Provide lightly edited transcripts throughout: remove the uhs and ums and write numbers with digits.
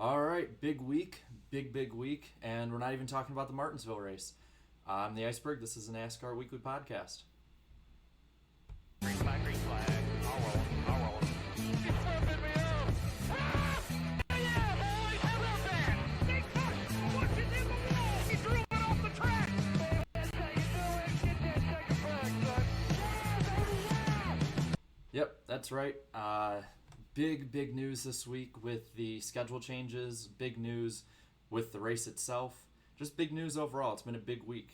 All right, big week, big week, and we're not even talking about the Martinsville race. I'm the Iceberg. This is a NASCAR weekly podcast. Green flag. I'll roll him. He's flipping me out. Ah! Yeah, boys, how about that? Big touch. Watch it in the wall. He drew it off the track. That's how you do it. Get that second back, son. Yep, that's right. Big news this week with the schedule changes. Big news with the race itself. Just big news overall. It's been a big week.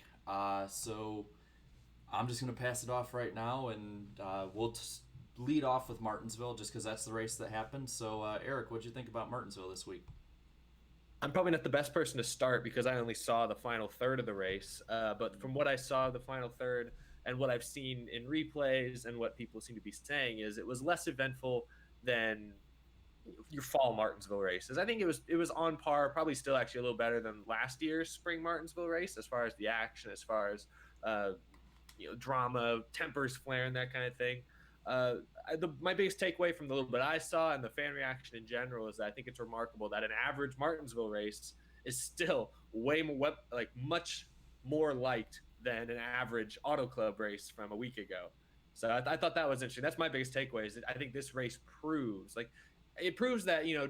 So I'm just going to pass it off right now, and we'll lead off with Martinsville just because that's the race that happened. So, Eric, what'd you think about Martinsville this week? I'm probably not the best person to start because I only saw the final third of the race. But from what I saw of the final third and what I've seen in replays and what people seem to be saying is it was less eventful than your fall Martinsville races. I think it was on par, probably still actually a little better than last year's spring Martinsville race as far as the action, as far as drama, tempers flaring, that kind of thing. My biggest takeaway from the little bit I saw and the fan reaction in general is that I think it's remarkable that an average Martinsville race is still way more, much more liked than an average Auto Club race from a week ago. So I thought that was interesting. That's my biggest takeaway is that I think this race proves that,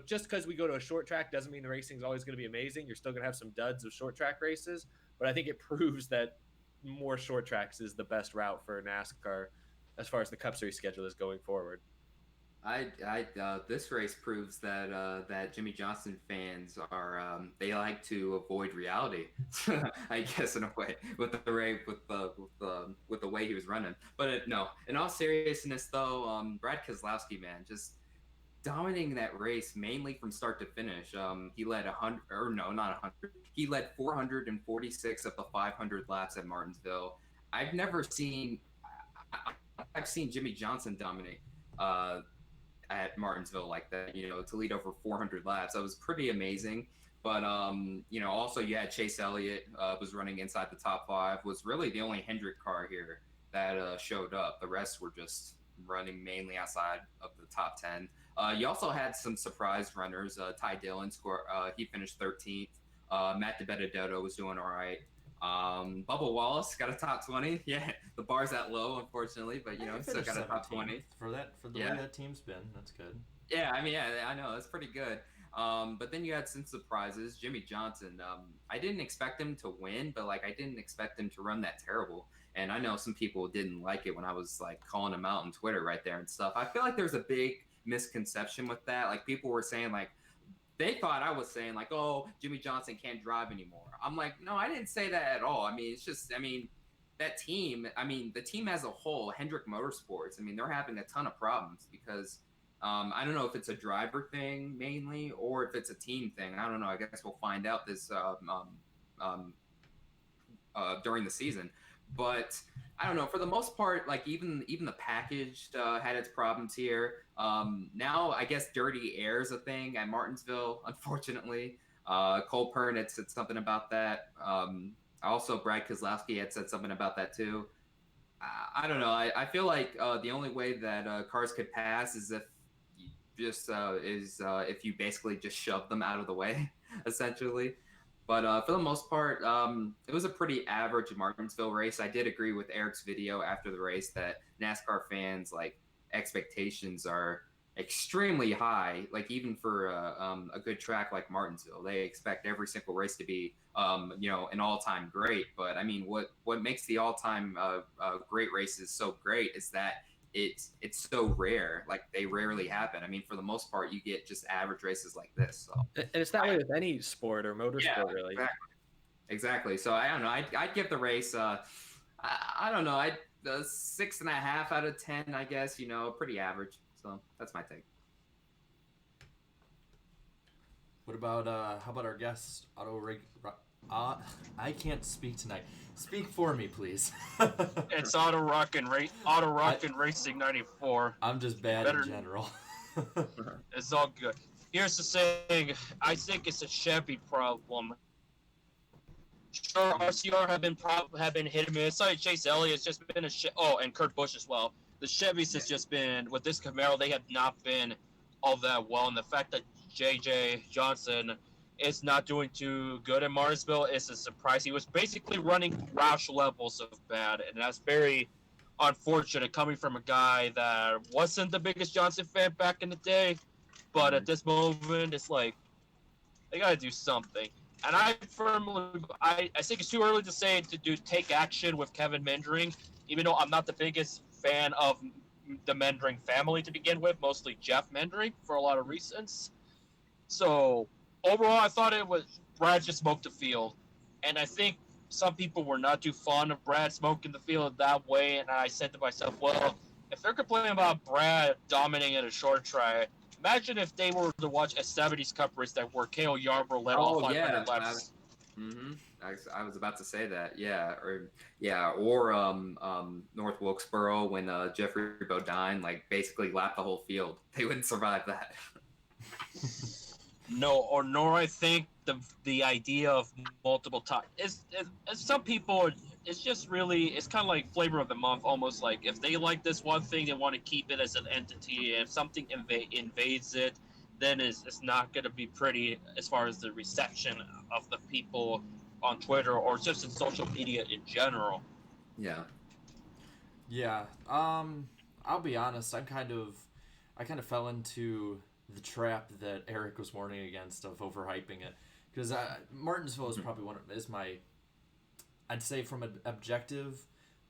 just because we go to a short track doesn't mean the racing is always going to be amazing. You're still going to have some duds of short track races, but I think it proves that more short tracks is the best route for NASCAR as far as the Cup Series schedule is going forward. This race proves that Jimmy Johnson fans are they like to avoid reality, I guess, in a way with the way he was running. But no, in all seriousness though, Brad Keselowski, man, just dominating that race mainly from start to finish. He led 100, or no, not 100. He led 446 of the 500 laps at Martinsville. I've seen Jimmy Johnson dominate at Martinsville like that, to lead over 400 laps. That was pretty amazing. But, also you had Chase Elliott was running inside the top 5, was really the only Hendrick car here that showed up. The rest were just running mainly outside of the top 10. You also had some surprise runners. Ty Dillon he finished 13th. Matt DiBenedetto was doing all right. Bubba Wallace got a top 20. Yeah, the bar's that low, unfortunately, but still got a top 20 for the way that team's been. That's good. Yeah, I know that's pretty good. But then you had some surprises. Jimmy Johnson. I didn't expect him to win, but I didn't expect him to run that terrible. And I know some people didn't like it when I was calling him out on Twitter right there and stuff. I feel like there's a big misconception with that. People were saying they thought I was saying oh, Jimmy Johnson can't drive anymore. I'm like, no, I didn't say that at all. It's just, that team, the team as a whole, Hendrick Motorsports, they're having a ton of problems because I don't know if it's a driver thing mainly or if it's a team thing. I don't know. I guess we'll find out this during the season. But I don't know. For the most part, even the package had its problems here. Now I guess dirty air is a thing at Martinsville, unfortunately. Cole Pern had said something about that. Also, Brad Keselowski had said something about that too. I don't know. I feel like the only way that cars could pass is if you just if you basically just shove them out of the way, essentially. But for the most part, it was a pretty average Martinsville race. I did agree with Eric's video after the race that NASCAR fans' expectations are extremely high. Even for a good track like Martinsville, they expect every single race to be an all-time great. But what makes the all-time great races so great is that it's so rare. They rarely happen. For the most part, you get just average races like this. So. And it's that way with any sport or motorsport, really. Exactly. So I don't know. I'd give the race. I don't know. 6.5 out of 10. I guess pretty average. So that's my take. What about how about our guest I can't speak tonight. Speak for me, please. It's AutoRockinRacing94. I'm just bad in general. It's all good. Here's the saying. I think it's a Chevy problem. Sure, RCR have been hit and miss. Sorry, Chase Elliott's just been and Kurt Busch as well. The Chevys has just been with this Camaro. They have not been all that well, and the fact that J.J. Johnson is not doing too good in Martinsville is a surprise. He was basically running Roush levels of bad, and that's very unfortunate coming from a guy that wasn't the biggest Johnson fan back in the day. But at this moment, it's like they got to do something. And I think it's too early to say to take action with Kevin Mendring, even though I'm not the biggest fan of the Mendring family to begin with, mostly Jeff Mendring for a lot of reasons. So overall, I thought it was Brad just smoked the field, and I think some people were not too fond of Brad smoking the field that way. And I said to myself, well, if they're complaining about Brad dominating at a short track, imagine if they were to watch a 70s Cup race that where Cale Yarborough led all 500 laps. I was about to say that. Or North Wilkesboro when Jeffrey Bodine basically lapped the whole field. They wouldn't survive that. Nor I think the idea of multiple times is some people. It's just really, it's kind of like flavor of the month, almost like if they like this one thing, they want to keep it as an entity. And if something invades it, then it's not going to be pretty as far as the reception of the people on Twitter or just in social media in general. Yeah. Yeah. I'll be honest. I kind of fell into the trap that Eric was warning against of overhyping it, because Martinsville is probably I'd say from an objective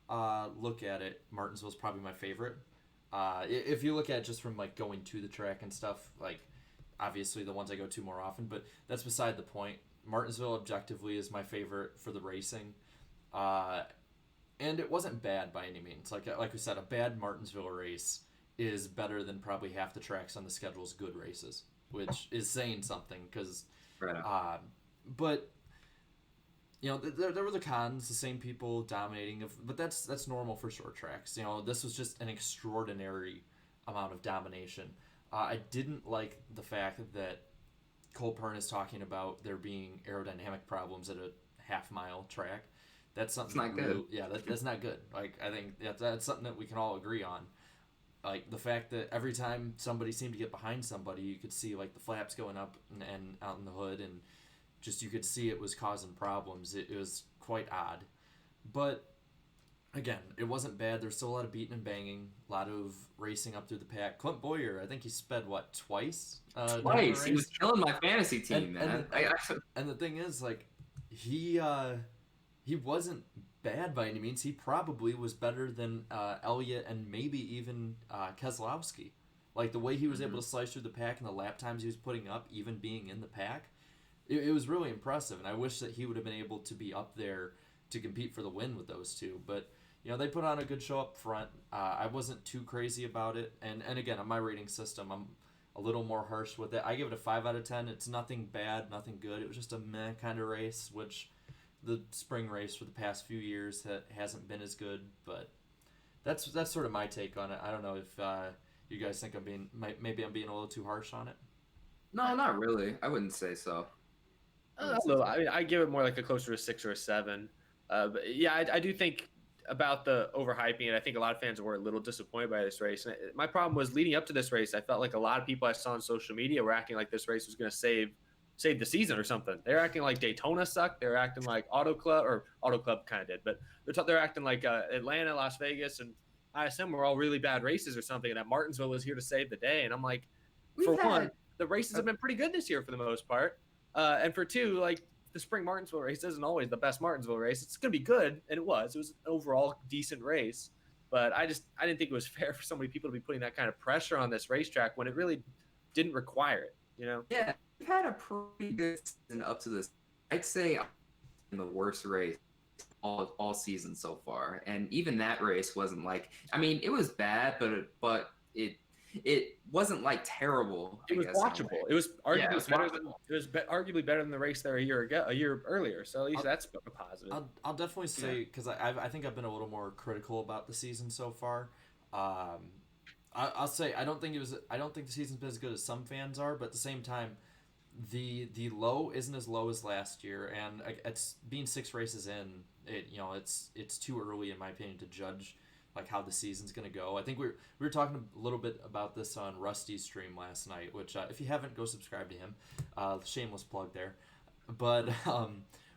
look at it, Martinsville's probably my favorite. If you look at it just from going to the track and stuff, obviously the ones I go to more often, but that's beside the point. Martinsville objectively is my favorite for the racing. And it wasn't bad by any means. Like we said, a bad Martinsville race is better than probably half the tracks on the schedule's good races, which is saying something, because but there were the cons, the same people dominating, but that's normal for short tracks. This was just an extraordinary amount of domination. I didn't like the fact that Cole Pern is talking about there being aerodynamic problems at a half-mile track. That's something not good. That's not good. I think that's something that we can all agree on. The fact that every time somebody seemed to get behind somebody, you could see the flaps going up and out in the hood, and just you could see it was causing problems. It was quite odd. But again, it wasn't bad. There's still a lot of beating and banging, a lot of racing up through the pack. Clint Boyer, I think he sped twice? Twice. He was killing my fantasy team, man. And the thing is, he wasn't bad by any means. He probably was better than Elliott and maybe even Keselowski. The way he was able to slice through the pack and the lap times he was putting up, even being in the pack, it was really impressive. And I wish that he would have been able to be up there to compete for the win with those two. But they put on a good show up front. I wasn't too crazy about it. And again, on my rating system, I'm a little more harsh with it. I give it a 5 out of 10. It's nothing bad, nothing good. It was just a meh kind of race, which the spring race for the past few years hasn't been as good. But that's sort of my take on it. I don't know if you guys think I'm being a little too harsh on it. No, not really. I wouldn't say so. I give it more a closer to 6 or a 7. But yeah, I do think about the overhyping, and I think a lot of fans were a little disappointed by this race. And my problem was leading up to this race, I felt like a lot of people I saw on social media were acting like this race was going to save the season or something. They're acting like Daytona sucked. They're acting like Auto Club kind of did, but they're acting like Atlanta, Las Vegas, and ISM were all really bad races or something, and that Martinsville was here to save the day. And I'm like, one, the races have been pretty good this year for the most part. And for two, the spring Martinsville race isn't always the best Martinsville race. It's going to be good, and it was. It was an overall decent race. But I didn't think it was fair for so many people to be putting that kind of pressure on this racetrack when it really didn't require it, Yeah, we've had a pretty good season up to this. I'd say in the worst race all season so far. And even that race wasn't it was bad, but it wasn't terrible. It was watchable. It was arguably better than the race there a year earlier. So at least that's a positive. I'll definitely say, because I think I've been a little more critical about the season so far. I'll say I don't think the season's been as good as some fans are, but at the same time, the low isn't as low as last year, and it's being 6 races in. It's too early in my opinion to judge like how the season's gonna go. I think we were talking a little bit about this on Rusty's stream last night, which if you haven't, go subscribe to him. Shameless plug there. But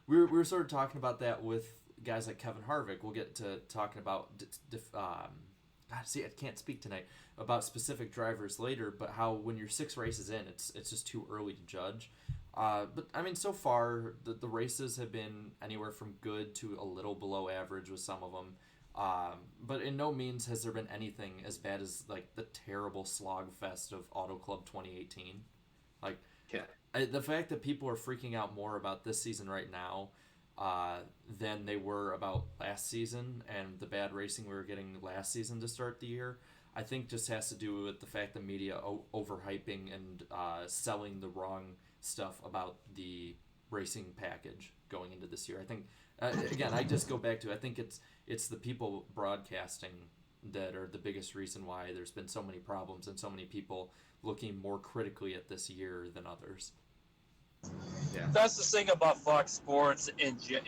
we were sort of talking about that with guys like Kevin Harvick. We'll get to talking about God, see, I can't speak tonight about specific drivers later, but how when you're 6 races in, it's just too early to judge. But I mean, so far the races have been anywhere from good to a little below average with some of them. But in no means has there been anything as bad as like the terrible slog fest of Auto Club 2018. Like, Yeah. the fact that people are freaking out more about this season right now than they were about last season and the bad racing we were getting last season to start the year, I think just has to do with the fact that media overhyping and selling the wrong stuff about the racing package going into this year. I think, again, I just go back to, I think it's the people broadcasting that are the biggest reason why there's been so many problems and so many people looking more critically at this year than others. Yeah. That's the thing about Fox Sports, and they've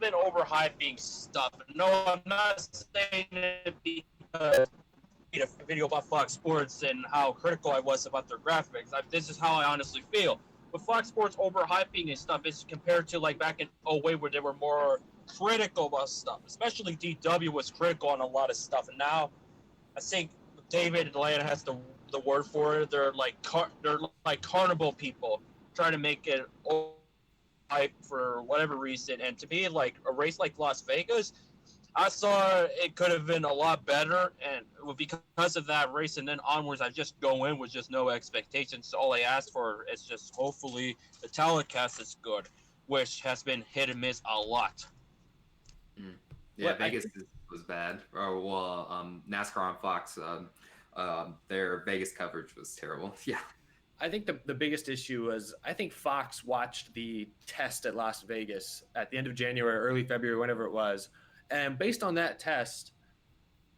been overhyping stuff. No, I'm not saying it because I made a video about Fox Sports and how critical I was about their graphics. This is how I honestly feel. But Fox Sports overhyping and stuff is compared to like back in 08 where they were more critical about stuff. Especially DW was critical on a lot of stuff, and now I think David Atlanta has the word for it. They're like carnival people trying to make it hype for whatever reason. And to me, like a race like Las Vegas, I saw it could have been a lot better, and because of that race and then onwards, I just go in with just no expectations. All I ask for is just hopefully the telecast is good, which has been hit and miss a lot. Yeah, well, Vegas was bad. NASCAR on Fox, their Vegas coverage was terrible. Yeah. I think the biggest issue was I think Fox watched the test at Las Vegas at the end of January, early February, whenever it was. And based on that test,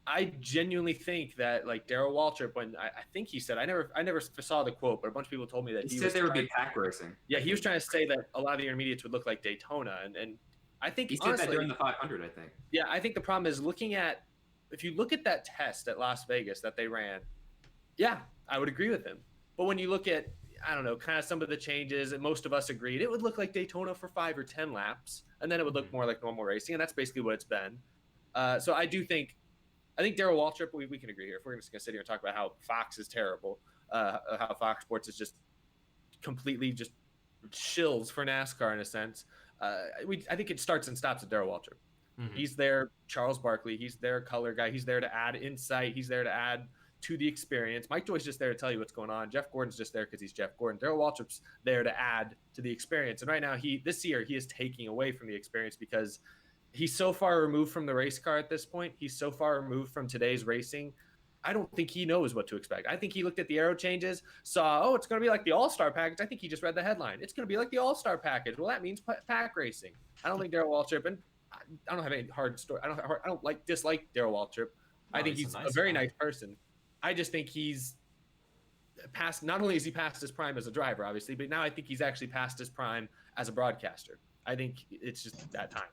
I genuinely think that like Darrell Waltrip, when I think he said, I never saw the quote, but a bunch of people told me that he said there would be pack racing. Yeah, he was trying to say that a lot of the intermediates would look like Daytona. And I think he said that during the 500, I think. Yeah, I think the problem is if you look at that test at Las Vegas that they ran, yeah, I would agree with him. But when you look at, I don't know, kind of some of the changes, and most of us agreed, it would look like Daytona for 5 or 10 laps, and then it would look more like normal racing, and that's basically what it's been. So I think Darrell Waltrip, we can agree here. If we're just going to sit here and talk about how Fox is terrible, how Fox Sports is just completely just shills for NASCAR in a sense, I think it starts and stops at Darrell Waltrip. Mm-hmm. He's there, Charles Barkley, he's their color guy, he's there to add insight, he's there to add to the experience. Mike Joy's just there to tell you what's going on. Jeff Gordon's just there because he's Jeff Gordon. Darrell Waltrip's there to add to the experience. And right now, this year, he is taking away from the experience because he's so far removed from the race car at this point. He's so far removed from today's racing. I don't think he knows what to expect. I think he looked at the aero changes, saw, it's going to be like the All-Star package. I think he just read the headline. It's going to be like the All-Star package. Well, that means pack racing. I don't think Darrell Waltrip, and I don't have any hard story. I don't dislike Darrell Waltrip. No, I think he's a very nice person. I just think he's past. Not only is he past his prime as a driver, obviously, but now I think he's actually past his prime as a broadcaster. I think it's just that time.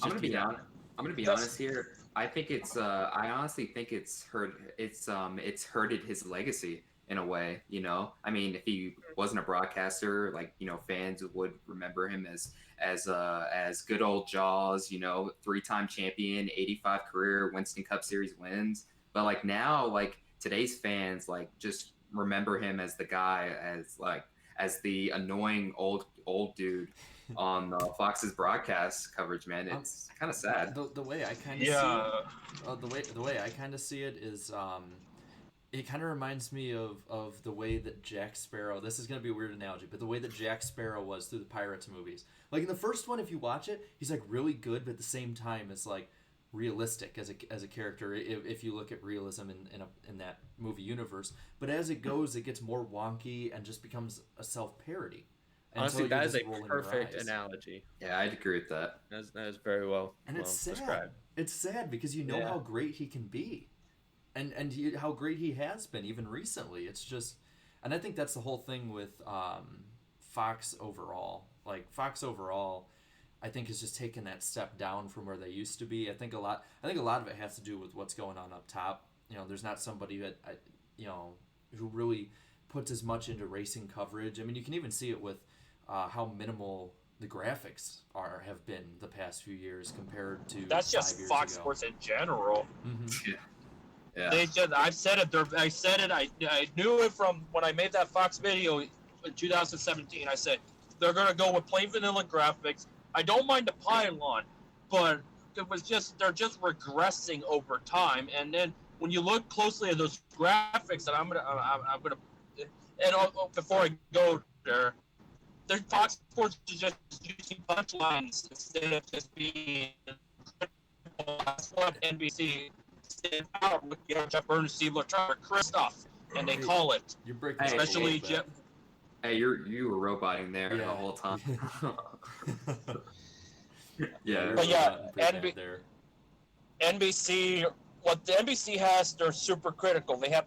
I'm gonna be honest here. I think it's. I honestly think it's hurted his legacy in a way. You know, I mean, if he wasn't a broadcaster, like fans would remember him as good old Jaws. 3-time champion, 85 career Winston Cup Series wins. But like now, like today's fans just remember him as the guy, as the annoying old dude on Fox's broadcast coverage. Man, it's kind of sad. The way I kind of see the way I kind of see it is it kind of reminds me of the way that Jack Sparrow. This is gonna be a weird analogy, but the way that Jack Sparrow was through the Pirates movies. Like in the first one, if you watch it, he's like really good, but at the same time, it's like realistic as a character if you look at realism in that movie universe. But as it goes, it gets more wonky and just becomes a self-parody. Honestly, that is a perfect analogy. Yeah, I'd agree with that. That is very well. And it's sad. Described. It's sad because how great he can be, and how great he has been even recently. It's just, and I think that's the whole thing with Fox overall. Like Fox overall, I think has just taken that step down from where they used to be. I think a lot of it has to do with what's going on up top. There's not somebody that who really puts as much into racing coverage. I mean, you can even see it with how minimal the graphics have been the past few years compared to That's just 5 years Fox ago. Sports in general. Mm-hmm. Yeah. They just, I've said it. I said it. I knew it from when I made that Fox video in 2017. I said they're gonna go with plain vanilla graphics. I don't mind the pylon, but they're just regressing over time. And then when you look closely at those graphics, and I'm gonna, and before I go there, Fox Sports is just using punchlines instead of just being. That's what NBC stand out with Jeff Burns, Steve Leclerc, Chris stuff, and they call it. You're breaking Especially Jeff. Hey, you were roboting there the whole time. Yeah. But yeah, there. NBC, what the NBC has, they're super critical. They have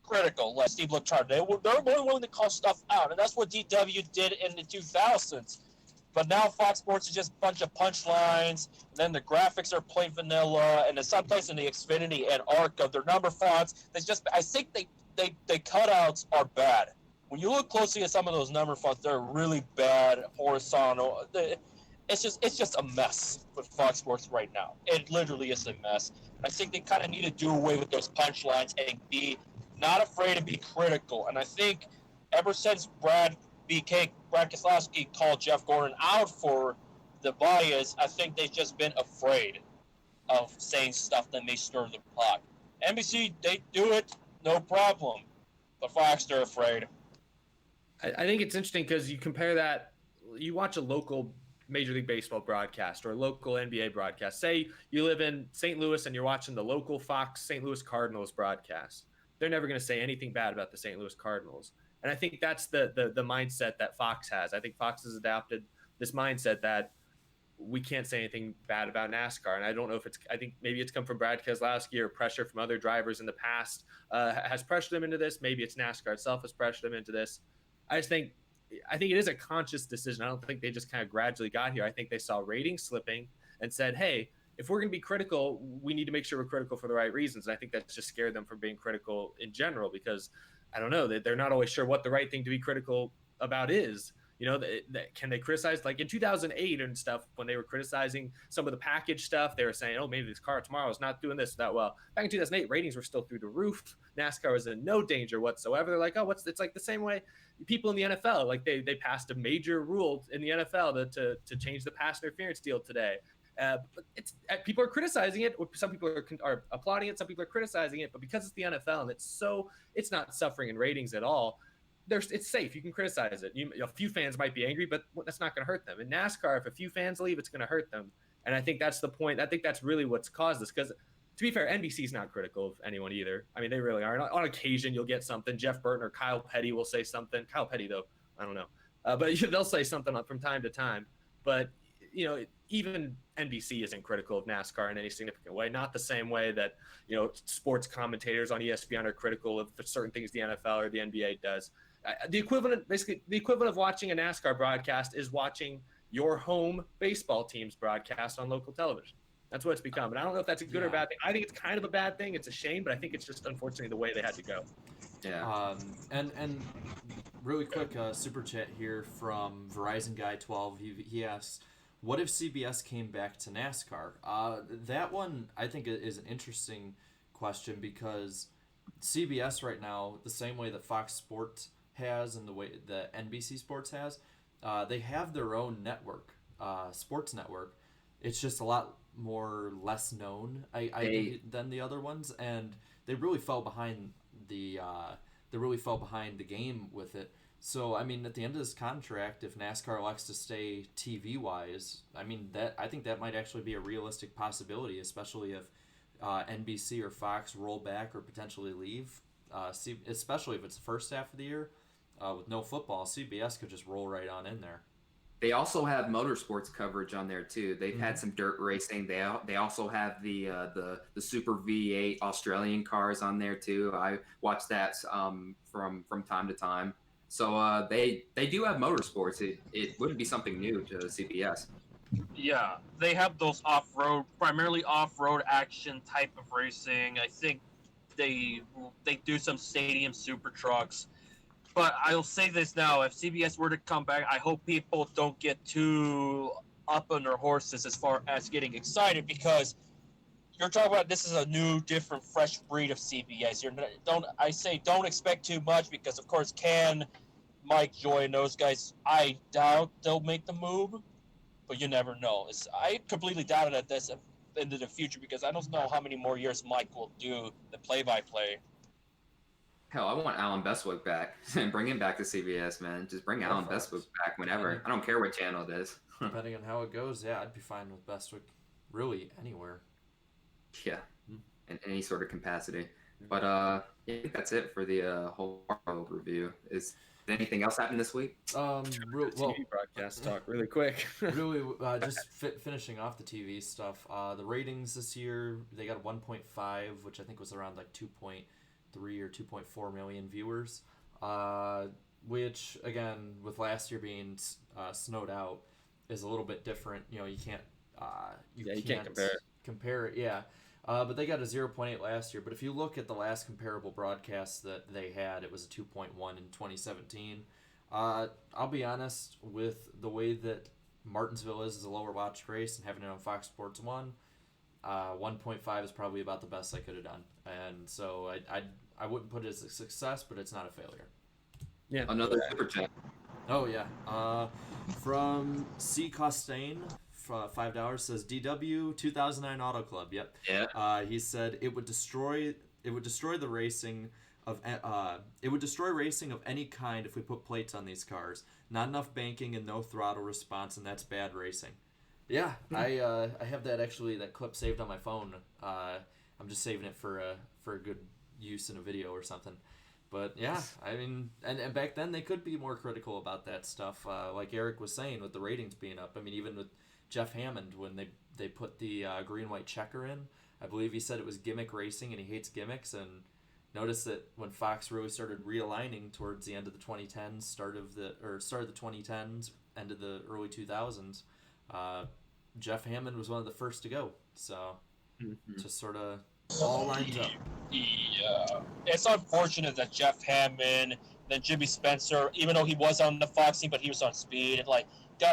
critical, like Steve Leclerc. They're more willing to call stuff out, and that's what DW did in the 2000s. But now Fox Sports is just a bunch of punchlines, and then the graphics are plain vanilla, and then someplace in the Xfinity and Arc of their number fonts, I think they cutouts are bad. When you look closely at some of those number fonts, they're really bad, horizontal. It's just a mess with Fox Sports right now. It literally is a mess. I think they kind of need to do away with those punchlines and be not afraid to be critical. And I think ever since Brad Keselowski called Jeff Gordon out for the bias, I think they've just been afraid of saying stuff that may stir the pot. NBC, they do it, no problem. But Fox, they're afraid. I think it's interesting because you compare that, you watch a local Major League Baseball broadcast or a local NBA broadcast. Say you live in St. Louis and you're watching the local Fox St. Louis Cardinals broadcast. They're never going to say anything bad about the St. Louis Cardinals. And I think that's the mindset that Fox has. I think Fox has adapted this mindset that we can't say anything bad about NASCAR. And I don't know if I think maybe it's come from Brad Keselowski or pressure from other drivers in the past has pressured them into this. Maybe it's NASCAR itself has pressured them into this. I think it is a conscious decision. I don't think they just kind of gradually got here. I think they saw ratings slipping and said, hey, if we're going to be critical, we need to make sure we're critical for the right reasons. And I think that's just scared them from being critical in general because, I don't know, they're not always sure what the right thing to be critical about is. Can they criticize, like in 2008 and stuff, when they were criticizing some of the package stuff, they were saying, oh, maybe this car tomorrow is not doing this that well. Back in 2008, ratings were still through the roof. NASCAR was in no danger whatsoever. They're like, oh, it's like the same way people in the NFL, like they passed a major rule in the NFL to change the pass interference deal today. But people are criticizing it. Some people are applauding it. Some people are criticizing it. But because it's the NFL and it's not suffering in ratings at all. It's safe. You can criticize it. A few fans might be angry, but that's not going to hurt them. In NASCAR, if a few fans leave, it's going to hurt them. And I think that's the point. I think that's really what's caused this. Because to be fair, NBC's not critical of anyone either. I mean, they really aren't. On occasion, you'll get something. Jeff Burton or Kyle Petty will say something. Kyle Petty, though, I don't know. But they'll say something from time to time. But, even NBC isn't critical of NASCAR in any significant way. Not the same way that, sports commentators on ESPN are critical of certain things the NFL or the NBA does. The equivalent of watching a NASCAR broadcast is watching your home baseball team's broadcast on local television. That's what it's become. And I don't know if that's a good or bad thing. I think it's kind of a bad thing. It's a shame, but I think it's just unfortunately the way they had to go. Yeah. And really quick super chat here from Verizon Guy 12. He asks, what if CBS came back to NASCAR? That one I think is an interesting question because CBS right now, the same way that Fox Sports has and the way that NBC Sports has, they have their own network, sports network. It's just a lot less known than the other ones, and they really fell behind the game with it. So I mean, at the end of this contract, if NASCAR elects to stay TV wise, I think that might actually be a realistic possibility, especially if NBC or Fox roll back or potentially leave. Especially if it's the first half of the year with no football, CBS could just roll right on in there. They also have motorsports coverage on there too. They've had some dirt racing. They also have the Super V8 Australian cars on there too. I watch that from time to time. So they do have motorsports. It wouldn't be something new to CBS. Yeah, they have those off-road, primarily off-road action type of racing. I think they do some stadium super trucks. But I'll say this now: if CBS were to come back, I hope people don't get too up on their horses as far as getting excited, because you're talking about this is a new, different, fresh breed of CBS. Don't expect too much, because of course Mike Joy and those guys, I doubt they'll make the move, but you never know. I completely doubt it at this into the future, because I don't know how many more years Mike will do the play-by-play. Hell, I want Alan Bestwick back and bring him back to CBS, man. Just bring Alan Bestwick back whenever. I don't care what channel it is. Depending on how it goes, yeah, I'd be fine with Bestwick really anywhere. Yeah, in any sort of capacity. But I think that's it for the whole review. Is anything else happened this week? Well, TV broadcast talk really quick. really, just finishing off the TV stuff. The ratings this year, they got a 1.5, which I think was around like 2.3 or 2.4 million viewers. Which again, with last year being snowed out, is a little bit different. You know, you can't you can't compare it. Yeah. But they got a 0.8 last year. But if you look at the last comparable broadcast that they had, it was a 2.1 in 2017. I'll be honest, with the way that Martinsville is a lower watched race and having it on Fox Sports 1, 1.5 is probably about the best I could have done. And so I wouldn't put it as a success, but it's not a failure. Yeah. Another super chat. Oh, yeah. From C. Costain. $5 says DW 2009 Auto Club. Yep. Yeah. He said it would destroy the racing of racing of any kind if we put plates on these cars. Not enough banking and no throttle response, and that's bad racing. Yeah, I have that clip saved on my phone. I'm just saving it for a good use in a video or something. But yeah, I mean, and back then they could be more critical about that stuff. Like Eric was saying, with the ratings being up. I mean, even with Jeff Hammond, when they put the green-white checker in, I believe he said it was gimmick racing and he hates gimmicks. And notice that when Fox really started realigning towards the end of the 2010s, start of the 2010s, end of the early 2000s, Jeff Hammond was one of the first to go. So just sort of all lines up. Yeah, it's unfortunate that Jeff Hammond, then Jimmy Spencer, even though he was on the Fox team, but he was on Speed, like,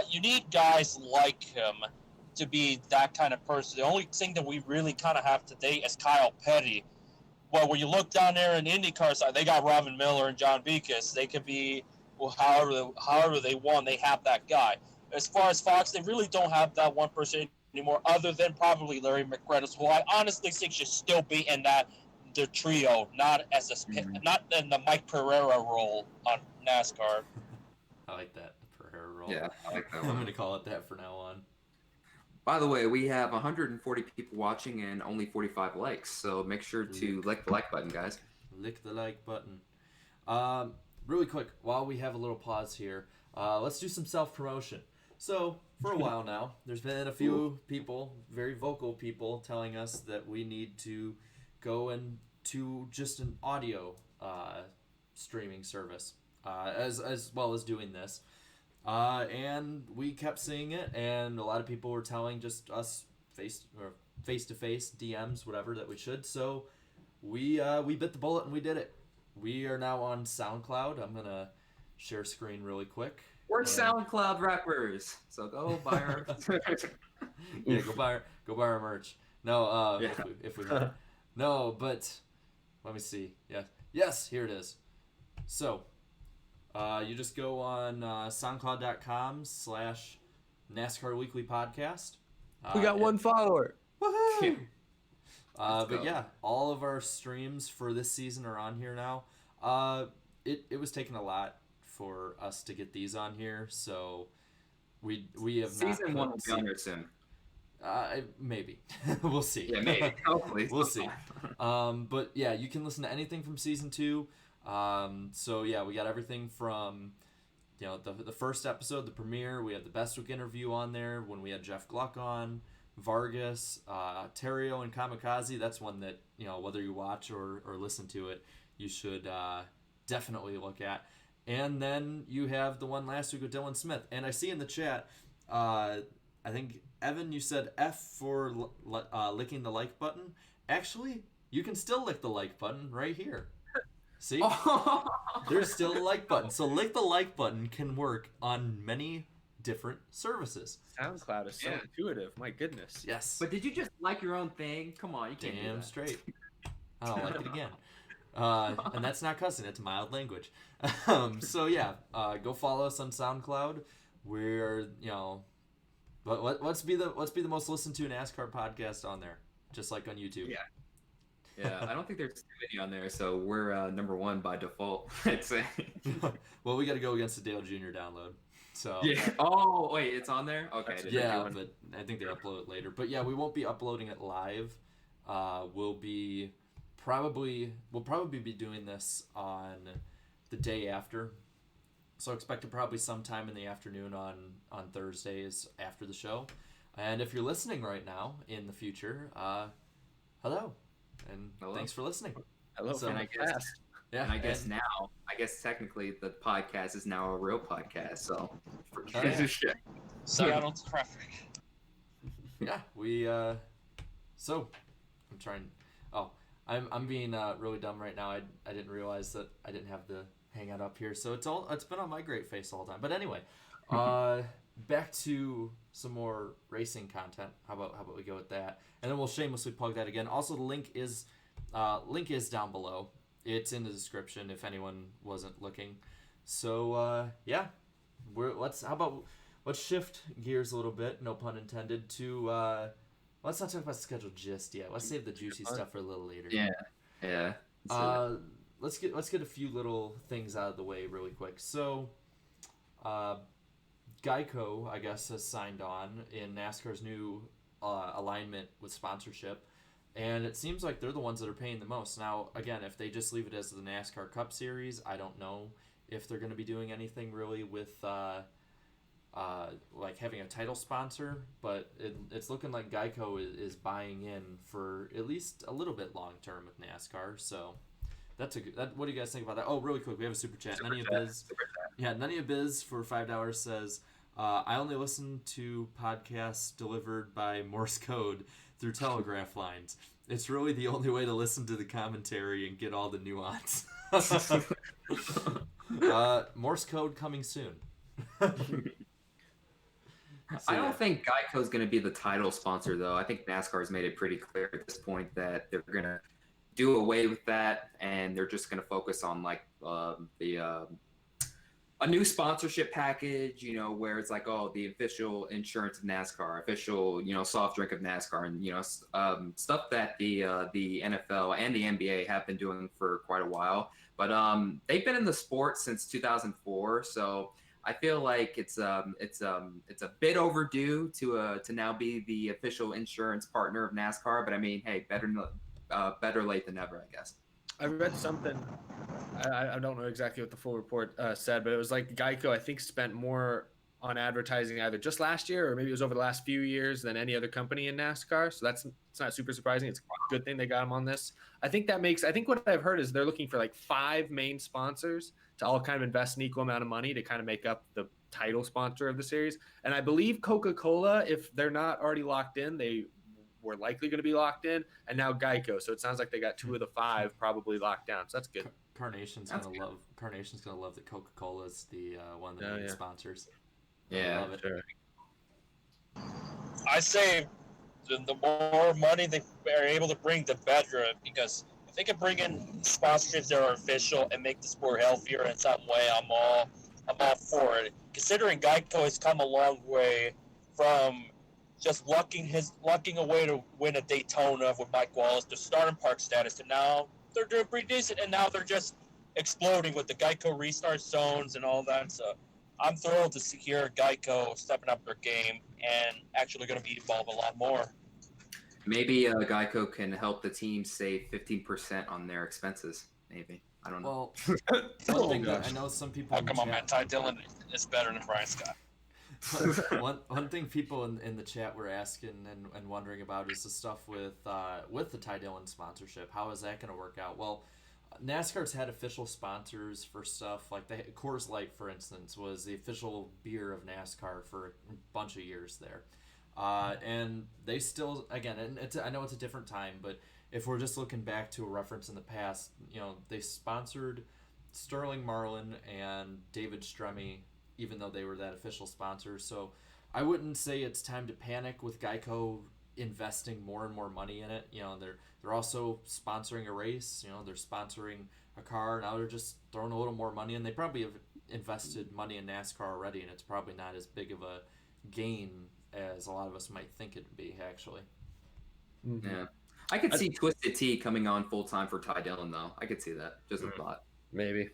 you need guys like him to be that kind of person. The only thing that we really kind of have today is Kyle Petty. Well, when you look down there in the IndyCar side, they got Robin Miller and John Beekes. They can be, well, however they want, they have that guy. As far as Fox, they really don't have that one person anymore, other than probably Larry McReynolds, who I honestly think should still be in the trio, not in the Mike Pereira role on NASCAR. I like that. Role. Yeah, I like that I'm one. going to call it that for now on. By the way, we have 140 people watching and only 45 likes, so make sure to lick the like button, guys. Lick the like button. Really quick, while we have a little pause here, let's do some self-promotion. So, for a while now, there's been a few people, very vocal people, telling us that we need to go into just an audio streaming service, as well as doing this. And we kept seeing it, and a lot of people were telling just us face-to-face DMs, whatever, that we should. So we bit the bullet and we did it. We are now on SoundCloud. I'm gonna share screen really quick. We're SoundCloud rappers, so go buy our. Yeah, go buy our merch. No, Yeah. if we no, but let me see. Yeah, yes, here it is. So. You just go on SoundCloud.com/NASCAR Weekly Podcast. We got one follower. Woohoo! But go. yeah, all of our streams for this season are on here now. It was taking a lot for us to get these on here, so we have Season not 1 will be on here soon. Maybe. We'll see. Yeah, maybe. Hopefully. We'll see. But yeah, you can listen to anything from Season 2. So yeah, we got everything from, the first episode, the premiere. We had the Bestwick interview on there when we had Jeff Gluck on, Vargas, Terrio, and Kamikaze. That's one that, whether you watch or listen to it, you should definitely look at. And then you have the one last week with Dylan Smith. And I see in the chat, I think, Evan, you said F for licking the like button. Actually, you can still lick the like button right here. See? There's still a like button. So lick the like button can work on many different services. SoundCloud is so intuitive. My goodness. Yes. But did you just like your own thing? Come on, you can't do Damn that. straight. I don't like it again. And that's not cussing, it's mild language. So yeah, go follow us on SoundCloud. We're, let's be the most listened to NASCAR podcast on there, just like on YouTube. Yeah, I don't think there's too many on there, so we're number one by default, I'd say. Well, we got to go against the Dale Jr. download. So Yeah. Oh, wait, it's on there? Okay. yeah, but I think they upload it later. But yeah, we won't be uploading it live. We'll probably be doing this on the day after. So expect it probably sometime in the afternoon on Thursdays after the show. And if you're listening right now in the future, hello. And thanks for listening. Hello, So, and I guess, Yeah, and I guess technically the podcast is now a real podcast, so yeah. shit. Seattle traffic. Yeah, we so I'm trying. Oh, I'm being really dumb right now. I didn't realize that I didn't have the hangout up here, so it's been on my great face the whole time. But anyway, back to some more racing content. How about we go with that, and then we'll shamelessly plug that again. Also, the link is down below. It's in the description if anyone wasn't looking. So yeah, let's shift gears a little bit, no pun intended, to let's not talk about the schedule just yet. Let's save the juicy stuff for a little later. Yeah. Let's get a few little things out of the way really quick. So Geico, I guess, has signed on in NASCAR's new alignment with sponsorship. And it seems like they're the ones that are paying the most. Now, again, if they just leave it as the NASCAR Cup Series, I don't know if they're going to be doing anything really with like having a title sponsor. But it's looking like Geico is buying in for at least a little bit long term with NASCAR. So that's a good. What do you guys think about that? Oh, really quick, we have a super chat. None of Biz for $5 says, I only listen to podcasts delivered by Morse code through telegraph lines. It's really the only way to listen to the commentary and get all the nuance. Morse code coming soon. I don't think Geico's going to be the title sponsor, though. I think NASCAR's made it pretty clear at this point that they're going to do away with that, and they're just going to focus on like a new sponsorship package, where it's like, the official insurance of NASCAR, official, soft drink of NASCAR, and stuff that the NFL and the NBA have been doing for quite a while. But they've been in the sport since 2004, so I feel like it's a bit overdue to now be the official insurance partner of NASCAR. But I mean, hey, better late than never, I guess. I read something. I don't know exactly what the full report said, but it was like Geico, I think, spent more on advertising either just last year or maybe it was over the last few years than any other company in NASCAR. So it's not super surprising. It's a good thing they got them on this. I think what I've heard is they're looking for like 5 main sponsors to all kind of invest an equal amount of money to kind of make up the title sponsor of the series. And I believe Coca-Cola, if they're not already locked in, they were likely going to be locked in, and now Geico. So it sounds like they got 2 of the 5 probably locked down. So that's good. Carnation's gonna love that Coca-Cola's the one of the main sponsors. Yeah, I love it. Sure. I say the more money they are able to bring, the better, because if they can bring in sponsorships that are official and make the sport healthier in some way, I'm all for it. Considering Geico has come a long way from just lucking away to win a Daytona with Mike Wallace to starting park status, to now they're doing pretty decent, and now they're just exploding with the Geico restart zones and all that. So I'm thrilled to hear Geico stepping up their game and actually going to be involved a lot more. Maybe Geico can help the team save 15% on their expenses. Maybe, I don't know. Well, one thing that I know some people. Oh, come on, man! Ty Dillon is better than Brian Scott. one thing people in the chat were asking and wondering about is the stuff with the Ty Dillon sponsorship. How is that going to work out? Well, NASCAR's had official sponsors for stuff like Coors Light, for instance, was the official beer of NASCAR for a bunch of years there. And they still, again, and I know it's a different time, but if we're just looking back to a reference in the past, they sponsored Sterling Marlin and David Stremme, even though they were that official sponsor. So I wouldn't say it's time to panic with Geico investing more and more money in it. They're also sponsoring a race. They're sponsoring a car. Now they're just throwing a little more money in. They probably have invested money in NASCAR already, and it's probably not as big of a gain as a lot of us might think it'd be, actually. Mm-hmm. Yeah. I could see Twisted Tea coming on full time for Ty Dillon, though. I could see that. Just a thought. Maybe.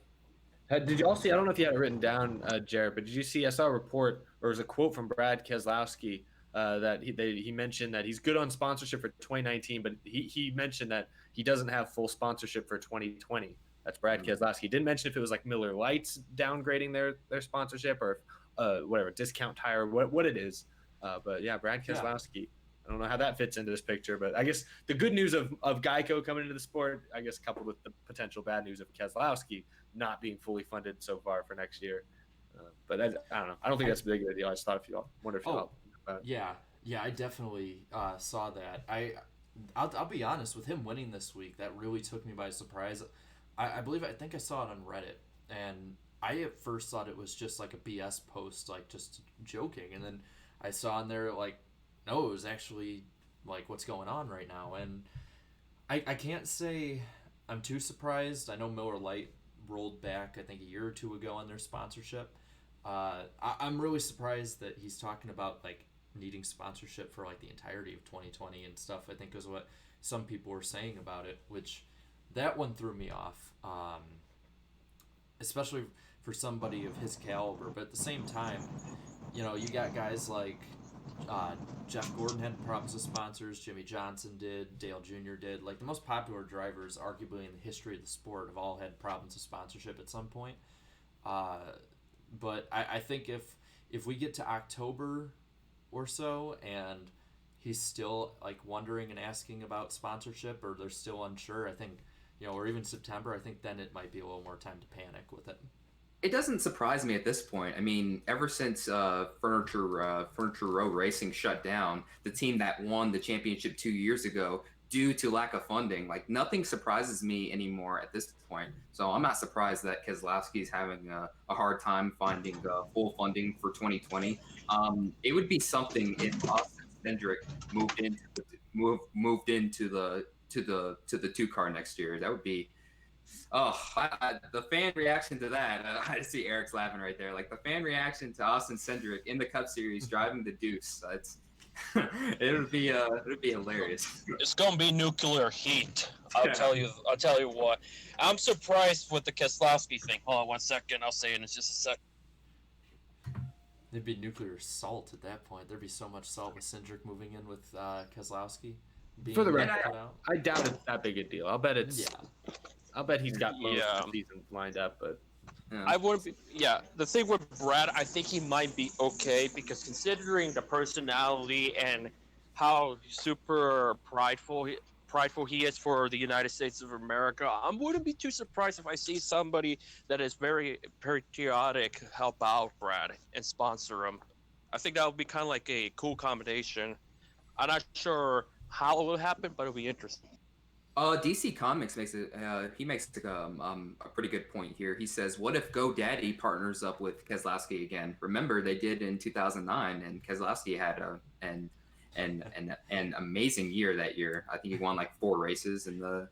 Did you all see? I don't know if you had it written down, Jared, but did you see? I saw a report, or it was a quote from Brad Keselowski that he mentioned that he's good on sponsorship for 2019, but he mentioned that he doesn't have full sponsorship for 2020. That's Brad Keselowski. He didn't mention if it was like Miller Lite's downgrading their sponsorship or whatever, Discount Tire, what it is. But yeah, Brad Keselowski. Yeah. I don't know how that fits into this picture, but I guess the good news of Geico coming into the sport, I guess coupled with the potential bad news of Keselowski not being fully funded so far for next year. But I don't know. I don't think that's a big deal. I just thought wonder if you all about it. Yeah, I definitely saw that. I'll be honest, with him winning this week, that really took me by surprise. I think I saw it on Reddit, and I at first thought it was just like a BS post, like just joking, and then I saw in there like, no, it was actually like what's going on right now, and I can't say I'm too surprised. I know Miller Lite rolled back, I think, a year or two ago on their sponsorship. I'm really surprised that he's talking about like needing sponsorship for like the entirety of 2020 and stuff, I think is what some people were saying about it, which that one threw me off, especially for somebody of his caliber. But at the same time, you got guys like Jeff Gordon had problems with sponsors, Jimmy Johnson did, Dale Jr. did. Like the most popular drivers, arguably in the history of the sport, have all had problems with sponsorship at some point. But I think if we get to October or so and he's still like wondering and asking about sponsorship, or they're still unsure, I think, or even September, I think then it might be a little more time to panic with it. It doesn't surprise me at this point. I mean, ever since Furniture Row Racing shut down, the team that won the championship 2 years ago, due to lack of funding, like nothing surprises me anymore at this point. So I'm not surprised that Keselowski's having a hard time finding full funding for 2020. It would be something if Austin Cindric moved into the 2-car next year. That would be. The fan reaction to that, I see Eric's laughing right there. Like the fan reaction to Austin Cindric in the Cup Series driving the Deuce, it would be hilarious. It's gonna be nuclear heat. I'll tell you what. I'm surprised with the Keselowski thing. Hold on 1 second. I'll say it in just a sec. There'd be nuclear salt at that point. There'd be so much salt with Cindric moving in with Keselowski. For the record, I doubt it's that big a deal. I'll bet it's. Yeah. I'll bet he's got most of the season lined up, but I wouldn't be. Yeah, the thing with Brad, I think he might be okay because considering the personality and how super prideful he is for the United States of America, I wouldn't be too surprised if I see somebody that is very patriotic help out Brad and sponsor him. I think that would be kind of like a cool combination. I'm not sure how it will happen, but it'll be interesting. DC Comics makes it. He makes a pretty good point here. He says, "What if GoDaddy partners up with Keselowski again? Remember they did in 2009, and Keselowski had an amazing year that year. I think he won like 4 races in the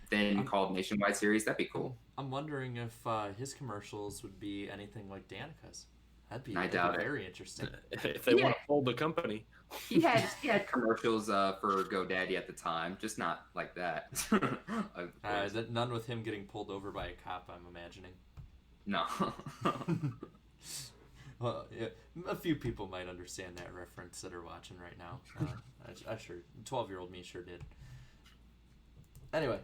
then called Nationwide Series. That'd be cool. I'm wondering if his commercials would be anything like Danica's. That'd be very interesting. If they want to fold the company." He had commercials for GoDaddy at the time, just not like that. None with him getting pulled over by a cop, I'm imagining. No. Well, yeah, a few people might understand that reference that are watching right now. I sure, 12-year-old me sure did. Anyway,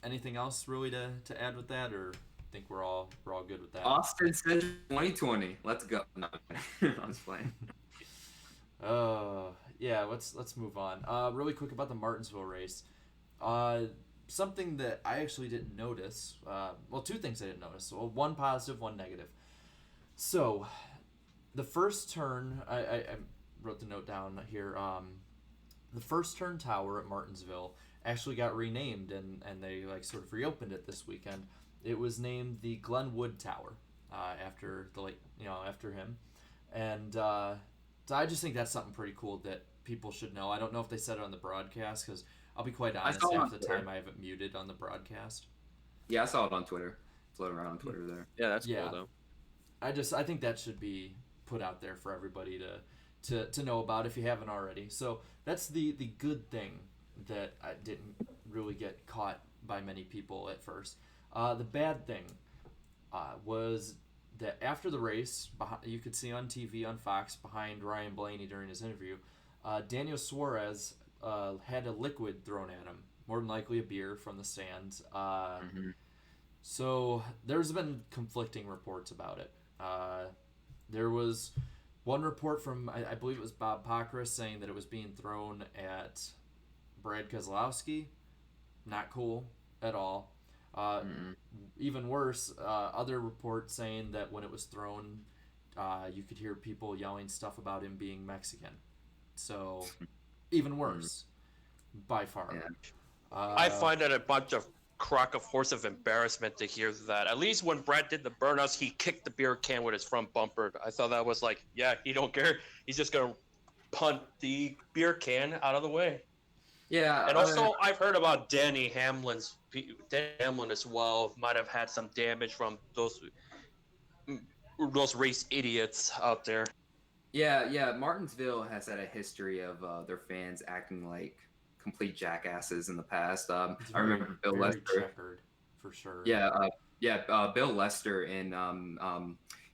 anything else really to add with that, or think we're all good with that? Austin said 2020. Let's go. No, I'm just playing. Yeah. Let's move on. Really quick about the Martinsville race. something that I actually didn't notice. Well, two things I didn't notice. Well, one positive, one negative. So, the first turn, I wrote the note down here. The first turn tower at Martinsville actually got renamed, and they like sort of reopened it this weekend. It was named the Glenwood Tower after after him, and so I just think that's something pretty cool that people should know. I don't know if they said it on the broadcast because I'll be quite honest, half the time I have it muted on the broadcast. Yeah, I saw it on Twitter. Floating around on Twitter there. Yeah, that's cool though. I think that should be put out there for everybody to know about if you haven't already. So that's the good thing that I didn't really get caught by many people at first. The bad thing was that after the race, you could see on TV on Fox behind Ryan Blaney during his interview, Daniel Suarez had a liquid thrown at him, more than likely a beer from the stands. So there's been conflicting reports about it. There was one report from, I believe it was Bob Pockrass, saying that it was being thrown at Brad Keselowski. Not cool at all. Even worse, other reports saying that when it was thrown, you could hear people yelling stuff about him being Mexican. So, even worse, by far. Yeah. I find it a bunch of crock of horse of embarrassment to hear that. At least when Brad did the burnouts, he kicked the beer can with his front bumper. I thought that was like, yeah, he don't care. He's just gonna punt the beer can out of the way. Yeah. And also, I've heard about Danny Hamlin as well. Might have had some damage from those race idiots out there. Yeah. Martinsville has had a history of their fans acting like complete jackasses in the past. I remember Bill Lester. Checkered, for sure. Yeah. Bill Lester and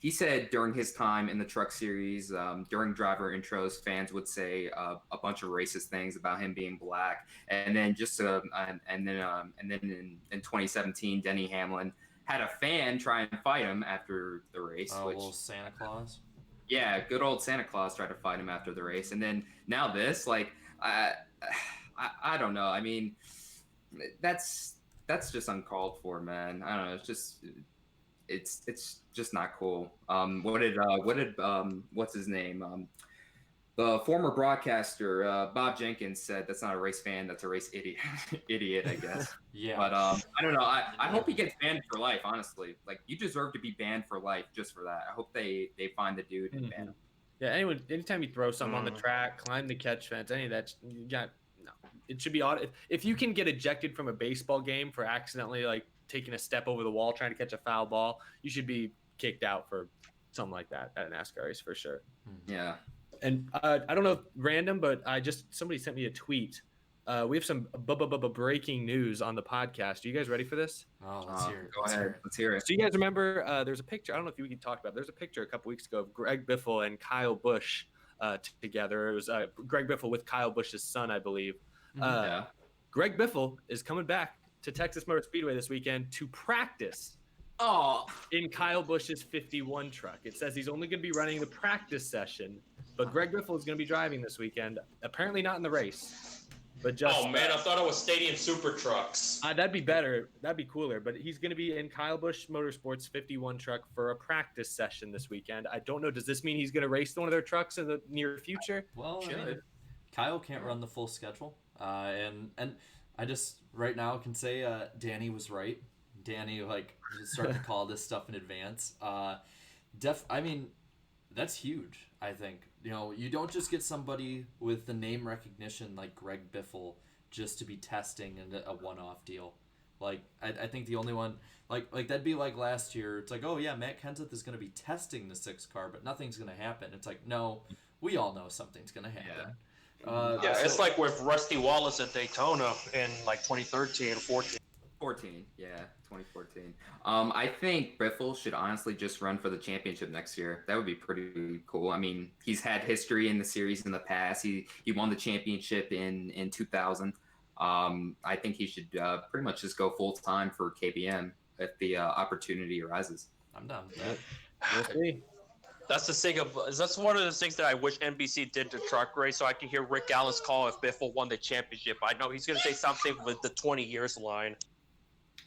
he said during his time in the Truck Series, during driver intros, fans would say a bunch of racist things about him being black, and then and then in 2017, Denny Hamlin had a fan try and fight him after the race. Oh, little Santa Claus. Yeah, good old Santa Claus tried to fight him after the race, and then now this, like, I don't know. I mean, that's just uncalled for, man. I don't know. It's just not cool. What did what's his name? The former broadcaster Bob Jenkins said that's not a race fan, that's a race idiot, I guess. Yeah. But I don't know. I hope he gets banned for life. Honestly, like, you deserve to be banned for life just for that. I hope they find the dude and ban him. Yeah. Anytime you throw something on the track, climb the catch fence, any of that, you got no. It should be if you can get ejected from a baseball game for accidentally like taking a step over the wall trying to catch a foul ball, you should be kicked out for something like that at a NASCAR race for sure. Yeah. And I don't know if random, but somebody sent me a tweet. We have some breaking news on the podcast. Are you guys ready for this? Oh, let's hear it. Go ahead. Let's hear it. So you guys remember there's a picture. I don't know if you can talk about it. There's a picture a couple weeks ago of Greg Biffle and Kyle Busch together. It was Greg Biffle with Kyle Busch's son, I believe. Yeah. Greg Biffle is coming back to Texas Motor Speedway this weekend to practice in Kyle Busch's 51 truck. It says he's only going to be running the practice session, but Greg Biffle is going to be driving this weekend. Apparently not in the race, but just. Oh man, I thought it was Stadium Super Trucks. That'd be better. That'd be cooler. But he's going to be in Kyle Busch Motorsports 51 truck for a practice session this weekend. I don't know. Does this mean he's going to race one of their trucks in the near future? Well, I mean, Kyle can't run the full schedule, and I just right now can say Danny was right. Danny start to call this stuff in advance. I mean, that's huge. I think you don't just get somebody with the name recognition like Greg Biffle just to be testing and a one-off deal. Like I think the only one like that'd be like last year. It's like, oh yeah, Matt Kenseth is going to be testing the 6 car, but nothing's going to happen. It's like, no, we all know something's going to happen. It's like with Rusty Wallace at Daytona in like 2013 or 14. 2014. I think Biffle should honestly just run for the championship next year. That would be pretty cool. I mean, he's had history in the series in the past. He won the championship in 2000. I think he should pretty much just go full time for KBM if the opportunity arises. I'm down with that. We'll see. That's the thing of that's one of the things that I wish NBC did to truck race, so I can hear Rick Allen's call if Biffle won the championship. I know he's gonna say something with the 20 years line.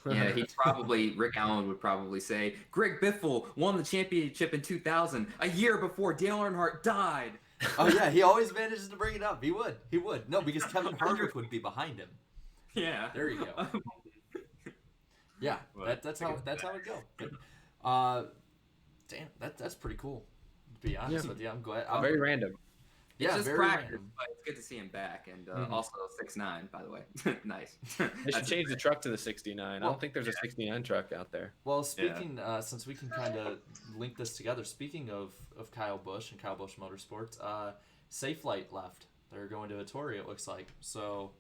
Yeah, Rick Allen would probably say, Greg Biffle won the championship in 2000, a year before Dale Earnhardt died. Oh yeah, he always manages to bring it up. He would. No, because Kevin Harvick would be behind him. Yeah. There you go. Yeah, that's how it go. But, damn, that's pretty cool. To be honest with you, I'm glad. Very random. Yeah, it's just very practice, random. but it's good to see him back, and also 6'9", by the way. Nice. They should change the truck to the 69. I don't think there's a 69 truck out there. Well, speaking, since we can kind of link this together, speaking of Kyle Busch and Kyle Busch Motorsports, Safelite left. They're going to Hattori, it looks like. So,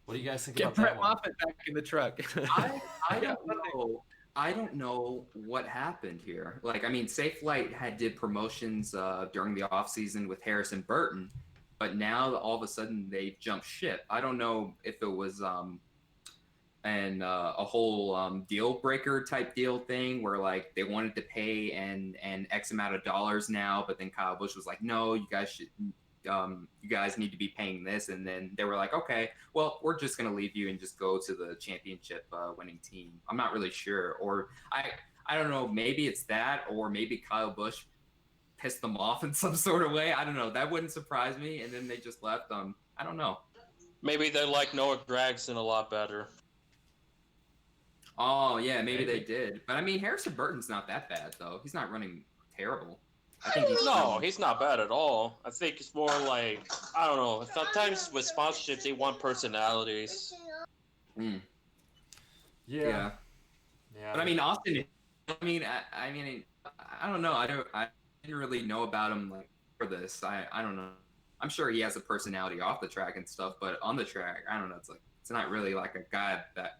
what do you guys think Get about Brett that one? Moffitt back in the truck. I don't know. I don't know what happened here. Like, I mean, Safelite did promotions during the off season with Harrison Burton, but now all of a sudden they jumped ship. I don't know if it was a whole deal breaker type deal thing where like they wanted to pay an X amount of dollars now, but then Kyle Busch was like, no, you guys need to be paying this, and then they were like, okay, well, we're just gonna leave you and just go to the championship winning team. I'm not really sure, or I don't know, maybe it's that, or maybe Kyle Busch pissed them off in some sort of way. I don't know, that wouldn't surprise me, and then they just left. I don't know, Maybe they like Noah Gragson a lot better. oh yeah, maybe they did, but I mean, Harrison Burton's not that bad though. He's not running terrible. I think He's not bad at all. I think it's more like, I don't know. Sometimes with sponsorships, they want personalities. Yeah. But I mean, Austin. I mean, I don't know. I didn't really know about him like for this. I don't know. I'm sure he has a personality off the track and stuff, but on the track, I don't know. It's not really like a guy that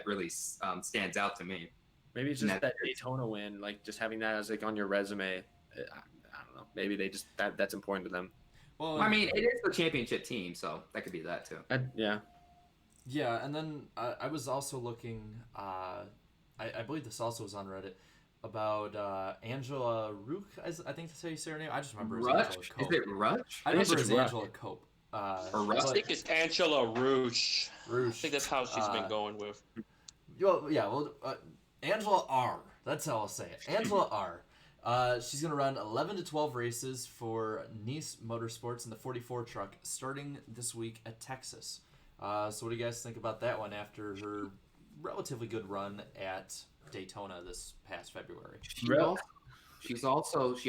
really stands out to me. Maybe it's just that Daytona win, like just having that as like on your resume. I don't know. Maybe they just that's important to them. Well, I mean, it is the championship team, so that could be that too. Yeah. Yeah, and then I was also looking. I believe this also was on Reddit about Angela Rook. I think that's how you say her name. I just remember Rush? as Angela Cope. Is it Rush? I remember it's as Rush. Angela Cope. Or Rush? I think it's Angela Rouge. Rouge. I think that's how she's been going with. Angela R. That's how I'll say it. Angela R. She's going to run 11 to 12 races for Nice Motorsports in the 44 truck starting this week at Texas. So what do you guys think about that one after her relatively good run at Daytona this past February? She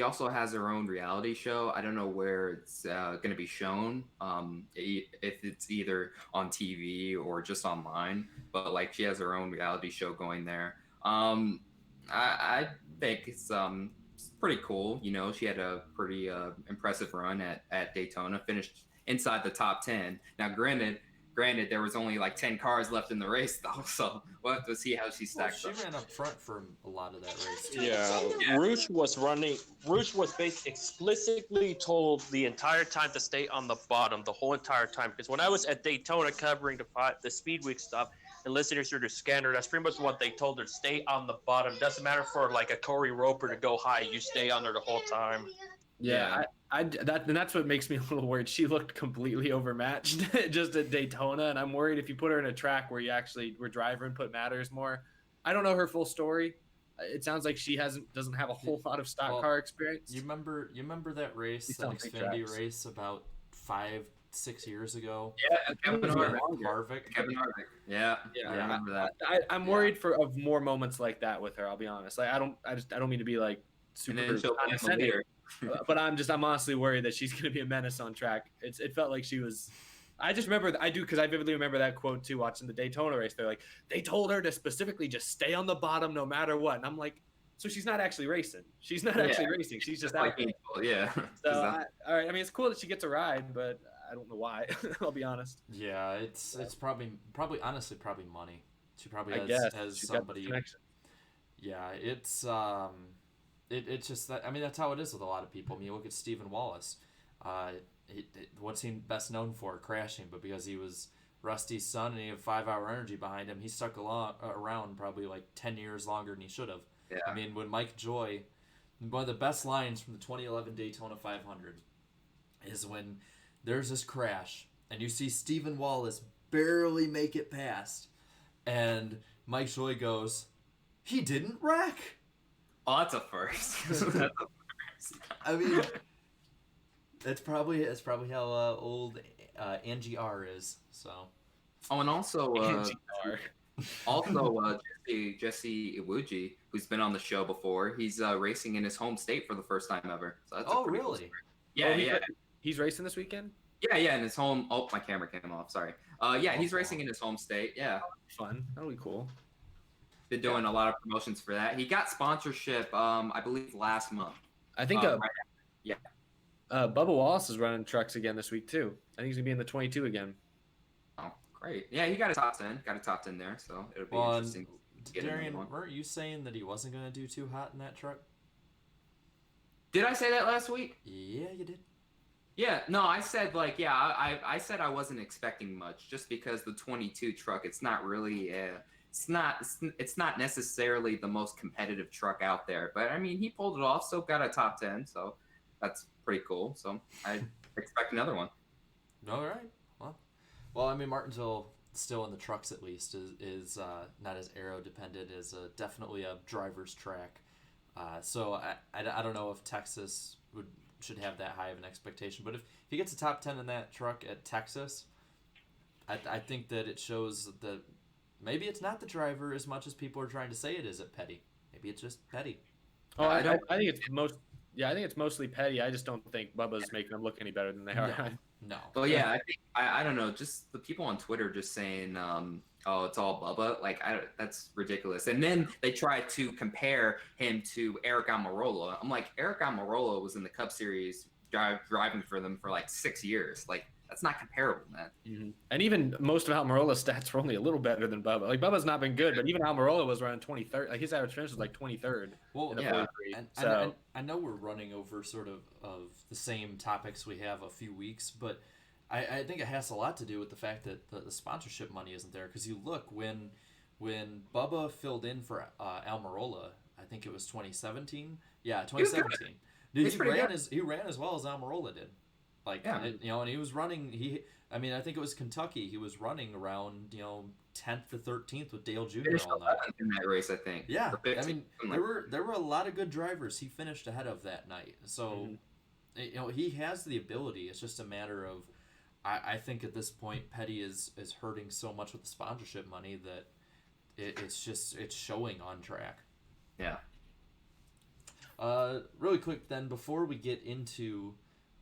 also has her own reality show. I don't know where it's going to be shown. If it's either on TV or just online, but like she has her own reality show going there. I think it's pretty cool. You know, she had a pretty impressive run at Daytona, finished inside the top 10. Now, granted, there was only like 10 cars left in the race, though, so we'll have to see how she stacks up. She ran up front for a lot of that race, too. Yeah, Rouge was explicitly told the entire time to stay on the bottom the whole entire time. Because when I was at Daytona covering the Speed Week stuff and listening to the scanner, that's pretty much what they told her: stay on the bottom. Doesn't matter for like a Corey Roper to go high, you stay on there the whole time. Yeah, that's what makes me a little worried. She looked completely overmatched just at Daytona, and I'm worried if you put her in a track where where driver input matters more. I don't know her full story. It sounds like she doesn't have a whole lot of stock car experience. You remember that race, that Xfinity race about 5-6 years ago? Yeah, Kevin Harvick. Yeah, I remember that. I'm worried of more moments like that with her. I'll be honest. Like I don't mean to be like super condescending. But I'm honestly worried that she's going to be a menace on track. It felt like she was. I just remember because I vividly remember that quote too. Watching the Daytona race, they're like, they told her to specifically just stay on the bottom no matter what, and I'm like, so she's not actually racing. She's not actually racing. She's just out. Yeah. So all right. I mean, it's cool that she gets a ride, but I don't know why. I'll be honest. Yeah, it's probably honestly money. She probably has somebody. Yeah, it's It's just that, I mean, that's how it is with a lot of people. I mean, you look at Stephen Wallace. What's he best known for? Crashing, but because he was Rusty's son and he had 5-hour energy behind him, he stuck around probably like 10 years longer than he should have. Yeah. I mean, when Mike Joy one of the best lines from the 2011 Daytona 500 is when there's this crash and you see Stephen Wallace barely make it past, and Mike Joy goes, "He didn't wreck." Oh, that's a first. That's a first. I mean, that's probably how old Angie R is. So. Oh, and also, NGR. Jesse Iwuji, who's been on the show before, he's racing in his home state for the first time ever. So that's a pretty cool Really? story. Yeah. He's racing this weekend? Yeah, in his home. Oh, my camera came off. Sorry. He's racing in his home state. Yeah. Fun. That'll be cool. Been doing a lot of promotions for that. He got sponsorship, I believe, last month. I think yeah. Bubba Wallace is running trucks again this week, too. I think he's going to be in the 22 again. Oh, great. Yeah, he got a top 10. Got a top 10 there, so it'll be interesting. To get Darian, one. weren't you saying that he wasn't going to do too hot in that truck? Did I say that last week? Yeah, you did. Yeah, no, I said I said I wasn't expecting much just because the 22 truck, it's not really it's not necessarily the most competitive truck out there, but I mean, he pulled it off, so got a top 10, so that's pretty cool. So I expect another one. All right. Well, I mean, Martinsville still in the trucks at least is not as aero dependent as definitely a driver's track. So I don't know if Texas should have that high of an expectation, but if he gets a top 10 in that truck at Texas, I think that it shows that maybe it's not the driver as much as people are trying to say it is at Petty. Maybe it's just Petty. Oh, I think it's mostly Petty. I just don't think Bubba's making them look any better than they are. No. Well, yeah, I think I don't know, just the people on Twitter just saying, "Oh, it's all Bubba." Like, that's ridiculous. And then they try to compare him to Eric Almirola. I'm like, Eric Almirola was in the Cup Series driving for them for like 6 years. Like, that's not comparable, man. Mm-hmm. And even most of Almirola's stats were only a little better than Bubba. Like, Bubba's not been good, but even Almirola was running 23rd. Like, his average finish was like 23rd. Well, in the yeah. 43. And So I know we're running over sort of the same topics we have a few weeks, but I think it has a lot to do with the fact that the sponsorship money isn't there. Because you look, when Bubba filled in for Almirola, I think it was 2017. Yeah, 2017. Dude, he ran as well as Almirola did. Like, Yeah. and he was running. I think it was Kentucky. He was running around 10th to 13th with Dale Jr. Finished all night. 11th in that race, I think. Yeah, Or 15th, I mean, something like there were a lot of good drivers. He finished ahead of that night, so he has the ability. It's just a matter of, I think at this point, Petty is hurting so much with the sponsorship money that it's showing on track. Yeah. Really quick then, before we get into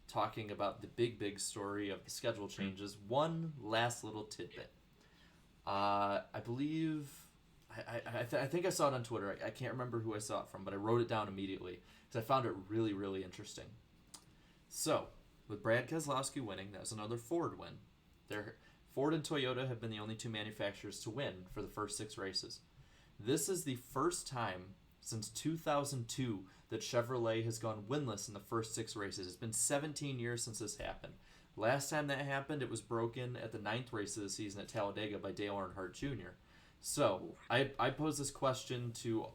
talking about the big story of the schedule changes, one last little tidbit. I believe I think I saw it on Twitter. I can't remember who I saw it from, but I wrote it down immediately because I found it really, really interesting. So, with Brad Keselowski winning, that was another Ford win. Ford and Toyota have been the only two manufacturers to win for the first 6 races. This is the first time since 2002 that Chevrolet has gone winless in the first 6 races. It's been 17 years since this happened. Last time that happened, it was broken at the 9th race of the season at Talladega by Dale Earnhardt Jr. So, I pose this question to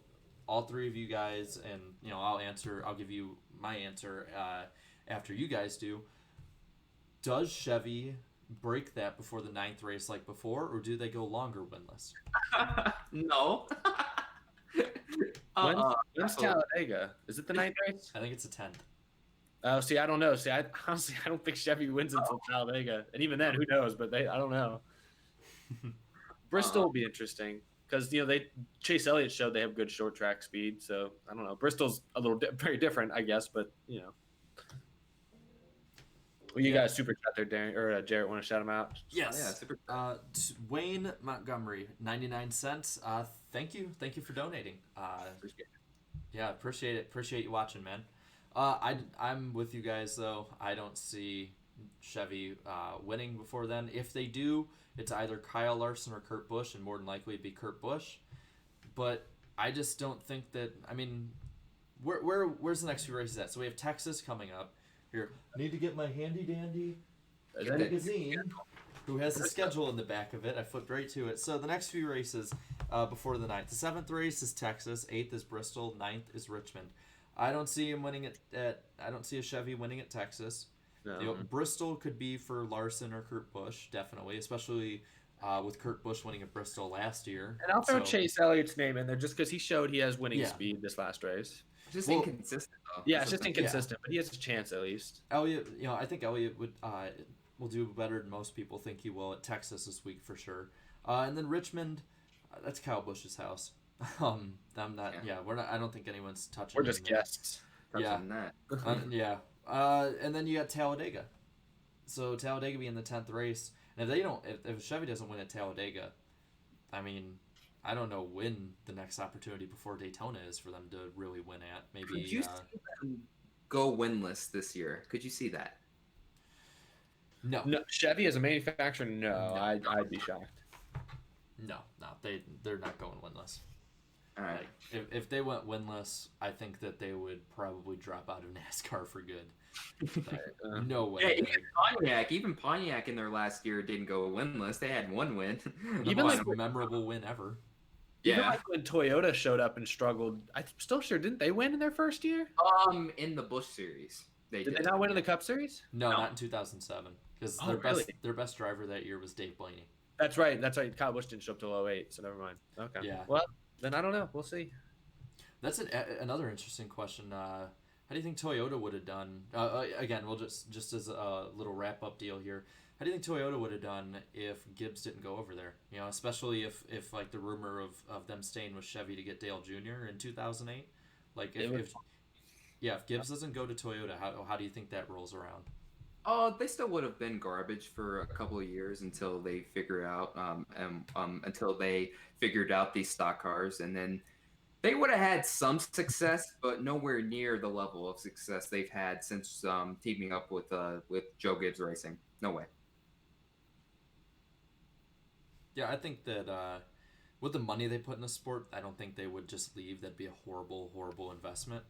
all 3 of you guys, and I'll give you my answer after you guys do. Does Chevy break that before the 9th race like before, or do they go longer winless? No. when's Talladega? Is it the 9th race? I think it's the 10th. Oh, see, I don't know. See, honestly, I don't think Chevy wins until Talladega, and even then, who knows? But I don't know. Bristol will be interesting because Chase Elliott showed they have good short track speed. So I don't know. Bristol's a little very different, I guess, but Well, you guys super chat there, Darren or Jarrett. Want to shout him out? Yes. Yeah, super. Wayne Montgomery, 99 cents. Thank you for donating. Appreciate it. Yeah, appreciate it. Appreciate you watching, man. I'm with you guys though. I don't see Chevy winning before then. If they do, it's either Kyle Larson or Kurt Busch, and more than likely it'd be Kurt Busch. But I just don't think that. I mean, where's the next few races at? So we have Texas coming up. Here, need to get my handy dandy magazine, who has the schedule in the back of it. I flipped right to it. So the next few races before the 9th. The 7th race is Texas. 8th is Bristol. 9th is Richmond. I don't see him winning at I don't see a Chevy winning at Texas. No. Bristol could be for Larson or Kurt Busch, definitely, especially with Kurt Busch winning at Bristol last year. And I'll throw So- Chase Elliott's name in there just because he showed he has winning Yeah. speed this last race. Just Well, inconsistent though. Yeah, That's it's just the thing. inconsistent, but he has a chance at least. Elliott, I think Elliott will do better than most people think he will at Texas this week for sure. And then Richmond, that's Kyle Busch's house. I'm not. Yeah. We're not. I don't think anyone's touching. We're just him there. guests. Yeah. Touching that. Yeah. And then you got Talladega. So Talladega being the 10th race, and if Chevy doesn't win at Talladega, I mean, I don't know when the next opportunity before Daytona is for them to really win at. Maybe. Could you see them go winless this year? Could you see that? No. No, Chevy as a manufacturer, no. No. I'd be shocked. No. They're not going winless. All right. Like, if they went winless, I think that they would probably drop out of NASCAR for good. Like, no way. Yeah, even Pontiac in their last year didn't go winless. They had one win. The Even most like- memorable win ever. Even yeah. like when Toyota showed up and struggled, I'm still sure didn't they win in their first year? In the Busch series, they Did did. they not win in the Cup Series? No, No. not in 2007. Because Oh, their best driver that year was Dave Blaney. That's right. Kyle Busch didn't show up till 08, so never mind. Okay. Yeah. Well, then I don't know. We'll see. That's another interesting question. How do you think Toyota would have done? Again, we'll just as a little wrap up deal here. How do you think Toyota would have done if Gibbs didn't go over there? Especially if like the rumor of them staying with Chevy to get Dale Jr. in 2008. Like if Gibbs doesn't go to Toyota, how do you think that rolls around? They still would have been garbage for a couple of years until they figure out until they figured out these stock cars, and then they would have had some success, but nowhere near the level of success they've had since teaming up with Joe Gibbs Racing. No way. Yeah, I think that with the money they put in the sport, I don't think they would just leave. That'd be a horrible, horrible investment.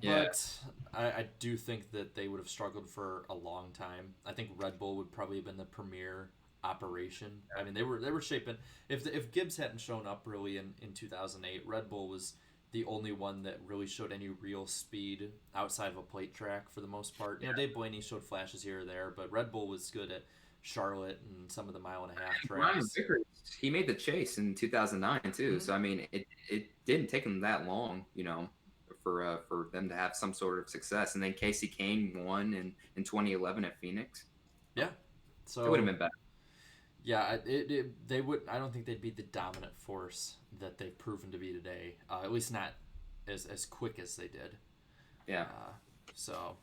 Yeah. But I do think that they would have struggled for a long time. I think Red Bull would probably have been the premier operation. I mean, they were shaping. If Gibbs hadn't shown up really in 2008, Red Bull was the only one that really showed any real speed outside of a plate track for the most part. Dave Blaney showed flashes here or there, but Red Bull was good at Charlotte and some of the mile-and-a-half Ryan tracks. Vickers, he made the chase in 2009 too. Mhm. So I mean, it didn't take him that long, for them to have some sort of success. And then Casey Kane won in 2011 at Phoenix. So It would have been better. Yeah, they would. I don't think they'd be the dominant force that they've proven to be today. At least not as quick as they did. Yeah. So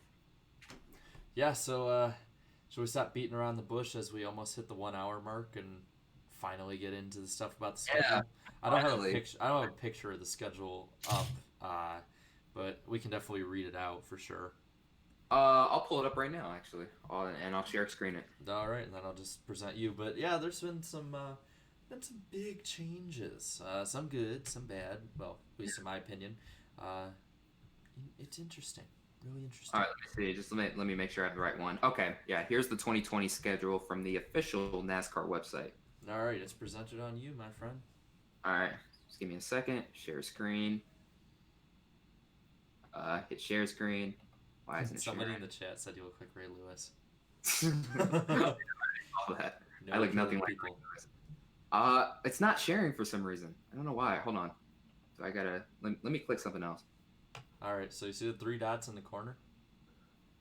should we stop beating around the bush as we almost hit the 1 hour mark and finally get into the stuff about the schedule? Yeah, I don't have a finally. picture. I don't have a picture of the schedule up, but we can definitely read it out for sure. I'll pull it up right now, actually, and I'll share screen it. All right, and then I'll just present you. But yeah, there's been some big changes. Some good, some bad. Well, at least in my opinion. It's interesting, really interesting. All right, let me see. Just let me make sure I have the right one. Okay, yeah. Here's the 2020 schedule from the official NASCAR website. All right, it's presented on you, my friend. All right, just give me a second. Share screen. Hit share screen. Why isn't it Somebody sharing? in the chat said you look like Ray Lewis. All that. No I look killing nothing like people. It's not sharing for some reason. I don't know why. Hold on. So I gotta let me click something else. All right, so you see the 3 dots in the corner?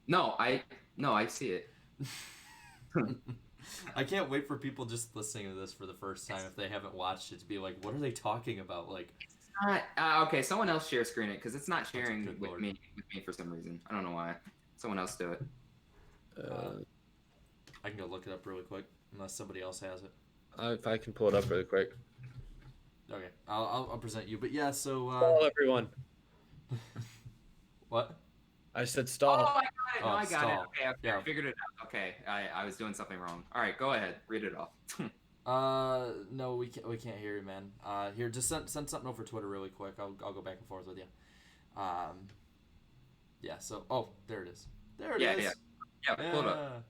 No, I see it. I can't wait for people just listening to this for the first time if they haven't watched it to be like, what are they talking about? Like, Okay, someone else share screen it because it's not sharing good with lord. me for some reason. I don't know why. Someone else do it. I can go look it up really quick unless somebody else has it. If I can pull it up really quick. Okay, I'll present you. But yeah, so Stall, everyone. what? I said Oh, stall. I got it. No, Oh, I got stall. it. Okay, Yeah. I figured it out. Okay, I was doing something wrong. All right, go ahead. Read it off. No, we can't hear you, man. Here, just send something over Twitter really quick. I'll go back and forth with you. Yeah. So, there it is. There it is. Yeah, pull it up.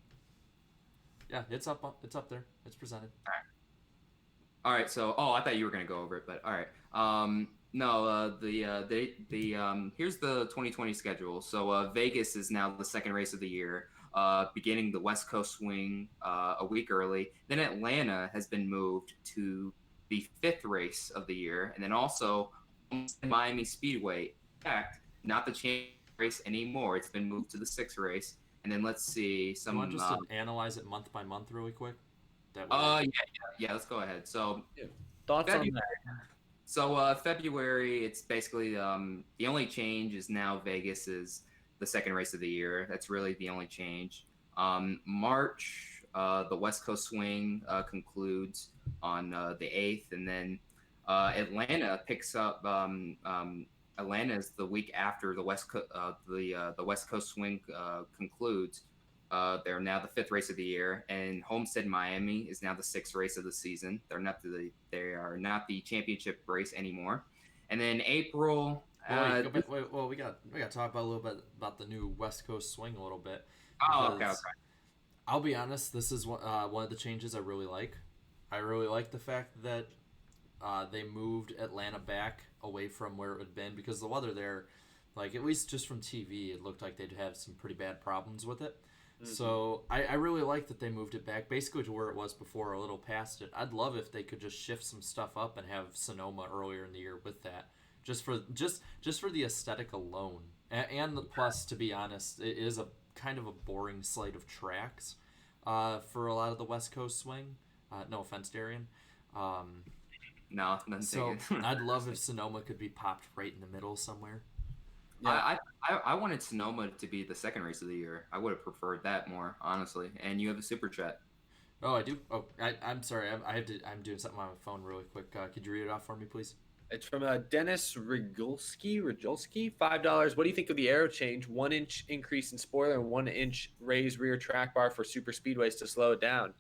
Yeah, it's up. It's up there. It's presented. All right, so I thought you were gonna go over it, but all right. No, here's the 2020 schedule. So Vegas is now the second race of the year, beginning the West Coast swing a week early. Then Atlanta has been moved to the fifth race of the year, and then also Miami Speedway. In fact, not the championship race anymore. It's been moved to the sixth race. And then let's see You some. want just to analyze it month by month really quick? That Yeah. Let's go ahead. So Thoughts on February- that? So February, it's basically the only change is now Vegas is the second race of the year. That's really the only change. March, the West Coast swing concludes on the 8th, and then Atlanta picks up. Atlanta is the week after the West Coast swing concludes. They're now the fifth race of the year, and Homestead Miami is now the sixth race of the season. They are not the championship race anymore. And then April. Well, we got to talk about a little bit about the new West Coast swing a little bit. Okay. I'll be honest. This is one of the changes I really like. I really like the fact that they moved Atlanta back away from where it had been, because the weather there, like at least just from TV, it looked like they'd have some pretty bad problems with it. Mm-hmm. So I really like that they moved it back basically to where it was before, a little past it. I'd love if they could just shift some stuff up and have Sonoma earlier in the year with that, just for the aesthetic alone, and the plus, to be honest, it is a kind of a boring slate of tracks for a lot of the West Coast swing. No offense, Darian. No, so I'd love if Sonoma could be popped right in the middle somewhere. Yeah. I wanted Sonoma to be the second race of the year. I would have preferred that more, honestly. And you have a super chat. Oh, I do. Oh, I'm sorry. I'm doing something on my phone really quick. Could you read it off for me, please? It's from Dennis Rigulski. $5. What do you think of the aero change? 1 inch increase in spoiler and 1 inch raised rear track bar for super speedways to slow it down.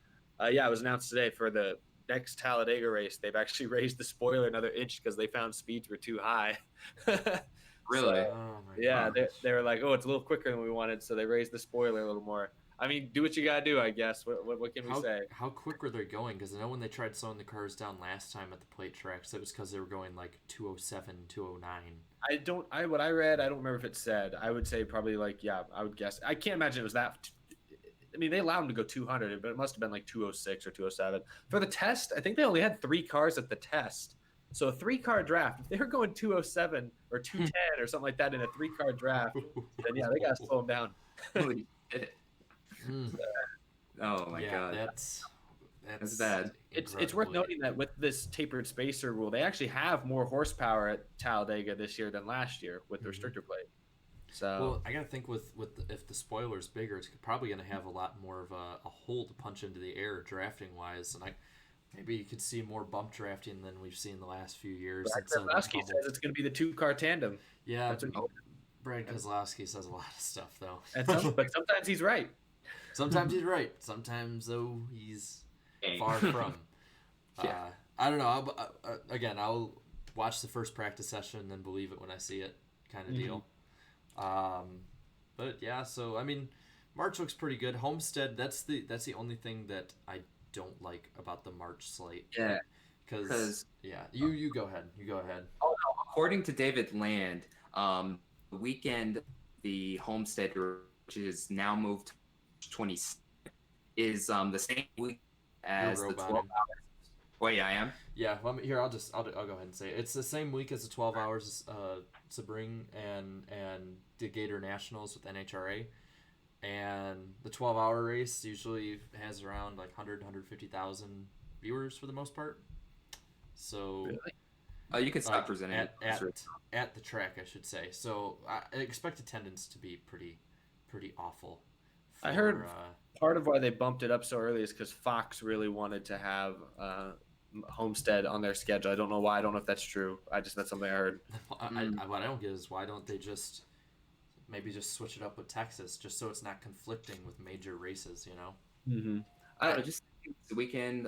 Yeah, it was announced today for the next Talladega race. They've actually raised the spoiler another inch because they found speeds were too high. Really? Yeah, they were like, oh, it's a little quicker than we wanted, so they raised the spoiler a little more. I mean, do what you gotta do, I guess. What can we say? How quick were they going? Because I know when they tried slowing the cars down last time at the plate tracks, it was because they were going like 207, 209. What I read, I don't remember if it said. I would say probably like, yeah, I would guess. I can't imagine it was that. I mean, they allowed them to go 200, but it must have been like 206 or 207. For the test, I think they only had 3 cars at the test. So a 3-car draft, if they were going 207 or 210 or something like that in a 3-car draft, then yeah, they got to slow them down. Holy shit. Oh my god. That's bad. It's worth noting that with this tapered spacer rule, they actually have more horsepower at Talladega this year than last year with the restrictor plate. So well, I gotta think if the spoiler's bigger, it's probably gonna have a lot more of a hole to punch into the air drafting wise, and maybe you could see more bump drafting than we've seen the last few years. Kozlowski says it's going to be the 2-car tandem. Yeah, Brad Kozlowski says a lot of stuff though. But sometimes he's right. Sometimes he's right. Sometimes though he's far from. Yeah. I don't know. I'll watch the first practice session and then believe it when I see it, kind of deal. But yeah, so I mean, March looks pretty good. Homestead, that's the only thing that I don't like about the March slate. Yeah, because you go ahead. You go ahead. Oh no, according to David Land, the weekend the Homestead, which is now moved to 20, is the same week as the 12 hours. Oh yeah, I am. Yeah, well, here I'll go ahead and say it. It's the same week as the 12 hours Sebring and the Gator Nationals with NHRA. And the 12-hour race usually has around like 150,000 viewers for the most part. So you can stop presenting at the track, I should say. So I expect attendance to be pretty awful. I heard part of why they bumped it up so early is because Fox really wanted to have Homestead on their schedule. I don't know why. I don't know if that's true. That's something I heard. What I don't get is why don't they just maybe just switch it up with Texas, just so it's not conflicting with major races, you know? Mm-hmm. I just think the weekend,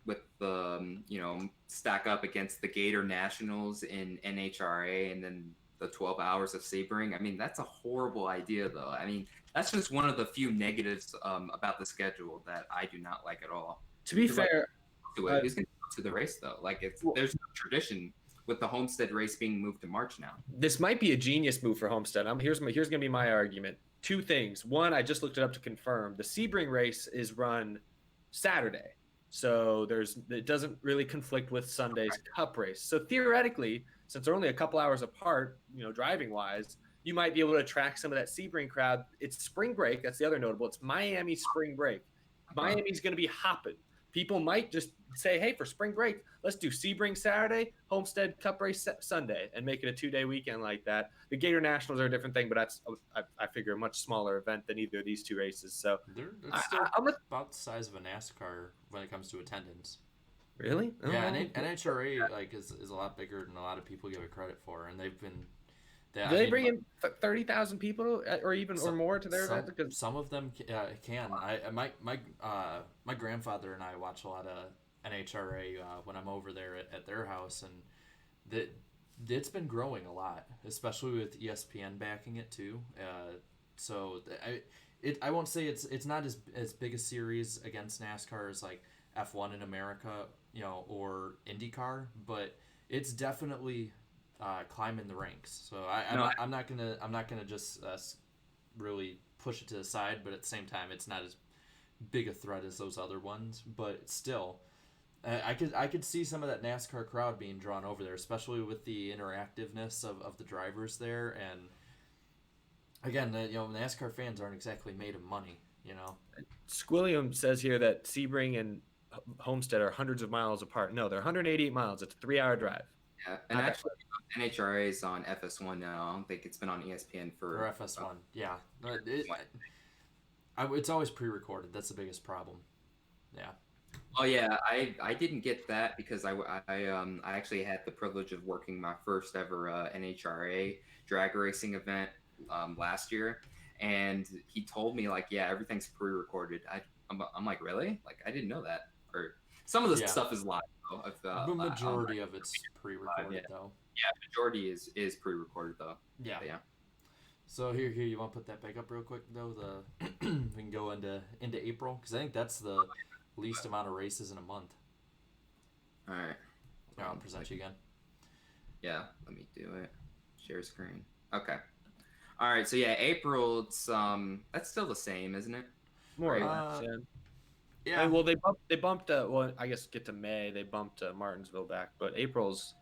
with the, stack up against the Gator Nationals in NHRA and then the 12 hours of Sebring. I mean, that's a horrible idea, though. I mean, that's just one of the few negatives about the schedule that I do not like at all. To be fair, who's going to go to the race, though? Like, there's no tradition with the Homestead race being moved to March now. This might be a genius move for Homestead. Here's going to be my argument. Two things. One, I just looked it up to confirm. The Sebring race is run Saturday, so it doesn't really conflict with Sunday's Cup race. So theoretically, since they're only a couple hours apart, driving wise, you might be able to attract some of that Sebring crowd. It's spring break. That's the other notable. It's Miami spring break. Miami's going to be hopping. People might just say, hey, for spring break, let's do Sebring Saturday, Homestead Cup race Sunday, and make it a 2-day weekend like that. The Gator Nationals are a different thing, but that's, I figure, a much smaller event than either of these two races. So They're still about the size of a NASCAR when it comes to attendance. Really? Yeah, NHRA is a lot bigger than a lot of people give it credit for, and they've been. Do they bring in 30,000 people or even or more to their event? Because some of them can. My grandfather and I watch a lot of NHRA when I'm over there at their house, and it's been growing a lot, especially with ESPN backing it too. So I won't say it's not as big a series against NASCAR as like F1 in America, or IndyCar, but it's definitely climbing the ranks. So I'm not gonna just really push it to the side, but at the same time, it's not as big a threat as those other ones. But still, I could see some of that NASCAR crowd being drawn over there, especially with the interactiveness of the drivers there. And again, NASCAR fans aren't exactly made of money. Squilliam says here that Sebring and Homestead are hundreds of miles apart. No, they're 188 miles. It's a 3-hour drive. Yeah, and actually, NHRA is on FS1 now. I don't think it's been on ESPN for FS1. Yeah, it's always pre-recorded. That's the biggest problem. Yeah. Oh yeah, I didn't get that because I actually had the privilege of working my first ever NHRA drag racing event last year, and he told me everything's pre-recorded. I'm like, really? Like, I didn't know that. Or some of the stuff is live. The majority of it's pre-recorded though. Yeah, majority is pre-recorded though. Yeah. So here, you want to put that back up real quick though? We can go into April, because I think that's the least amount of races in a month. All right. I'll present you again. Yeah, let me do it. Share screen. Okay. All right. So yeah, April. It's that's still the same, isn't it? More or less. Yeah. Well, they bumped. Well, I guess get to May. They bumped Martinsville back, but April's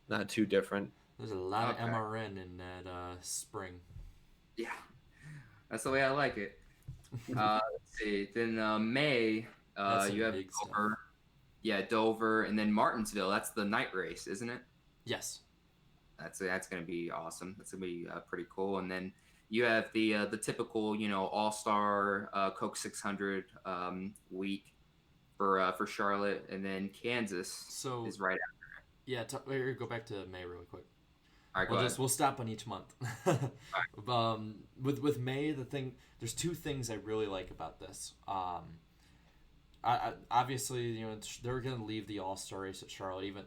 not too different. There's a lot of MRN in that spring. Yeah, that's the way I like it. Let's see. Then May, you have Dover. Yeah, Dover, and then Martinsville. That's the night race, isn't it? Yes. That's going to be awesome. That's going to be pretty cool. And then you have the typical, All-Star Coke 600 week for Charlotte, and then Kansas is right after it. Yeah, go back to May really quick. All right, we'll stop on each month. With May, there's two things I really like about this. Obviously, they're going to leave the All-Star race at Charlotte. Even,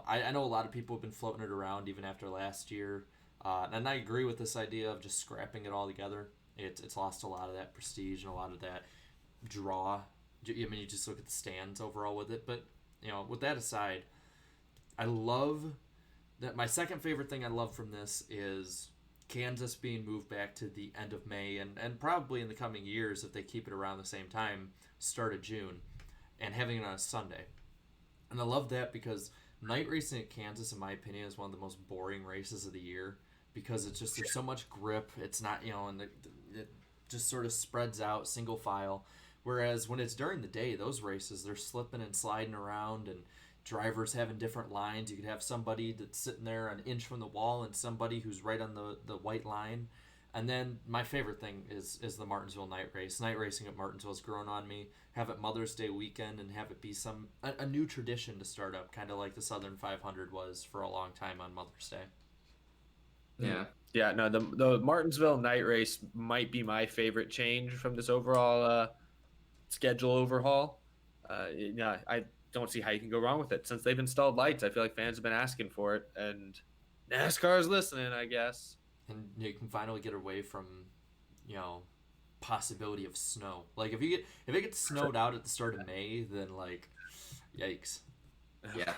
I know a lot of people have been floating it around even after last year. And I agree with this idea of just scrapping it all together. It's lost a lot of that prestige and a lot of that draw. I mean, you just look at the stands overall with it. But, with that aside, I love that. My second favorite thing I love from this is Kansas being moved back to the end of May, and probably in the coming years, if they keep it around the same time, start of June, and having it on a Sunday. And I love that because night racing at Kansas, in my opinion, is one of the most boring races of the year, because it's just, there's so much grip. It's not, and it just sort of spreads out, single file. Whereas when it's during the day, those races, they're slipping and sliding around, and drivers having different lines. You could have somebody that's sitting there an inch from the wall and somebody who's right on the white line. And then my favorite thing is the Martinsville night race. Night racing at Martinsville has grown on me. Have it Mother's Day weekend and have it be a new tradition to start up, kind of like the Southern 500 was for a long time on Mother's Day. Yeah. Yeah, no, the Martinsville night race might be my favorite change from this overall schedule overhaul. I don't see how you can go wrong with it. Since they've installed lights, I feel like fans have been asking for it, and NASCAR's listening, I guess. And you can finally get away from, possibility of snow. Like if it gets snowed out at the start of May, then yikes. Yeah,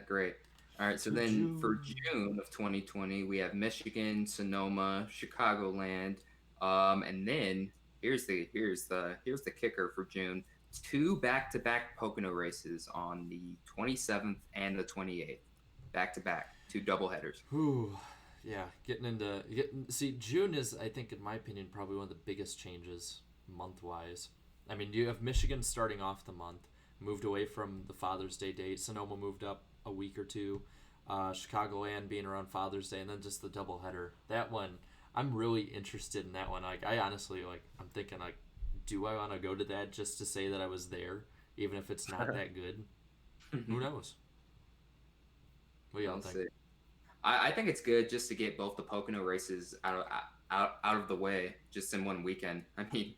great. All right, so To then for June. June of 2020, we have Michigan, Sonoma, Chicagoland, and then here's the kicker for June: two back-to-back Pocono races on the 27th and the 28th, back-to-back, two doubleheaders. Whew. Yeah, see, June is, I think, in my opinion, probably one of the biggest changes month-wise. I mean, you have Michigan starting off the month, moved away from the Father's Day date. Sonoma moved up a week or two. Chicagoland being around Father's Day, and then just the doubleheader. That one, I'm really interested in that one. Like, I honestly, like, I'm thinking, like, do I want to go to that just to say that I was there, even if it's not that good? Who knows? What do y'all We'll think? see. I think it's good just to get both the Pocono races out of the way just in one weekend. I mean,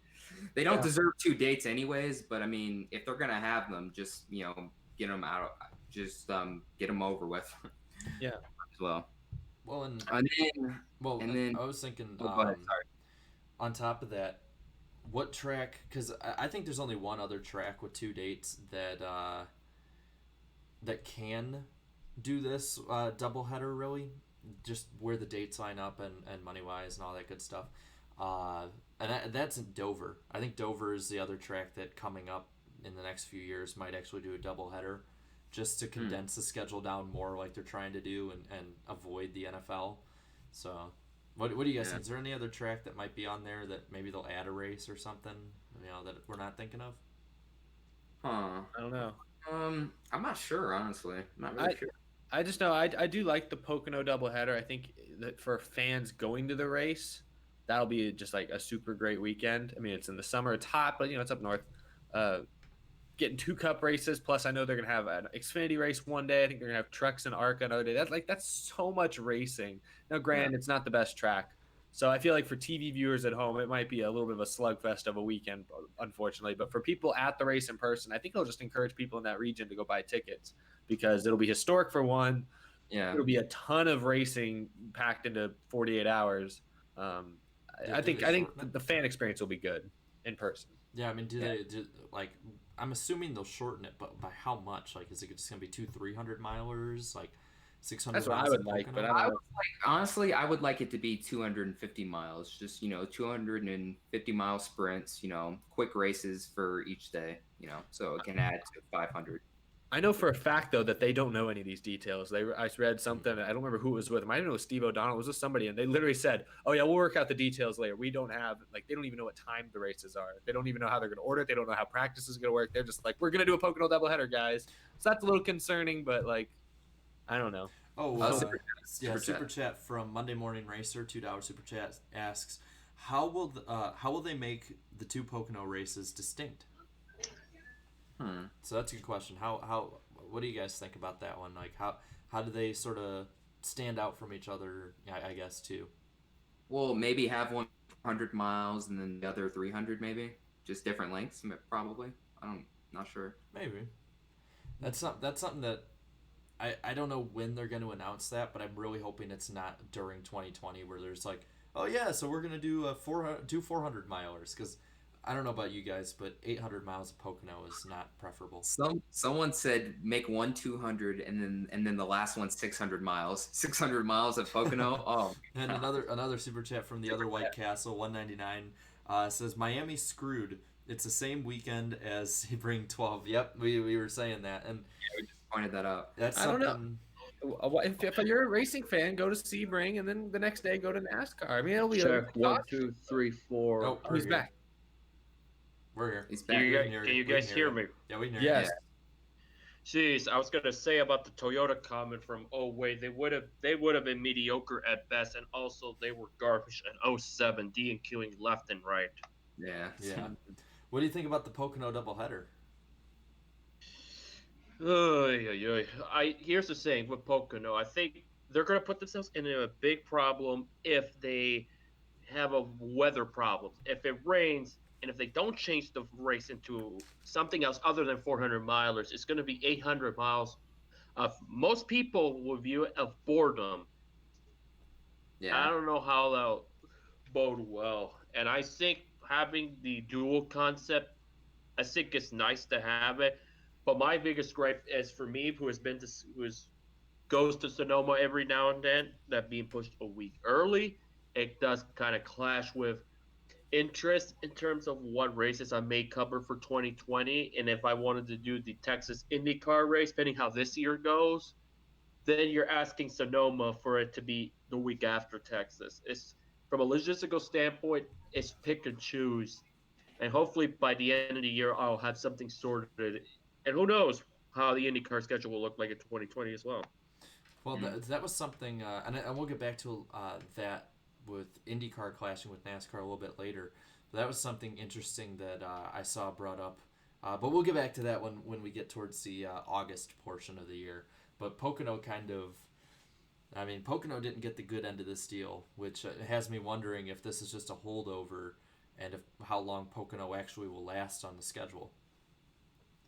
they don't deserve two dates anyways, but I mean, if they're gonna have them, just get them out, just get them over with. Yeah. As well. Well, and then I was thinking, oh, go ahead, sorry. on top of that, what track? Because I think there's only one other track with two dates that can do this doubleheader, really, just where the dates line up and money wise and all that good stuff. That's in Dover. I think Dover is the other track that coming up in the next few years might actually do a doubleheader, just to condense the schedule down more, like they're trying to do, and avoid the NFL. So, what do you guys think? Is there any other track that might be on there that maybe they'll add a race or something, that we're not thinking of? Huh. I don't know. I'm not sure, honestly. I'm not really sure. I just know I do like the Pocono doubleheader. I think that for fans going to the race, that'll be just like a super great weekend. I mean, it's in the summer, it's hot, but it's up north. Getting two cup races, plus I know they're gonna have an Xfinity race one day. I think they're gonna have trucks and ARCA another day. That's so much racing. Now, granted, it's not the best track, so I feel like for TV viewers at home, it might be a little bit of a slugfest of a weekend, unfortunately. But for people at the race in person, I think it'll just encourage people in that region to go buy tickets, because it'll be historic for one. Yeah. It'll be a ton of racing packed into 48 hours. I think the fan experience will be good in person. Yeah, I mean, I'm assuming they'll shorten it, but by how much? Like, is it just gonna be 200-300 milers, like 600? That's what I would like, but honestly, I would like it to be 250 miles. Just 250 mile sprints. Quick races for each day. So it can add to 500. I know for a fact, though, that they don't know any of these details. I read something. I don't remember who it was with them. I didn't know it was Steve O'Donnell. It was with somebody, and they literally said, "Oh yeah, we'll work out the details later. We don't have they don't even know what time the races are. They don't even know how they're going to order it. They don't know how practice is going to work. They're just like, we're going to do a Pocono doubleheader, guys." So that's a little concerning, but I don't know. Oh, super chat from Monday Morning Racer, $2 super chat asks, how will they make the two Pocono races distinct? So that's a good question. What do you guys think about that one? Like, how do they sort of stand out from each other, I guess, too? Well, maybe have one 100 miles and then the other 300, maybe. Just different lengths, probably. Not sure. Maybe. That's something that I don't know when they're going to announce that, but I'm really hoping it's not during 2020 where there's like, oh yeah, so we're going to do 400 milers, because I don't know about you guys, but 800 miles of Pocono is not preferable. Someone said make one 200 and then the last one 600 miles. 600 miles of Pocono. Oh. And another super chat from the other White Castle 199 says Miami's screwed. It's the same weekend as Sebring 12. Yep, we were saying that, and we just pointed that out. That's I don't know. If you're a racing fan, go to Sebring, and then the next day go to NASCAR. I mean, it'll be check 1, 2, 3, 4. Oh, he's back. We're here. He's back. Can you guys hear me? Yeah, we can hear Yes. you. Jeez, I was gonna say about the Toyota comment from they would have been mediocre at best, and also they were garbage in 07, DNQing left and right. Yeah. Yeah. What do you think about the Pocono doubleheader? Here's the saying with Pocono. I think they're gonna put themselves in a big problem if they have a weather problem. If it rains, and if they don't change the race into something else other than 400 milers, it's going to be 800 miles. Most people will view it of boredom. Yeah. I don't know how that'll bode well. And I think having the dual concept, I think it's nice to have it. But my biggest gripe is for me, who has goes to Sonoma every now and then, that being pushed a week early, it does kind of clash with interest in terms of what races I may cover for 2020. And if I wanted to do the Texas IndyCar race, depending how this year goes, then you're asking Sonoma for it to be the week after Texas. It's from a logistical standpoint, it's pick and choose. And hopefully by the end of the year, I'll have something sorted. And who knows how the IndyCar schedule will look like in 2020 as well. Well, that was something, and we'll get back to that with IndyCar clashing with NASCAR a little bit later. But that was something interesting that I saw brought up. But we'll get back to that when we get towards the August portion of the year. But Pocono Pocono didn't get the good end of this deal, which has me wondering if this is just a holdover and how long Pocono actually will last on the schedule.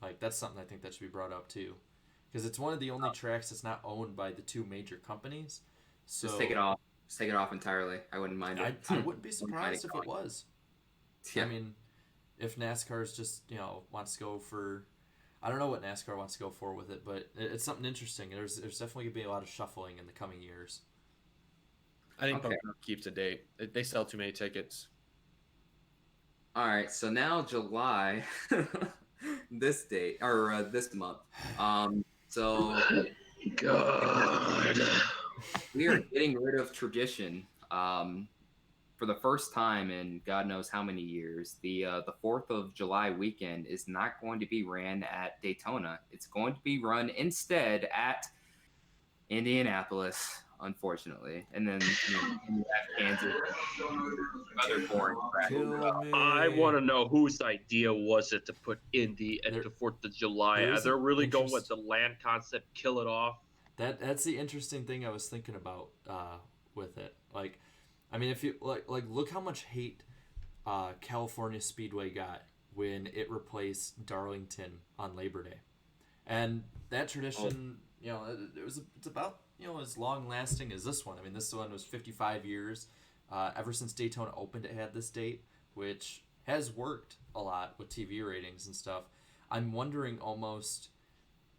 Like, that's something I think that should be brought up too. Because it's one of the only tracks that's not owned by the two major companies. So Just take it off. Just take it off entirely. I wouldn't mind it. I wouldn't be surprised if it was. Yeah. I mean, if NASCAR's just, wants to go for... I don't know what NASCAR wants to go for with it, but it's something interesting. There's definitely going to be a lot of shuffling in the coming years. I think Okay. Pocono keeps a date. They sell too many tickets. All right, so now July, this date or this month. So God. we are getting rid of tradition. For the first time in God knows how many years, the 4th of July weekend is not going to be ran at Daytona. It's going to be run instead at Indianapolis, unfortunately. And then you have Kansas, other boring crap. I want to know whose idea was it to put Indy at There- the 4th of July. there Are is they an really going with interest- the land concept, kill it off? That's the interesting thing I was thinking about with it. Like, I mean, if you like look how much hate California Speedway got when it replaced Darlington on Labor Day, and that tradition, it's about as long lasting as this one. I mean, this one was 55 years. Ever since Daytona opened, it had this date, which has worked a lot with TV ratings and stuff. I'm wondering almost,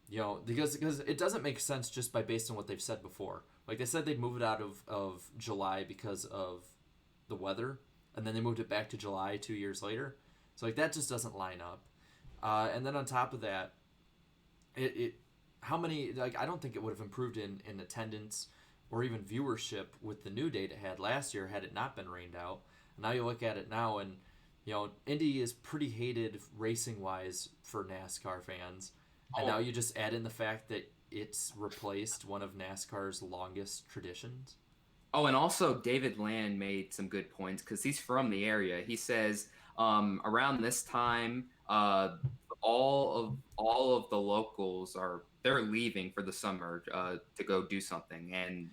because it doesn't make sense just based on what they've said before. Like, they said they'd move it out of July because of the weather, and then they moved it back to July 2 years later. So, like, that just doesn't line up. And then on top of that, how many, like, I don't think it would have improved in attendance or even viewership with the new date it had last year had it not been rained out. And now you look at it now, and, Indy is pretty hated racing-wise for NASCAR fans. And now you just add in the fact that it's replaced one of NASCAR's longest traditions. Oh, and also David Land made some good points because he's from the area. He says around this time, all of the locals they're leaving for the summer to go do something, and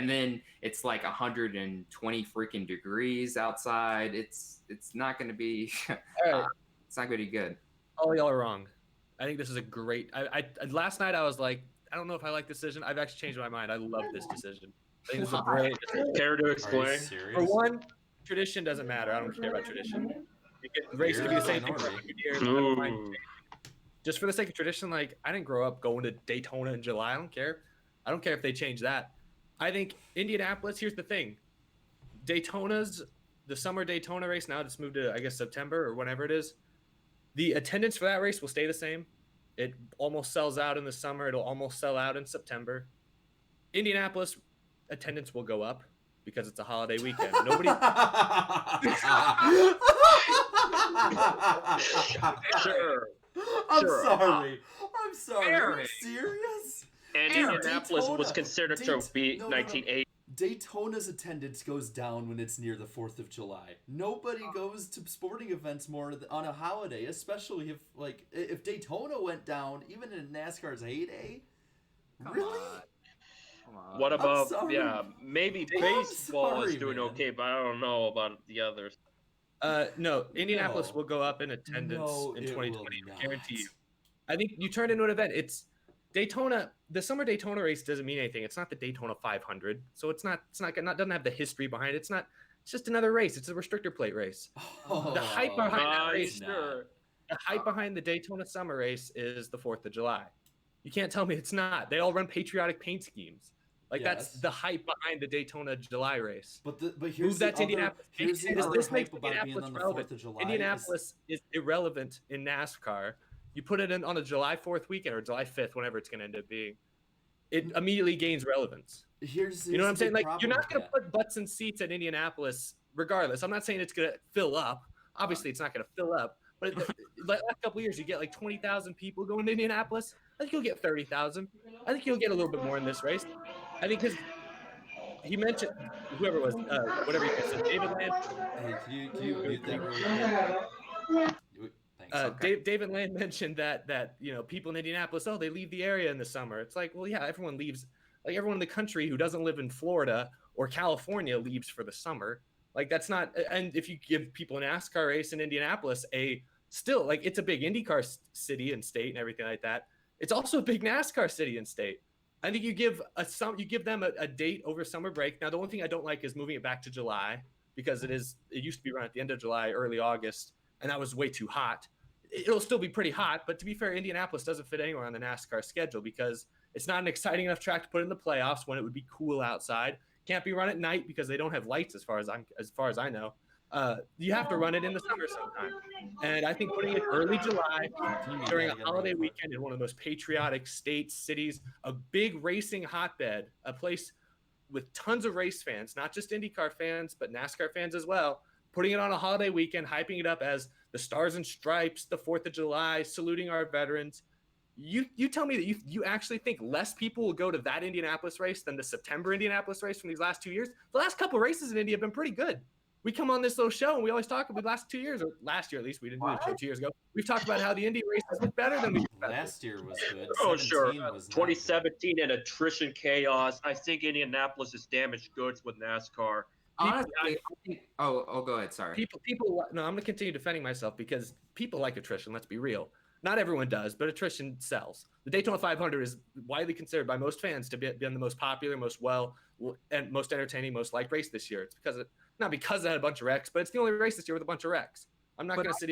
then it's like 120 freaking degrees outside. It's not going to be All right. it's not going to be good. All y'all are wrong. I think this is a great. I last night I was like, I don't know if I like this decision. I've actually changed my mind. I love this decision. I think this is a great decision. Care to Are you explain? serious? For one, tradition doesn't matter. I don't care about tradition. Race could be the same thing for 100 years. I don't mind. Ooh. Just for the sake of tradition, like, I didn't grow up going to Daytona in July. I don't care. I don't care if they change that. I think Indianapolis, here's the thing. The summer Daytona race, now it's moved to, I guess, September or whenever it is. The attendance for that race will stay the same. It almost sells out in the summer. It'll almost sell out in September. Indianapolis attendance will go up because it's a holiday weekend. Nobody. Sure. I'm Sure. sorry. I'm sorry. Are you Aaron. serious? And Aaron, Indianapolis was Daytona. considered to be No. 1980. Daytona's attendance goes down when it's near the 4th of July. Nobody goes to sporting events more on a holiday, especially if Daytona went down, even in NASCAR's heyday. Come Really? on. Come on. What about, sorry. maybe I'm baseball is sorry, doing man. okay, but I don't know about the others. No, Indianapolis No. will go up in attendance No, in it 2020. will I guarantee not. you. I think you turn into an event. It's Daytona. The summer Daytona race doesn't mean anything. It's not the Daytona 500, so it's not doesn't have the history behind it. It's just another race. It's a restrictor plate race. Oh, The hype behind that Ah, race, it's sure. the hype behind the Daytona summer race is the 4th of July. You can't tell me it's not. They all run patriotic paint schemes. Like that's Yes. the hype behind the Daytona July race. But here's Move that to the other, Indianapolis. here's the This, other this makes hype about it being Indianapolis on the relevant. 4th of July. Indianapolis is irrelevant in NASCAR. You put it in on a July 4th weekend or July 5th, whenever it's going to end up being. It immediately gains relevance. Here's You know what I'm the saying? big Like, you're problem not going to with put butts and seats at Indianapolis regardless. I'm not saying it's going to fill up. Obviously, it's not going to fill up. But the last couple of years, you get like 20,000 people going to Indianapolis. I think you'll get 30,000. I think you'll get a little bit more in this race. I think because he mentioned whoever it was, whatever you said, David Land. Hey, can you mute that really quick? Thanks. Okay. David Land mentioned that people in Indianapolis, they leave the area in the summer. It's like, well, yeah, everyone leaves. Like everyone in the country who doesn't live in Florida or California leaves for the summer. Like that's not. And if you give people a NASCAR race in Indianapolis, it's a big IndyCar city and state and everything like that. It's also a big NASCAR city and state. I think you give them a date over summer break. Now, the only thing I don't like is moving it back to July because it used to be run at the end of July, early August, and that was way too hot. It'll still be pretty hot, but to be fair, Indianapolis doesn't fit anywhere on the NASCAR schedule because it's not an exciting enough track to put in the playoffs when it would be cool outside. Can't be run at night because they don't have lights as far as I know. You have to run it in the summer sometime. And I think putting it early July during a holiday weekend in one of the most patriotic states, cities, a big racing hotbed, a place with tons of race fans, not just IndyCar fans, but NASCAR fans as well, putting it on a holiday weekend, hyping it up as the Stars and Stripes, the 4th of July, saluting our veterans. You tell me that you actually think less people will go to that Indianapolis race than the September Indianapolis race from these last 2 years? The last couple of races in Indy have been pretty good. We come on this little show and we always talk about the last 2 years, or last year at least. We didn't do the show 2 years ago. We've talked about how the Indy races look better than we Last year was good. Oh, sure. 17 was not 2017 and attrition chaos. I think Indianapolis is damaged goods with NASCAR. Honestly, I think. Oh, go ahead. Sorry. People. No, I'm going to continue defending myself because people like attrition. Let's be real. Not everyone does, but attrition sells. The Daytona 500 is widely considered by most fans to be the most popular, most and most entertaining, most liked race this year. It's not because it had a bunch of wrecks, but it's the only race this year with a bunch of wrecks. I'm not going to sit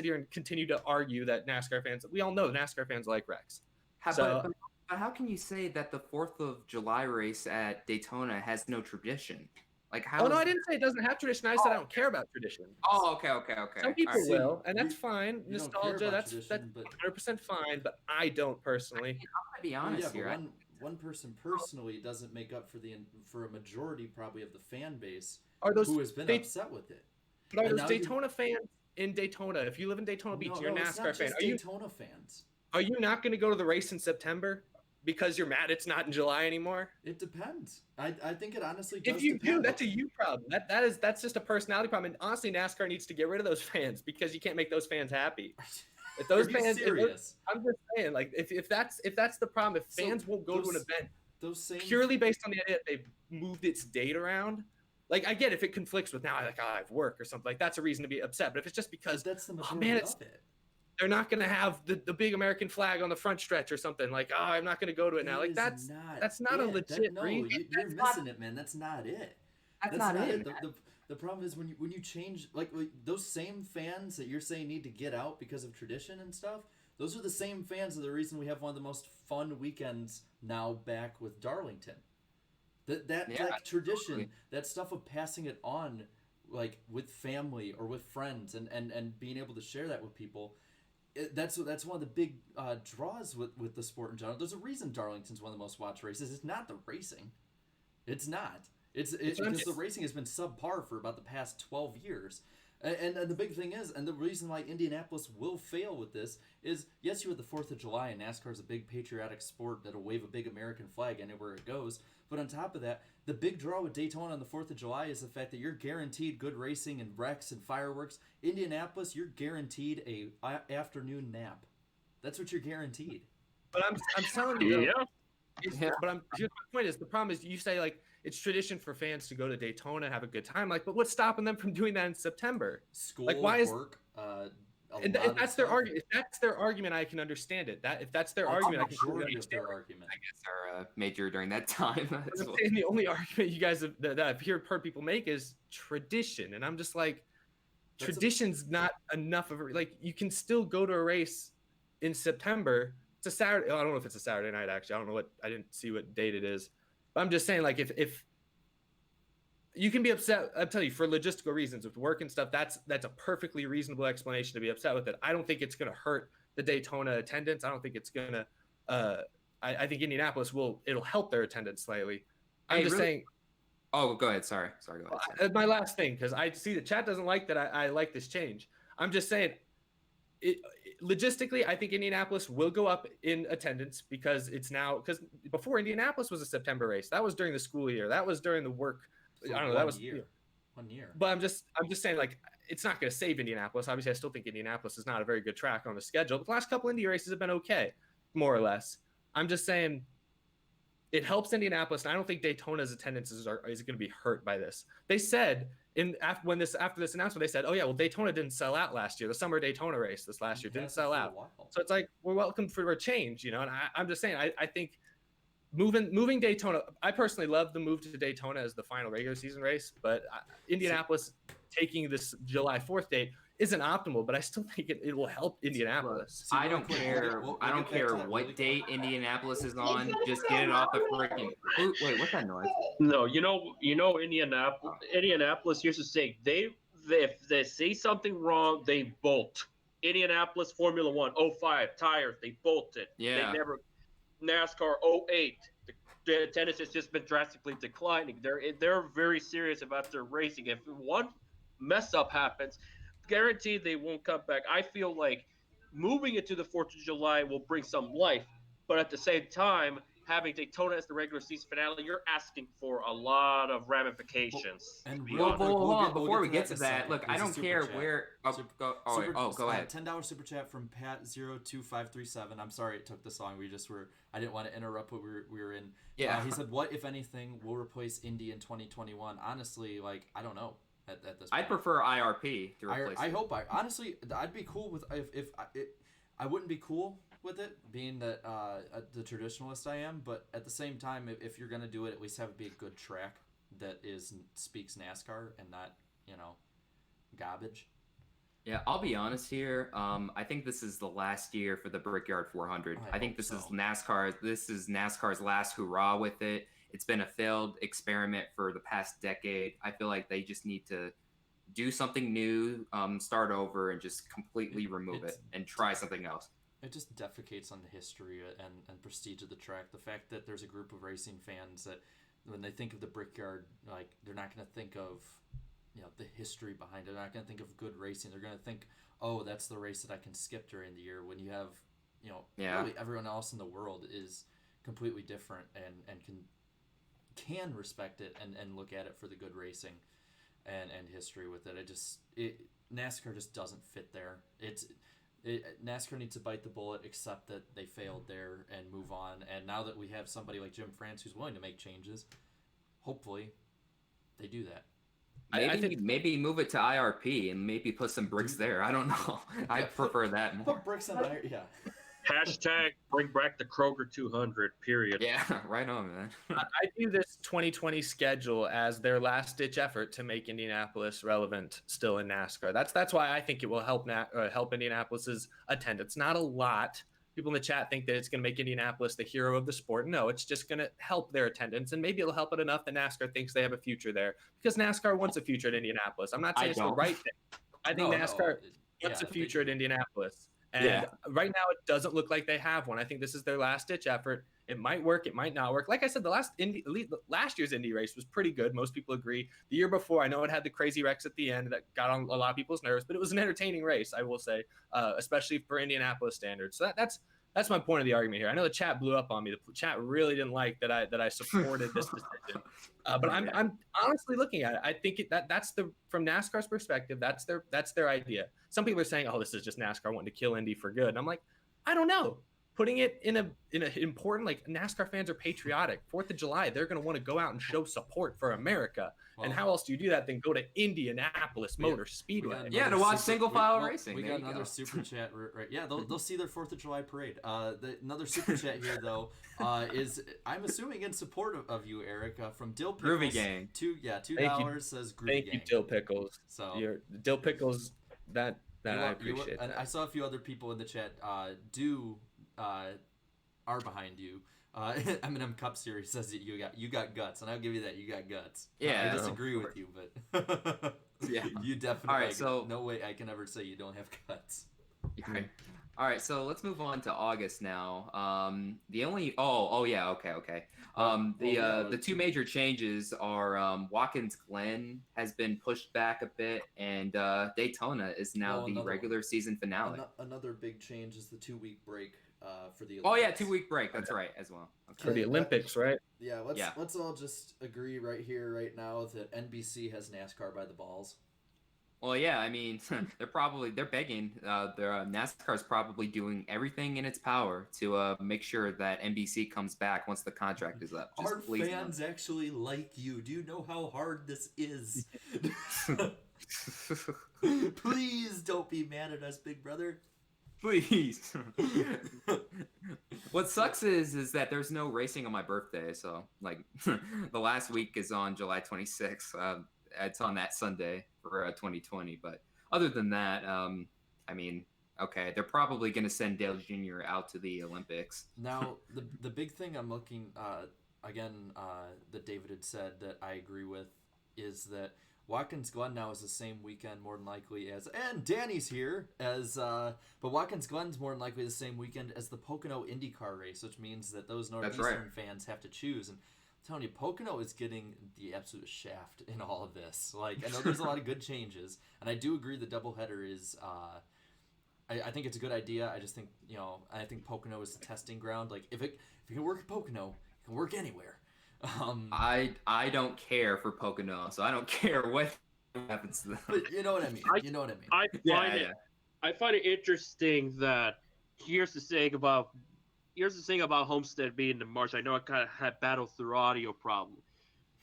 here and continue to argue that NASCAR fans. We all know NASCAR fans like wrecks. But how can you say that the 4th of July race at Daytona has no tradition? Like how? Oh no, I didn't say it doesn't have tradition. I said I don't care about tradition. Oh, okay. Some people All right. will, and that's fine. you don't care Nostalgia, about that's tradition, but- 100% fine. But I don't personally. I'm gonna be honest here. But one person personally doesn't make up for a majority probably of the fan base who has been upset with it. But are And those now Daytona fans in Daytona? If you live in Daytona Beach, you're a it's NASCAR not fan. just Are you Daytona fans? Are you not going to go to the race in September because you're mad it's not in July anymore? It depends. I think it honestly does. If you depend. do, that's a you problem. That's just a personality problem. And honestly, NASCAR needs to get rid of those fans because you can't make those fans happy. If those Are you fans, serious? I'm just saying, like if that's the problem, if So fans won't go to an event Those same purely based on the idea that they've moved its date around. Like I get if it conflicts with now, I have work or something, like that's a reason to be upset. But if it's just because that's the majority of it. they're not going to have the big American flag on the front stretch or something, like I'm not going to go to it now. Like that's not a legit reason. You're missing it, man. That's not it. That's not it. The problem is when you change like those same fans that you're saying need to get out because of tradition and stuff. Those are the same fans that are the reason we have one of the most fun weekends now back with Darlington. Like tradition, that stuff of passing it on, like with family or with friends, and being able to share that with people. That's one of the big draws with the sport in general. There's a reason Darlington's one of the most watched races. It's not the racing. It's not. It's because the racing has been subpar for about the past 12 years. And the big thing is, and the reason why Indianapolis will fail with this is, yes, you have the 4th of July, and NASCAR is a big patriotic sport that'll wave a big American flag anywhere it goes. But on top of that, the big draw with Daytona on the 4th of July is the fact that you're guaranteed good racing and wrecks and fireworks. Indianapolis, you're guaranteed a afternoon nap. That's what you're guaranteed. But I'm telling you, Yeah. But here's my point is the problem is you say like it's tradition for fans to go to Daytona and have a good time, like, but what's stopping them from doing that in September? School, like, why is work, and if that's their argument. If that's their argument, I can understand it. If that's their argument, I can majority of their argument. I guess our major during that time. That's I'm saying the only argument you guys that I've heard people make is tradition, and I'm just like, tradition's not enough of a, like you can still go to a race in September it's a Saturday. I don't know if it's a Saturday night, actually. I didn't see what date it is. But I'm just saying, like, if you can be upset, I'm telling you, for logistical reasons with work and stuff, that's a perfectly reasonable explanation to be upset with it. I don't think it's going to hurt the Daytona attendance. I don't think it's going to, I think Indianapolis it'll help their attendance slightly. I'm just saying. Oh, go ahead. Sorry. Go ahead. My last thing, because I see the chat doesn't like that I like this change. I'm just saying, logistically, I think Indianapolis will go up in attendance because before Indianapolis was a September race. That was during the school year. That was during the work. I don't know. That was 1 year. But I'm just saying, like, it's not going to save Indianapolis. Obviously, I still think Indianapolis is not a very good track on the schedule. But the last couple Indy races have been okay, more or less. I'm just saying it helps Indianapolis, and I don't think Daytona's attendance is going to be hurt by this. They said after this announcement, they said, "Oh yeah, well Daytona didn't sell out last year. The summer Daytona race this last year didn't sell out." So it's like we're welcome for a change, And I'm just saying, I think moving Daytona. I personally love the move to Daytona as the final regular season race, but Indianapolis taking this July 4th date isn't optimal, but I still think it will help Indianapolis. I don't care. I don't care what date Indianapolis is on. Just get it off the freaking. Wait, what's that noise? No, Indianapolis. Here's the thing: if they see something wrong, they bolt. Indianapolis Formula One 05 tires, they bolted. Yeah. They never. NASCAR 08. The attendance has just been drastically declining. They're very serious about their racing. If one mess up happens, guaranteed they won't come back. I feel like moving it to the 4th of July will bring some life, but at the same time, having Daytona as the regular season finale, you're asking for a lot of ramifications. Hold on. Before we get to that, look, I don't care where. Go ahead. $10 super chat from Pat02537. I'm sorry it took this long. I didn't want to interrupt what we were in. Yeah. He said, "What, if anything, will replace Indy in 2021?" Honestly, like, I don't know. At this point. I'd prefer IRP to replace I hope honestly, I'd be cool with I wouldn't be cool with it, being that the traditionalist I am, but at the same time, if you're gonna do it, at least have it be a good track that speaks NASCAR and not garbage. Yeah, I'll be honest here. I think this is the last year for the Brickyard 400. I think this is NASCAR. This is NASCAR's last hurrah with it. It's been a failed experiment for the past decade. I feel like they just need to do something new, start over, and just completely remove it and try something else. It just defecates on the history and prestige of the track. The fact that there's a group of racing fans that, when they think of the Brickyard, like, they're not going to think of the history behind it. They're not going to think of good racing. They're going to think, oh, that's the race that I can skip during the year. When you have, really everyone else in the world is completely different and can respect it and look at it for the good racing and history with it. NASCAR just doesn't fit there. NASCAR needs to bite the bullet, accept that they failed there, and move on. And now that we have somebody like Jim France who's willing to make changes, hopefully they do that. Maybe move it to IRP and maybe put some bricks there. I don't know. I prefer that more. Put bricks on IRP, yeah. Hashtag bring back the Kroger 200, period. Yeah, right on, man. I view this 2020 schedule as their last-ditch effort to make Indianapolis relevant still in NASCAR. That's why I think it will help Indianapolis's attendance. Not a lot. People in the chat think that it's going to make Indianapolis the hero of the sport. No, it's just going to help their attendance, and maybe it'll help it enough that NASCAR thinks they have a future there, because NASCAR wants a future at Indianapolis. I'm not saying it's the right thing. I think NASCAR wants a future at Indianapolis. And right now, it doesn't look like they have one. I think this is their last-ditch effort. It might work. It might not work. Like I said, last year's Indy race was pretty good. Most people agree. The year before, I know it had the crazy wrecks at the end that got on a lot of people's nerves, but it was an entertaining race, I will say, especially for Indianapolis standards. So that's my point of the argument here. I know the chat blew up on me. The chat really didn't like that I supported this decision. But I'm honestly looking at it. I think that's from NASCAR's perspective, that's their idea. Some people are saying, "Oh, this is just NASCAR wanting to kill Indy for good." And I'm like, I don't know. Putting it in an important, like, NASCAR fans are patriotic. 4th of July, they're going to want to go out and show support for America. Well, and how else do you do that than go to Indianapolis Motor Speedway? Yeah, to watch single file racing. We got another super chat, right? Yeah, they'll see their 4th of July parade. Another super chat here, though, is, I'm assuming, in support of you, Eric, from Dill Pickles. Groovy Gang. $2 says Groovy Gang. Thank you, Dill Pickles. So Dill Pickles, that I appreciate. And I saw a few other people in the chat do are behind you. Eminem Cup Series says that you got guts, and I'll give you that. You got guts. Yeah, I disagree with you, but Yeah. you definitely. All right, so no way I can ever say you don't have guts. Right. All right, so let's move on to August now. The only yeah, okay. The two major changes are Watkins Glen has been pushed back a bit, and Daytona is now the regular season finale. Another big change is the 2-week break for the Olympics. Oh yeah, 2-week break. That's right as well. Okay. For the Olympics, right? Yeah. Let's all just agree right here, right now, that NBC has NASCAR by the balls. Well, yeah, I mean, they're begging. NASCAR's probably doing everything in its power to make sure that NBC comes back once the contract is up. Our fans actually like you. Do you know how hard this is? Please don't be mad at us, big brother. Please. What sucks is that there's no racing on my birthday, so like the last week is on July 26th. It's on that Sunday for 2020, but other than that, I mean, okay, they're probably going to send Dale Jr. out to the Olympics. Now, the big thing I'm looking that David had said that I agree with is that Watkins Glen now is the same weekend more than likely as, and Danny's here as, but Watkins Glen's more than likely the same weekend as the Pocono IndyCar race, which means that those Northeastern fans have to choose. And I'm telling you, Pocono is getting the absolute shaft in all of this. Like, I know there's a lot of good changes, and I do agree the doubleheader is, I think it's a good idea. I just think, I think Pocono is the testing ground. Like, if it can work at Pocono, it can work anywhere. I don't care for Pocono, so I don't care what happens to them. But you know what I mean. I find it interesting that here's the thing about Homestead being in March. I know I kind of had battled through audio problem.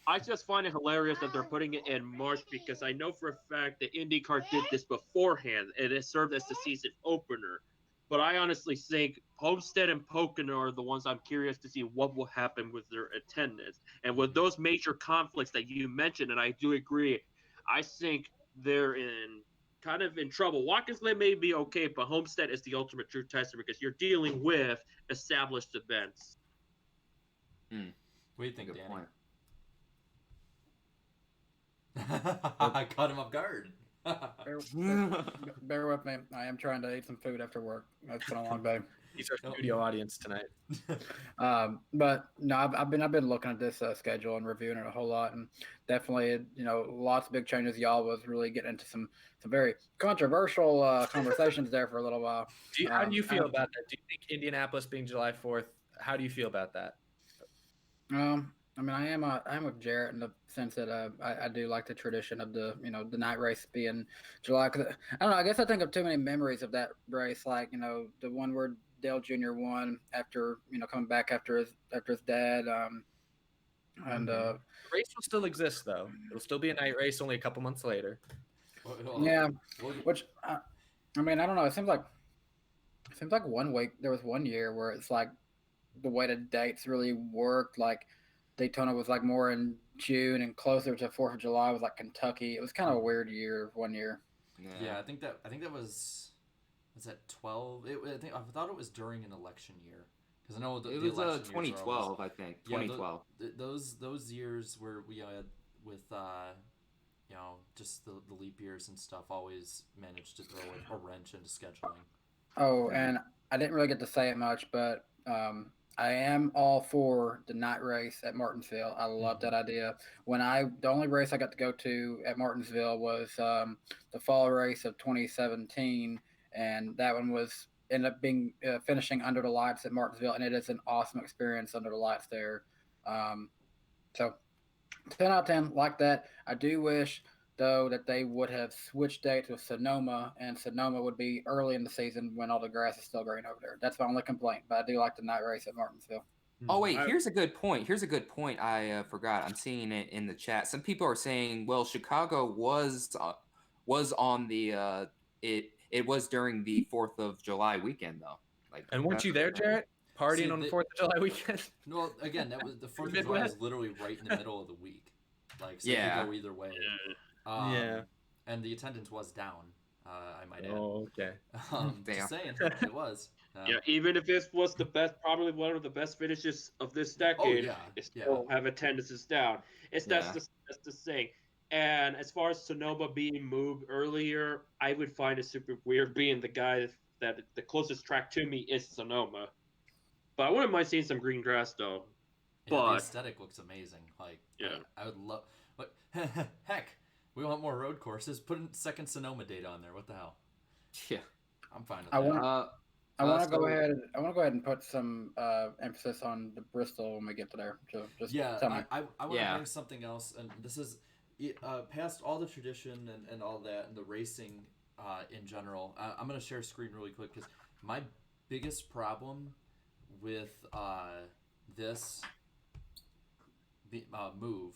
I just find it hilarious that they're putting it in March because I know for a fact that IndyCar did this beforehand and it served as the season opener. But I honestly think Homestead and Pocono are the ones I'm curious to see what will happen with their attendance. And with those major conflicts that you mentioned, and I do agree, I think they're kind of in trouble. Watkins Glen may be okay, but Homestead is the ultimate true tester because you're dealing with established events. What do you think, Good Danny? Point. I caught him off guard. Bear with me. I am trying to eat some food after work. It's been a long day. He's our studio audience tonight. But no, I've been looking at this schedule and reviewing it a whole lot, and definitely, lots of big changes. Y'all was really getting into some very controversial conversations there for a little while. How do you feel about that? Do you think Indianapolis being July 4th? How do you feel about that? I mean, I'm with Jarrett in the sense that I do like the tradition of the night race being July. 'Cause I don't know. I guess I think of too many memories of that race, like the one where Dale Jr. won after coming back after his dad. And the race will still exist though. It'll still be a night race, only a couple months later. Yeah, which I mean, I don't know. It seems like 1 week. There was 1 year where it's like the way the dates really worked, like. Daytona was like more in June and closer to 4th of July was like Kentucky. It was kind of a weird year, 1 year. Yeah, I think that was that 12. I thought it was during an election year because I know it was 2012. I think 2012. Yeah, those years where we had with just the leap years and stuff always managed to throw a wrench into scheduling. Oh, and I didn't really get to say it much, but I am all for the night race at Martinsville. I love that idea. The only race I got to go to at Martinsville was the fall race of 2017, and that one ended up being finishing under the lights at Martinsville, and it is an awesome experience under the lights there. So 10 out of 10, like that. I do wish though that they would have switched dates with Sonoma, and Sonoma would be early in the season when all the grass is still green over there. That's my only complaint, but I do like the night race at Martinsville. Oh wait, here's a good point. I forgot. I'm seeing it in the chat. Some people are saying, well, Chicago was on the it was during the 4th of July weekend though. And weren't you there, Jarrett? Partying on the 4th of July weekend? No, again, that was the 4th of July is literally right in the middle of the week. Like, so you could go either way. And the attendance was down. I might add. Oh, okay. Just saying, it was. Yeah, even if this was the best, probably one of the best finishes of this decade, yeah, it yeah. still have attendances down. It's Yeah. that's the thing. And as far as Sonoma being moved earlier, I would find it super weird being the guy that the closest track to me is Sonoma. But I wouldn't mind seeing some green grass though. Yeah, the But aesthetic looks amazing. Like, yeah, I would love. But heck, we want more road courses. Put in second Sonoma data on there. What the hell? Yeah. I'm fine with I that. want. I want to so- go ahead. I want to go ahead and put some emphasis on the Bristol when we get to there. So just Yeah, tell me. I want to Yeah. bring something else, and this is past all the tradition and all that, and the racing in general. I'm going to share a screen really quick because my biggest problem with this move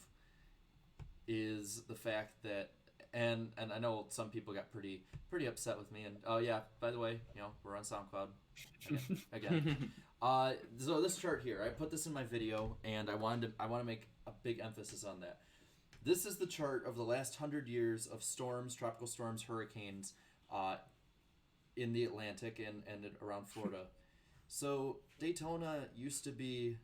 is the fact that, and I know some people got pretty upset with me, and oh yeah, by the way, we're on SoundCloud again. So this chart here, I put this in my video, and I want to make a big emphasis on that. This is the chart of the last 100 years of storms, tropical storms, hurricanes, in the Atlantic and around Florida. So Daytona used to be,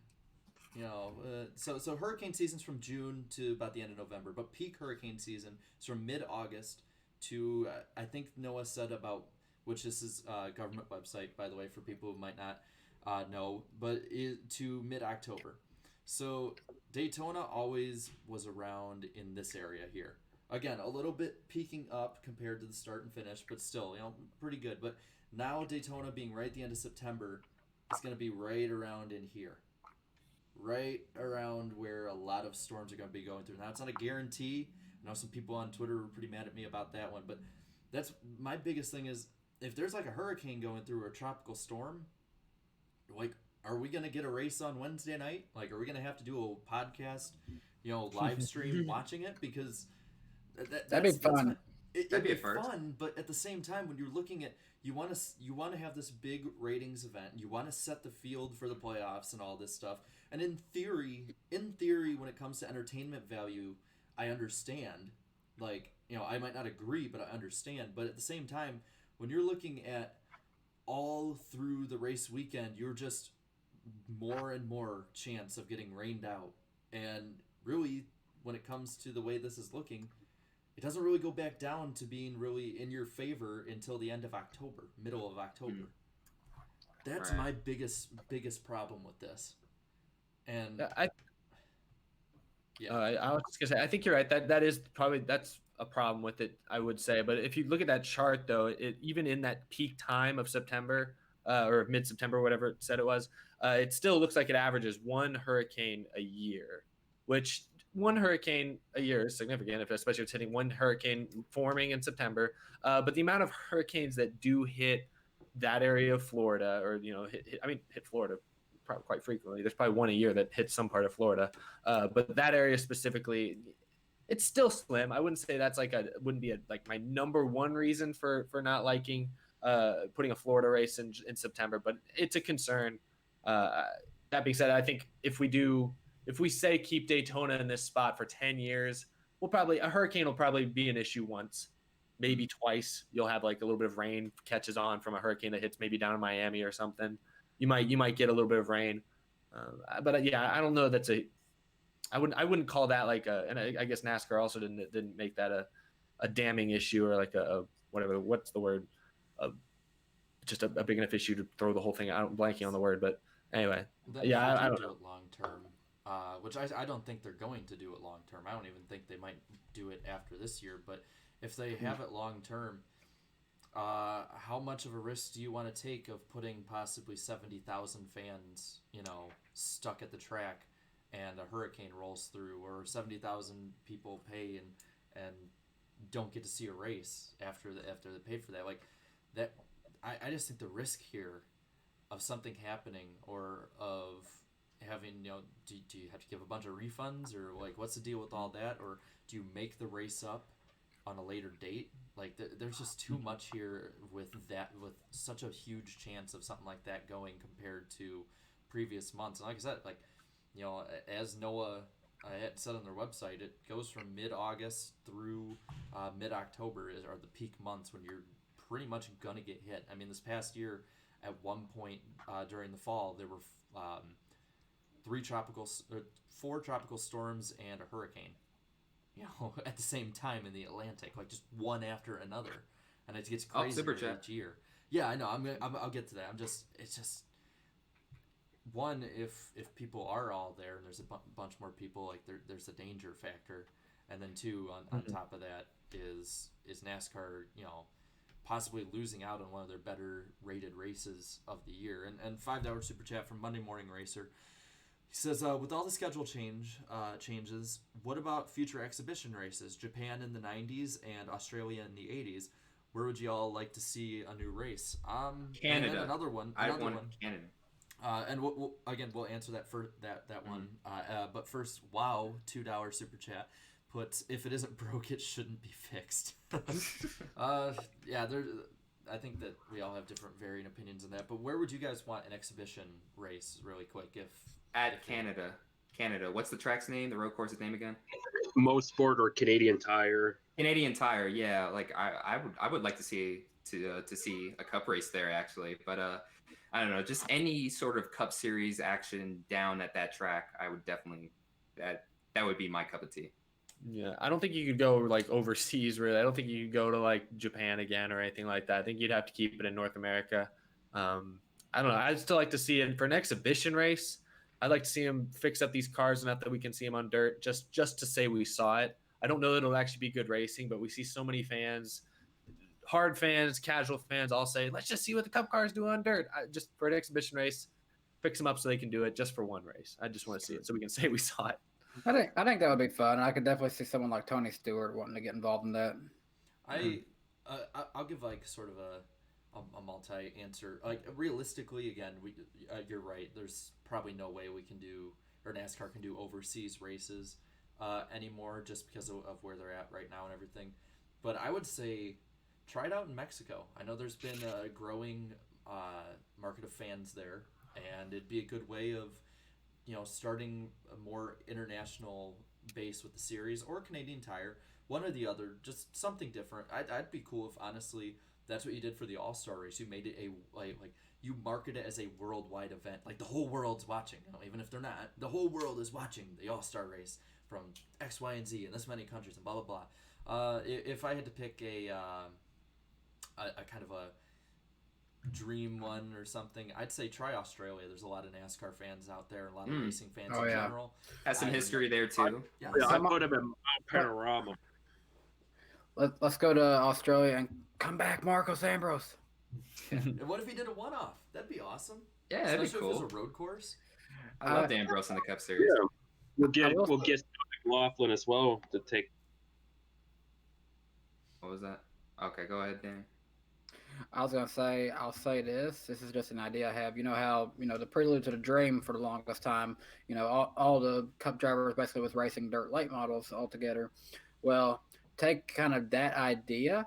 so hurricane season's from June to about the end of November, but peak hurricane season is from mid-August to I think Noah said about, which this is a government website, by the way, for people who might not know, but to mid-October. So Daytona always was around in this area here. Again, a little bit peaking up compared to the start and finish, but still, pretty good. But now Daytona being right at the end of September, it's going to be right around in here. Right around where a lot of storms are going to be going through. Now, it's not a guarantee. I know some people on Twitter were pretty mad at me about that one, but that's my biggest thing is if there's like a hurricane going through or a tropical storm, like, are we going to get a race on Wednesday night? Like, are we going to have to do a podcast, live stream watching it? Because That'd be fun. It'd be fun, but at the same time, when you're looking at, you want to have this big ratings event. You want to set the field for the playoffs and all this stuff. And in theory, when it comes to entertainment value, I understand. Like, I might not agree, but I understand. But at the same time, when you're looking at all through the race weekend, you're just more and more chance of getting rained out. And really, when it comes to the way this is looking, it doesn't really go back down to being really in your favor until the end of October, middle of October. That's my biggest problem with this. And I was just gonna say, I think you're right. That's a problem with it, I would say. But if you look at that chart, though, even in that peak time of September or mid-September, whatever it said it was, it still looks like it averages one hurricane a year, which one hurricane a year is significant, especially if it's hitting one hurricane forming in September. But the amount of hurricanes that do hit that area of Florida, or hit Florida quite frequently. There's probably one a year that hits some part of Florida, but that area specifically, it's still slim. I wouldn't say that's wouldn't be my number one reason for not liking putting a Florida race in September, but it's a concern. That being said, I think if we say keep Daytona in this spot for 10 years, a hurricane will probably be an issue once, maybe twice. You'll have a little bit of rain catches on from a hurricane that hits maybe down in Miami or something. You might get a little bit of rain, but yeah, I don't know. I wouldn't call that and I guess NASCAR also didn't make that a damning issue or a whatever. What's the word? Just a big enough issue to throw the whole thing out. I'm blanking on the word, but anyway, I don't know. It long term, which I don't think they're going to do it long term. I don't even think they might do it after this year. But if they have it long term, how much of a risk do you want to take of putting possibly 70,000 fans, stuck at the track, and a hurricane rolls through, or 70,000 people pay and don't get to see a race after they paid for that? Like that, I just think the risk here of something happening, or of having, do you have to give a bunch of refunds, or what's the deal with all that, or do you make the race up on a later date? There's just too much here with such a huge chance of something like that going compared to previous months. And like I said, as Noah had said on their website, it goes from mid-August through mid-October are the peak months when you're pretty much gonna get hit. I mean, this past year, at one point during the fall there were 4 tropical storms and a hurricane, at the same time in the Atlantic, like just one after another, and it gets crazier each year. Yeah, I know. I'll get to that. It's just one, if people are all there and there's a bunch more people, like there's a danger factor, and then 2 on top of that is NASCAR, possibly losing out on one of their better rated races of the year. And $5 super chat from Monday Morning Racer. He says, with all the schedule changes, what about future exhibition races? Japan in the 90s and Australia in the 80s. Where would you all like to see a new race? Canada. And another one. I want Canada. And we'll answer that for that one. But first, wow, $2 super chat puts, if it isn't broke, it shouldn't be fixed. Yeah, I think that we all have different varying opinions on that. But where would you guys want an exhibition race, really quick? At Canada. What's the track's name? The road course's name again? Mosport or Canadian Tire. Canadian Tire, yeah. Like I would like to see a Cup race there actually, but I don't know, just any sort of Cup Series action down at that track. I would definitely that would be my cup of tea. Yeah, I don't think you could go like overseas really. I don't think you could go to like Japan again or anything like that. I think you'd have to keep it in North America. I don't know. I'd still like to see it for an exhibition race. I'd like to see them fix up these cars enough that we can see them on dirt, just to say we saw it. I don't know that it'll actually be good racing, but we see so many fans, hard fans, casual fans, all say, let's just see what the Cup cars do on dirt. Just for an exhibition race, fix them up so they can do it just for one race. I just want to see it so we can say we saw it. I think that would be fun. I could definitely see someone like Tony Stewart wanting to get involved in that. I'll give like sort of a multi-answer. Like realistically, again, you're right. There's probably no way we can do, or NASCAR can do overseas races anymore, just because of where they're at right now and everything. But I would say try it out in Mexico. I know there's been a growing market of fans there, and it'd be a good way of starting a more international base with the series, or Canadian Tire, one or the other, just something different. I'd be cool if honestly that's what you did for the All-Star race. You made it like you market it as a worldwide event, like the whole world's watching. Even if they're not, the whole world is watching the All-Star race from X, Y, and Z in this many countries and blah blah blah. If I had to pick a kind of a dream one or something, I'd say try Australia. There's a lot of NASCAR fans out there, a lot of racing fans in general. Has some history there too. I put him in Mount Panorama. Let's go to Australia and come back, Marcos Ambrose. And what if he did a one-off? That'd be awesome. Yeah, that'd be Especially cool. if it was a road course. I love Ambrose in the Cup Series. Yeah. We'll get McLaughlin as well to take. What was that? Okay, go ahead, Danny. I was gonna say, I'll say this. This is just an idea I have. You know how the prelude to the dream for the longest time. All the Cup drivers basically was racing dirt late models altogether. Well, take kind of that idea.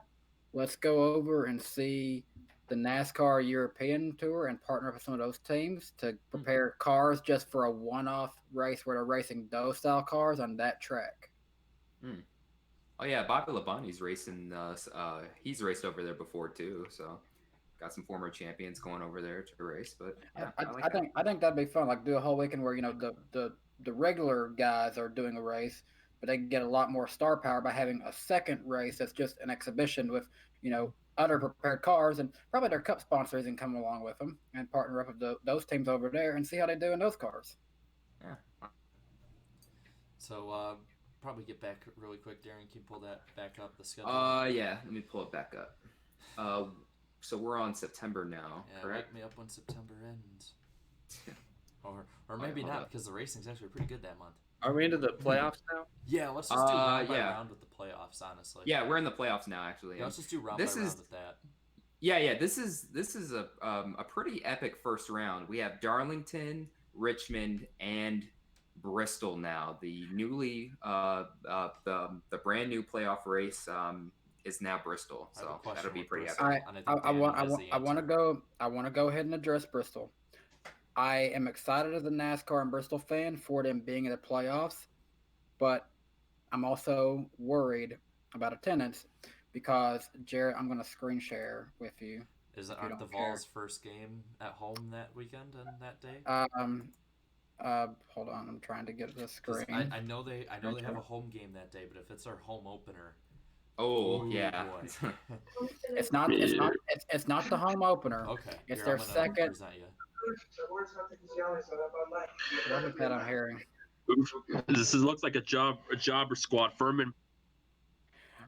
Let's go over and see the NASCAR European Tour and partner up with some of those teams to prepare cars just for a one-off race where they're racing those style cars on that track. Oh yeah, Bobby Labonte's racing. He's raced over there before too, so got some former champions going over there to race. But yeah, I think that'd be fun. Like do a whole weekend where the regular guys are doing a race, but they can get a lot more star power by having a second race that's just an exhibition with other prepared cars, and probably their Cup sponsors can come along with them and partner up with those teams over there and see how they do in those cars. Yeah. So probably get back really quick, Darren. Can you pull that back up, the schedule? Yeah, let me pull it back up. So we're on September now, correct? Wake me up when September ends. or maybe not, because the racing's actually pretty good that month. Are we into the playoffs now? Yeah, let's just do round by round with the playoffs, honestly. Yeah, we're in the playoffs now, actually. Yeah, let's just do round by round with that. Yeah. This is a pretty epic first round. We have Darlington, Richmond, and Bristol now. The newly the brand new playoff race is now Bristol, so that'll be pretty epic. I want to go ahead and address Bristol. I am excited as a NASCAR and Bristol fan for them being in the playoffs, but I'm also worried about attendance because, Jared, I'm going to screen share with you you Aren't the don't care. Vols' first game at home that weekend and that day? Hold on, I'm trying to get the 'Cause screen. I know they have a home game that day, but if it's our home opener, Oh ooh, yeah. boy. It's not the home opener. Okay, It's here, their I'm gonna second. present you. What is that I'm hearing? Looks like a jobber squad. Furman.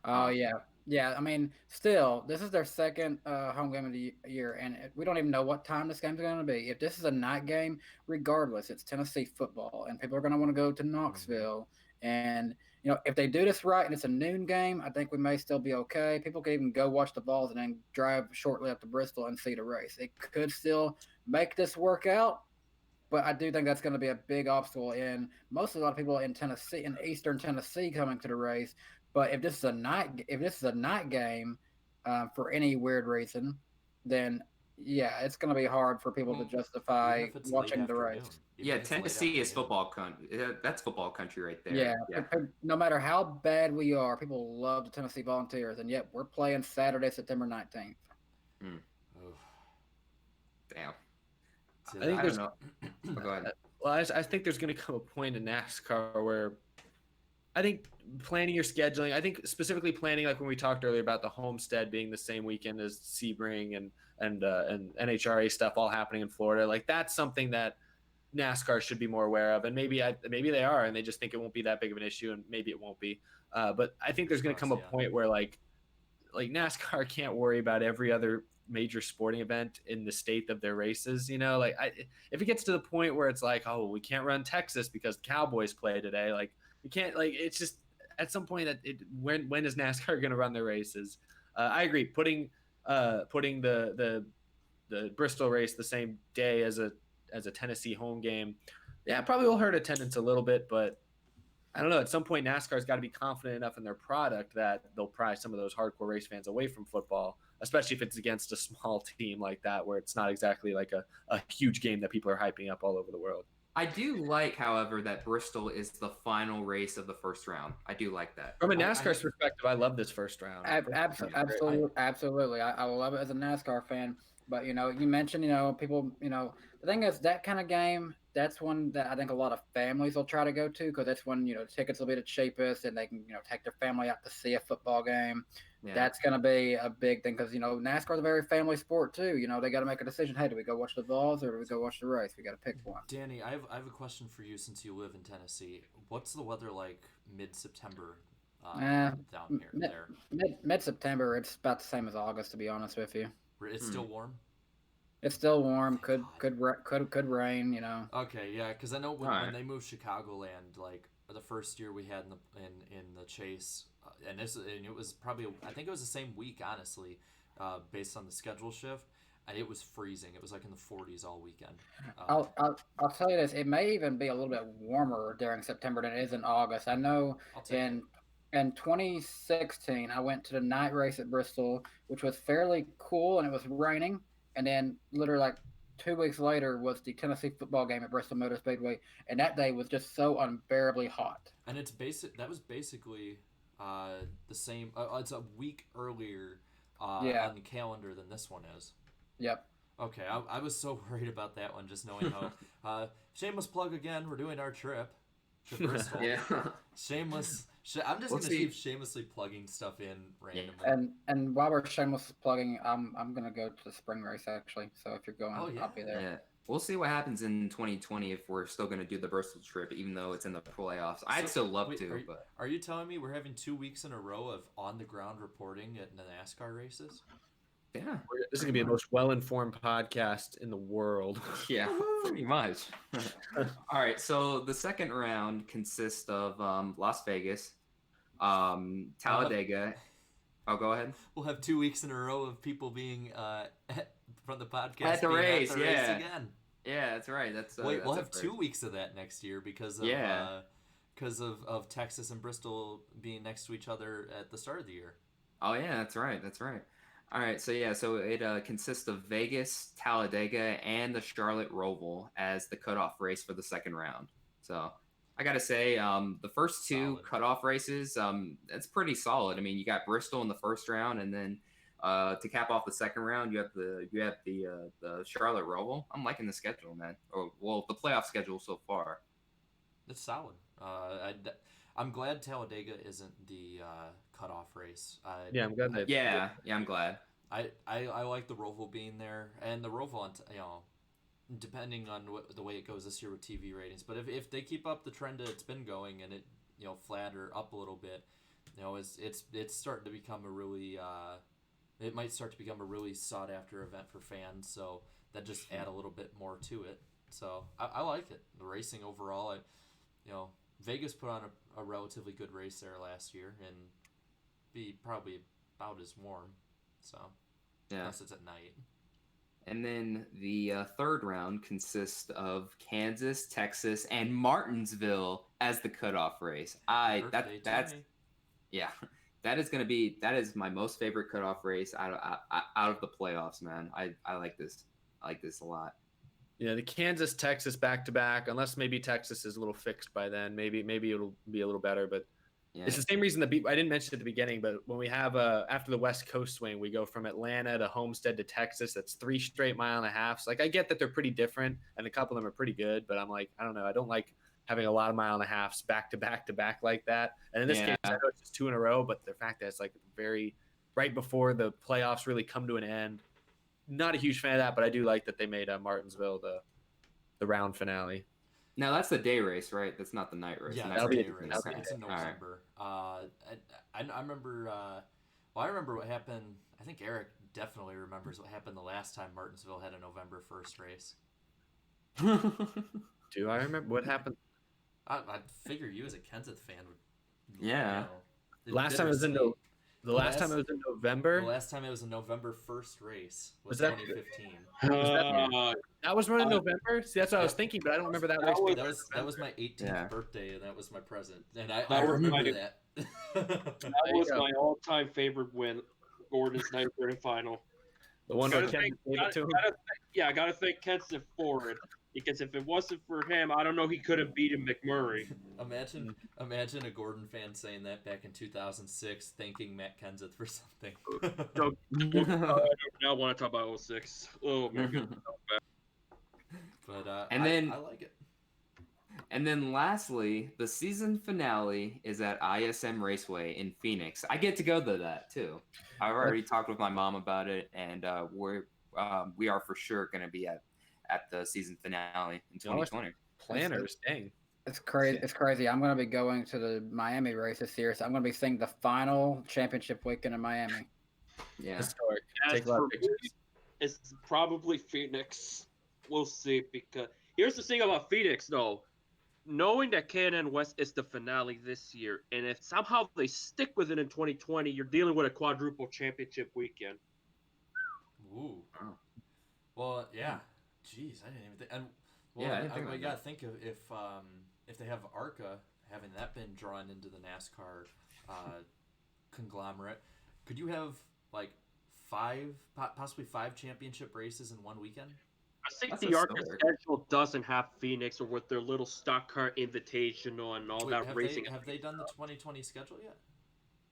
Oh yeah. I mean, still, this is their second home game of the year, and we don't even know what time this game's going to be. If this is a night game, regardless, it's Tennessee football, and people are going to want to go to Knoxville. And if they do this right and it's a noon game, I think we may still be okay. People could even go watch the Vols and then drive shortly up to Bristol and see the race. It could still make this work out. But I do think that's going to be a big obstacle in mostly a lot of people in Tennessee, in Eastern Tennessee, coming to the race. But if this is a night game, for any weird reason, then yeah, it's going to be hard for people to justify Even if it's watching late the afternoon. race. Even Yeah, if it's late Tennessee is afternoon. football country. That's football country right there. Yeah, no matter how bad we are, people love the Tennessee Volunteers, and yet we're playing Saturday, September 19th. Oof. Damn. See, I think I there's don't know. Oh, go ahead. Well, I think there's going to come a point in NASCAR where I think planning your scheduling, I think specifically planning, like when we talked earlier about the Homestead being the same weekend as Sebring and NHRA stuff all happening in Florida, like that's something that NASCAR should be more aware of. And maybe they are, and they just think it won't be that big of an issue, and maybe it won't be. But I think there's going to come a point where like NASCAR can't worry about every other major sporting event in the state of their races. If it gets to the point where it's like, oh, we can't run Texas because the Cowboys play today, like we can't, like, it's just at some point that when is NASCAR going to run their races? I agree. Putting the Bristol race the same day as a Tennessee home game, yeah, probably will hurt attendance a little bit, but I don't know. At some point, NASCAR's got to be confident enough in their product that they'll pry some of those hardcore race fans away from football, especially if it's against a small team like that, where it's not exactly like a huge game that people are hyping up all over the world. I do like, however, that Bristol is the final race of the first round. I do like that. From a NASCAR perspective, I love this first round. Absolutely. I love it as a NASCAR fan. But, you mentioned, people, the thing is that kind of game, that's one that I think a lot of families will try to go to because that's when, tickets will be the cheapest and they can, take their family out to see a football game. Yeah. That's going to be a big thing because, NASCAR is a very family sport too. They got to make a decision. Hey, do we go watch the Vols or do we go watch the race? We got to pick one. Danny, I have a question for you since you live in Tennessee. What's the weather like mid-September down here? Mid-September, it's about the same as August, to be honest with you. It's still warm? It's still warm. Could rain, Okay, yeah, because I know when they moved Chicagoland, like the first year we had in the chase, and it was probably, I think it was the same week, honestly, based on the schedule shift, and it was freezing. It was like in the 40s all weekend. I'll tell you this. It may even be a little bit warmer during September than it is in August. I know in 2016, I went to the night race at Bristol, which was fairly cool, and it was raining. And then literally like 2 weeks later was the Tennessee football game at Bristol Motor Speedway, and that day was just so unbearably hot. And that was basically the same. It's a week earlier on the calendar than this one is. Yep. Okay, I was so worried about that one, just knowing how. Shameless plug again. We're doing our trip to Bristol. Yeah. Shameless. I'm just gonna keep shamelessly plugging stuff in randomly. And while we're shameless plugging, I'm gonna go to the spring race actually. So if you're going, I'll be there. Yeah. We'll see what happens in 2020 if we're still gonna do the Bristol trip, even though it's in the playoffs. I'd still love to. But are you telling me we're having 2 weeks in a row of on the ground reporting at the NASCAR races? Yeah. This is gonna be the most well-informed podcast in the world. Yeah, pretty much. All right, so the second round consists of Las Vegas, Talladega. Oh, go ahead. We'll have 2 weeks in a row of people being from the podcast at the race, race again. Yeah, that's right. We'll have 2 weeks of that next year because of Texas and Bristol being next to each other at the start of the year. Oh yeah, that's right. All right, so it consists of Vegas, Talladega, and the Charlotte Roval as the cutoff race for the second round. So I got to say, the first two cutoff races, that's pretty solid. I mean, you got Bristol in the first round, and then To cap off the second round, you have the Charlotte Roval. I'm liking the schedule, man. Or well, the playoff schedule so far. It's solid. I'm glad Talladega isn't the cutoff race. Yeah, I'm glad that. Yeah, I'm glad. I like the Roval being there, and the Roval, depending on the way it goes this year with TV ratings. But if they keep up the trend that it's been going, and it flat or up a little bit, it's starting to become a really it might start to become a really sought after event for fans. So that just add a little bit more to it. So I like it. The racing overall, Vegas put on a relatively good race there last year, and be probably about as warm. So unless it's at night. And then the third round consists of Kansas, Texas, and Martinsville as the cutoff race. That is my most favorite cutoff race out of the playoffs, man. I like this. I like this a lot. Yeah, the Kansas Texas back to back. Unless maybe Texas is a little fixed by then, maybe it'll be a little better. But it's the same reason I didn't mention at the beginning. But when we have after the West Coast swing, we go from Atlanta to Homestead to Texas. That's 3 straight mile-and-a-halfs. Like I get that they're pretty different, and a couple of them are pretty good. But I'm like, I don't know. I don't like having a lot of mile-and-a-halfs back to back to back like that. And in this case, I know it's just 2 in a row. But the fact that it's like very right before the playoffs really come to an end. Not a huge fan of that, but I do like that they made Martinsville the round finale. Now that's the day race, right? That's not the night race. Yeah, that'll be a race. It's in November. Right. I remember. I remember what happened. I think Eric definitely remembers what happened the last time Martinsville had a November 1st race. Do I remember what happened? I figure you as a Kenseth fan would. Yeah. Last time it was in The last time it was in November? The last time it was a November 1st race was that 2015. That was running November? See, that's what I was thinking, but I don't remember that race. That was my 18th birthday, and that was my present. And I remember that. That was my all-time favorite win, Gordon's night during final. The one where Ken gave it to him? I got to thank Kenseth for it. Because if it wasn't for him, I don't know he could have beaten McMurray. Imagine a Gordon fan saying that back in 2006, thanking Matt Kenseth for something. I do not want to talk about 06. Oh, man. But I like it. And then lastly, the season finale is at ISM Raceway in Phoenix. I get to go to that too. I've already talked with my mom about it, and we are for sure going to be at the season finale in 2020. Planners, dang. It's crazy. It's crazy. I'm going to be going to the Miami race this year, so I'm going to be seeing the final championship weekend in Miami. Yeah. Historic. Take a lot of pictures. It's probably Phoenix. We'll see. Because here's the thing about Phoenix, though. Knowing that K&N West is the finale this year, and if somehow they stick with it in 2020, you're dealing with a quadruple championship weekend. Ooh. Oh. Well, yeah. Jeez, I didn't even think. And well, I gotta think of if they have ARCA, having that been drawn into the NASCAR conglomerate, could you have like possibly five championship races in one weekend? I think the ARCA schedule doesn't have Phoenix or with their little stock car invitational and all that racing. Have they done the 2020 schedule yet?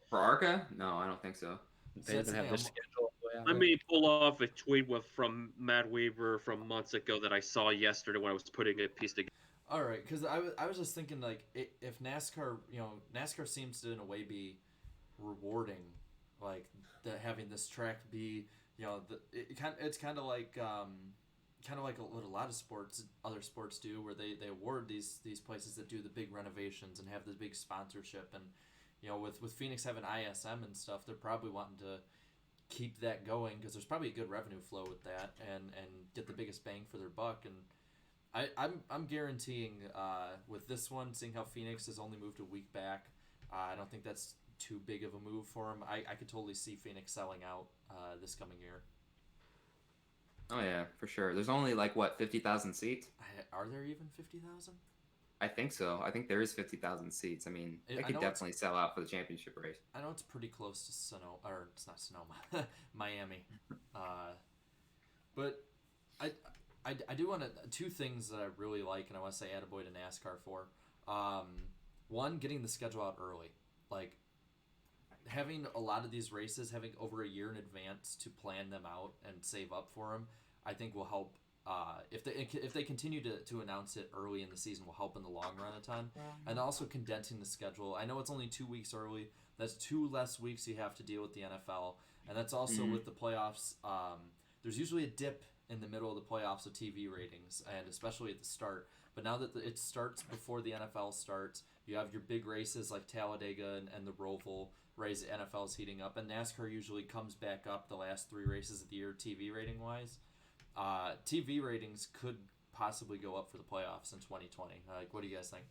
For ARCA? No, I don't think so. They even have their schedule. Let me pull off a tweet from Matt Weaver from months ago that I saw yesterday when I was putting a piece together. All right, because I was just thinking like if NASCAR, NASCAR seems to in a way be rewarding, like having this track be, it's kind of like what a lot of other sports do, where they award these places that do the big renovations and have the big sponsorship, and with Phoenix having ISM and stuff, they're probably wanting to keep that going because there's probably a good revenue flow with that and get the biggest bang for their buck. And I'm guaranteeing with this one, seeing how Phoenix has only moved a week back, I don't think that's too big of a move for them. I could totally see Phoenix selling out this coming year. Oh yeah, for sure. There's only 50,000 seats? Are there even 50,000? I think so. I think there is 50,000 seats. I mean, they could definitely sell out for the championship race. I know it's pretty close to Sonoma, or it's not Sonoma, Miami. But I do want to, two things that I really like, and I want to say attaboy to NASCAR for. One, getting the schedule out early. Like, having a lot of these races, having over a year in advance to plan them out and save up for them, I think will help. If they continue to announce it early in the season, will help in the long run a ton. And also condensing the schedule. I know it's only 2 weeks early. That's 2 less weeks you have to deal with the NFL, and that's also with the playoffs. There's usually a dip in the middle of the playoffs of TV ratings, and especially at the start. But now that it starts before the NFL starts, you have your big races like Talladega and the Roval race. The NFL is heating up, and NASCAR usually comes back up the last 3 races of the year TV rating wise. TV ratings could possibly go up for the playoffs in 2020. Like, what do you guys think?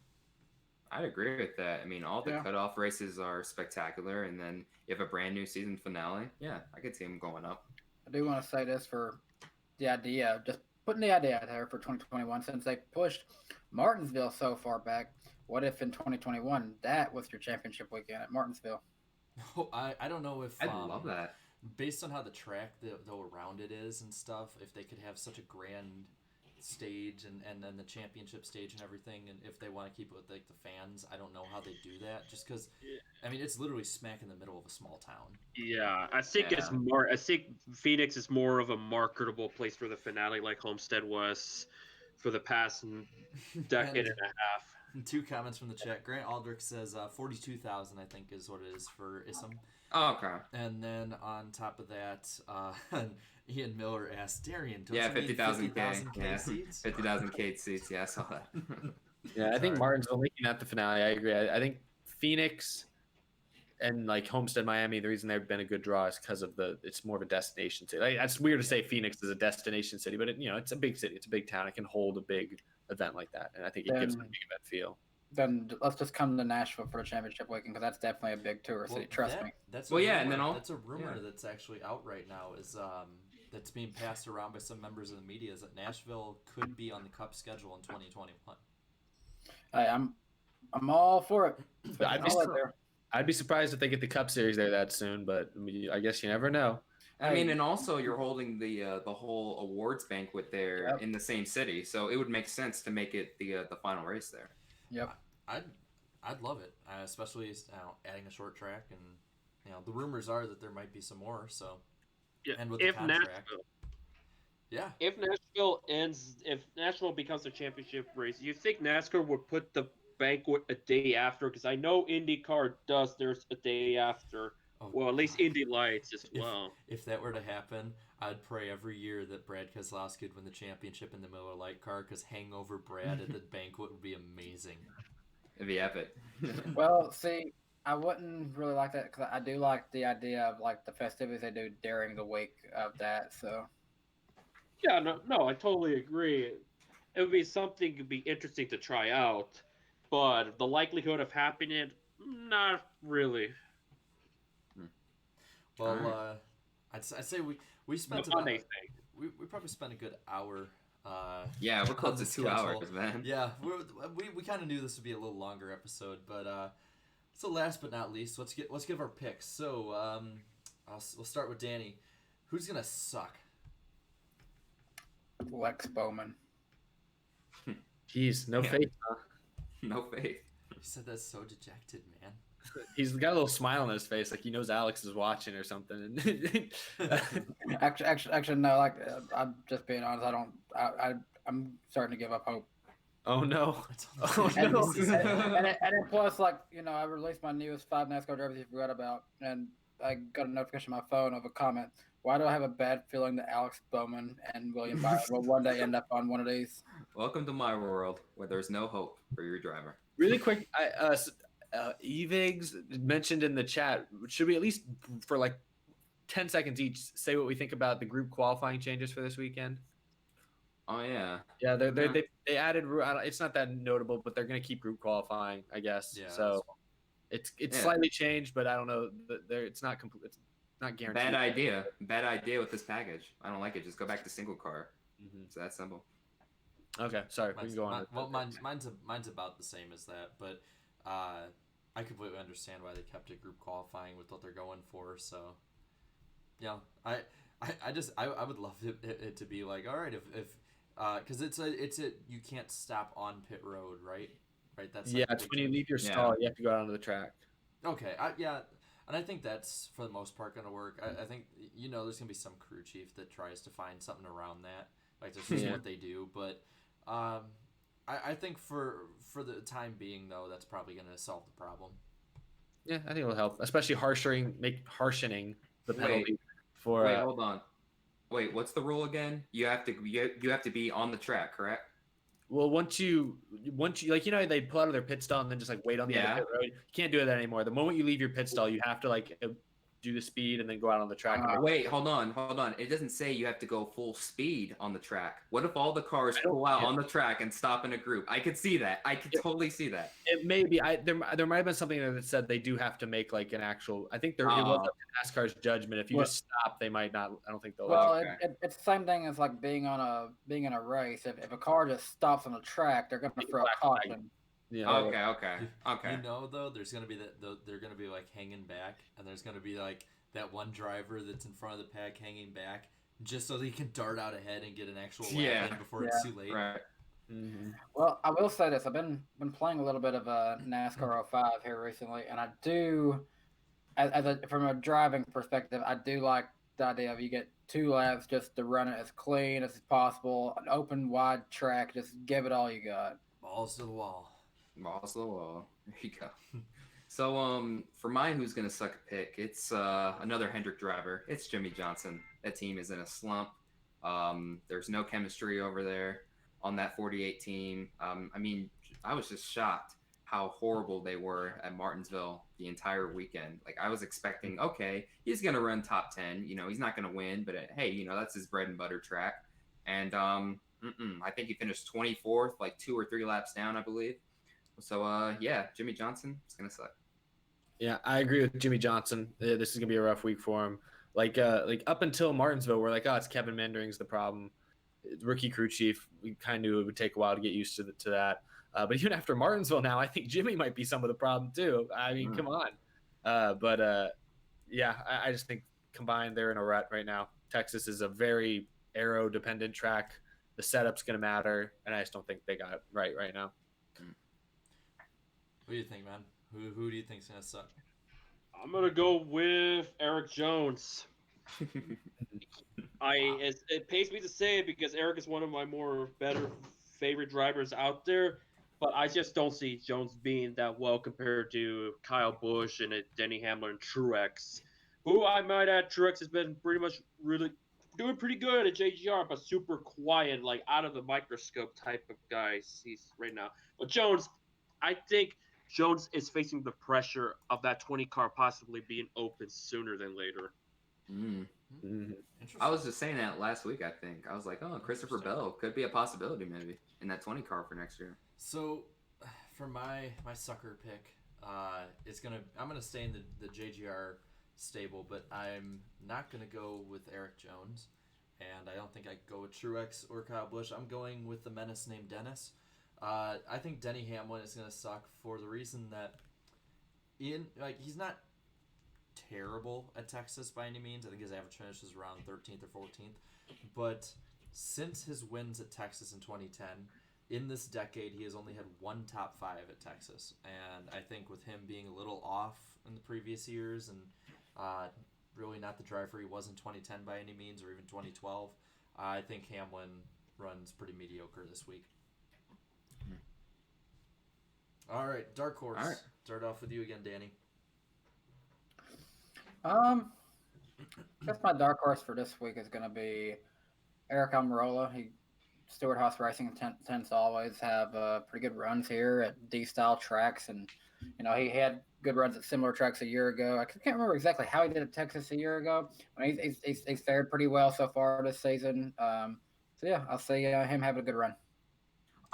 I'd agree with that. I mean, all the cutoff races are spectacular, and then you have a brand new season finale. Yeah, I could see them going up. I do want to say this for the idea, just putting the idea out there for 2021, since they pushed Martinsville so far back. What if in 2021 that was your championship weekend at Martinsville? Oh, I don't know if I'd love that. Based on how the track though around it is and stuff, if they could have such a grand stage and then the championship stage and everything, and if they want to keep it with like the fans, I don't know how they do that, just because I mean it's literally smack in the middle of a small town. Yeah, I think it's more. I think Phoenix is more of a marketable place for the finale, like Homestead was for the past decade and a half. 2 comments from the chat. Grant Aldrich says 42,000, I think, is what it is for Issam. Oh, okay. And then on top of that, Ian Miller asked Darian, don't 50,000 K seats? 50,000 K seats. Yeah, I saw that. Yeah, I think Martinsville making that the finale. I agree. I think Phoenix and like Homestead, Miami, the reason they've been a good draw is because of it's more of a destination city. Like, it's weird to say Phoenix is a destination city, but it's a big city. It's a big town. It can hold a big event like that, and I think it gives it a big event feel. Then let's just come to Nashville for the championship weekend, because that's definitely a big tourist city. Trust me. That's and then that's a rumor that's actually out right now. Is that's being passed around by some members of the media, is that Nashville could be on the Cup schedule in 2021. I'm all for it. I'd be surprised if they get the Cup Series there that soon, but I guess you never know. I mean, and also you're holding the whole awards banquet there in the same city, so it would make sense to make it the final race there. Yep. I'd love it, especially adding a short track, and the rumors are that there might be some more. So, and with the contract, if Nashville becomes the championship race, you think NASCAR would put the banquet a day after? Because I know IndyCar does theirs a day after. Well, at least Indy Lights as well. If that were to happen, I'd pray every year that Brad Keselowski would win the championship in the Miller Lite car, because Hangover Brad at the banquet would be amazing. It'd be epic. Well, see, I wouldn't really like that, because I do like the idea of like the festivities they do during the week of that. So. Yeah, no, I totally agree. It would be something to be interesting to try out, but the likelihood of happening, not really. Well, I'd say we spent we probably spent a good hour. Yeah, we're close to 2 hours, man. Yeah, we kind of knew this would be a little longer episode, but so last but not least, let's give our picks. So we'll start with Danny. Who's gonna suck? Lex Bowman. Jeez, no faith. Huh? No faith. You said that so dejected, man. He's got a little smile on his face, like he knows Alex is watching or something. Actually, no. Like, I'm just being honest. I'm starting to give up hope. Oh no! And then plus, like, I released my newest 5 NASCAR drivers you forgot about, and I got a notification on my phone of a comment. Why do I have a bad feeling that Alex Bowman and William Byron will one day end up on one of these? Welcome to my world, where there's no hope for your driver. Really quick, Evigs mentioned in the chat, should we at least for like 10 seconds each say what we think about the group qualifying changes for this weekend? Oh yeah, they added, it's not that notable, but they're going to keep group qualifying, I guess. Yeah, so it's slightly changed, but I don't know, it's not complete, it's not guaranteed. Bad idea with this package. I don't like it. Just go back to single car. It's that simple. Okay, sorry, we can go on. Mine's about the same as that, but I completely understand why they kept it group qualifying with what they're going for. So, I would love it to be like, all right, if because it's a you can't stop on pit road, right? That's it's when you leave your stall, you have to go out onto the track. Okay, And I think that's, for the most part, going to work. I think, there's going to be some crew chief that tries to find something around that. Like, that's just what they do. But I think for the time being, though, that's probably going to solve the problem. Yeah, I think it'll help, especially harshening the penalty for. Wait, hold on. Wait, what's the rule again? You have to be on the track, correct? Well, once you like, they pull out of their pit stall and then just like wait on the end of pit road. You can't do that anymore. The moment you leave your pit stall, you have to like do the speed and then go out on the track. Wait, hold on. It doesn't say you have to go full speed on the track. What if all the cars pull out on the track and stop in a group? I could see that. I could totally see that. It may be. There might have been something that said they do have to make like an actual. I think it was up to NASCAR's judgment. If you just stop, they might not. I don't think they'll. Well, it's the same thing as like being in a race. If a car just stops on the track, they're going to throw a caution. Yeah. Okay. Though, there's gonna be they're gonna be like hanging back, and there's gonna be like that one driver that's in front of the pack hanging back, just so that he can dart out ahead and get an actual lap in before it's too late. Right. Mm-hmm. Well, I will say this: I've been playing a little bit of NASCAR 05 here recently, and I do, from a driving perspective, I do like the idea of you get 2 laps just to run it as clean as possible, an open, wide track, just give it all you got. Balls to the wall. Balls to the wall. There you go. So, for my who's gonna suck a pick, it's another Hendrick driver. It's Jimmy Johnson. That team is in a slump. There's no chemistry over there on that 48 team. I mean, I was just shocked how horrible they were at Martinsville the entire weekend. Like, I was expecting, okay, he's gonna run top 10. He's not gonna win, but hey, that's his bread and butter track. And I think he finished 24th, like 2 or 3 laps down, I believe. So, Jimmy Johnson, it's going to suck. Yeah, I agree with Jimmy Johnson. This is going to be a rough week for him. Like up until Martinsville, we're like, it's Kevin Mendering's the problem. Rookie crew chief, we kind of knew it would take a while to get used to that. But even after Martinsville now, I think Jimmy might be some of the problem too. I mean, come on. I just think combined, they're in a rut right now. Texas is a very aero-dependent track. The setup's going to matter, and I just don't think they got it right now. What do you think, man? Who do you think's gonna suck? I'm gonna go with Eric Jones. It pains me to say it because Eric is one of my better favorite drivers out there, but I just don't see Jones being that well compared to Kyle Busch and Denny Hamlin and Truex, who I might add, Truex has been pretty much really doing pretty good at JGR, but super quiet, like out of the microscope type of guy he's right now. But Jones, I think Jones is facing the pressure of that 20 car possibly being open sooner than later. I was just saying that last week, I think. I was like, Christopher Bell could be a possibility maybe in that 20 car for next year. So, for my sucker pick, I'm gonna stay in the JGR stable, but I'm not gonna go with Eric Jones, and I don't think I go with Truex or Kyle Busch. I'm going with the menace named Dennis. I think Denny Hamlin is going to suck for the reason that he's not terrible at Texas by any means. I think his average finish is around 13th or 14th. But since his wins at Texas in 2010, in this decade, he has only had 1 top 5 at Texas. And I think with him being a little off in the previous years and really not the driver he was in 2010 by any means, or even 2012, I think Hamlin runs pretty mediocre this week. All right, dark horse. All right. Start off with you again, Danny. I guess my dark horse for this week is going to be Eric Almirola. Stewart Haas Racing tends to always have pretty good runs here at D-style tracks, and he had good runs at similar tracks a year ago. I can't remember exactly how he did at Texas a year ago. I mean, he's fared pretty well so far this season. I'll say him having a good run.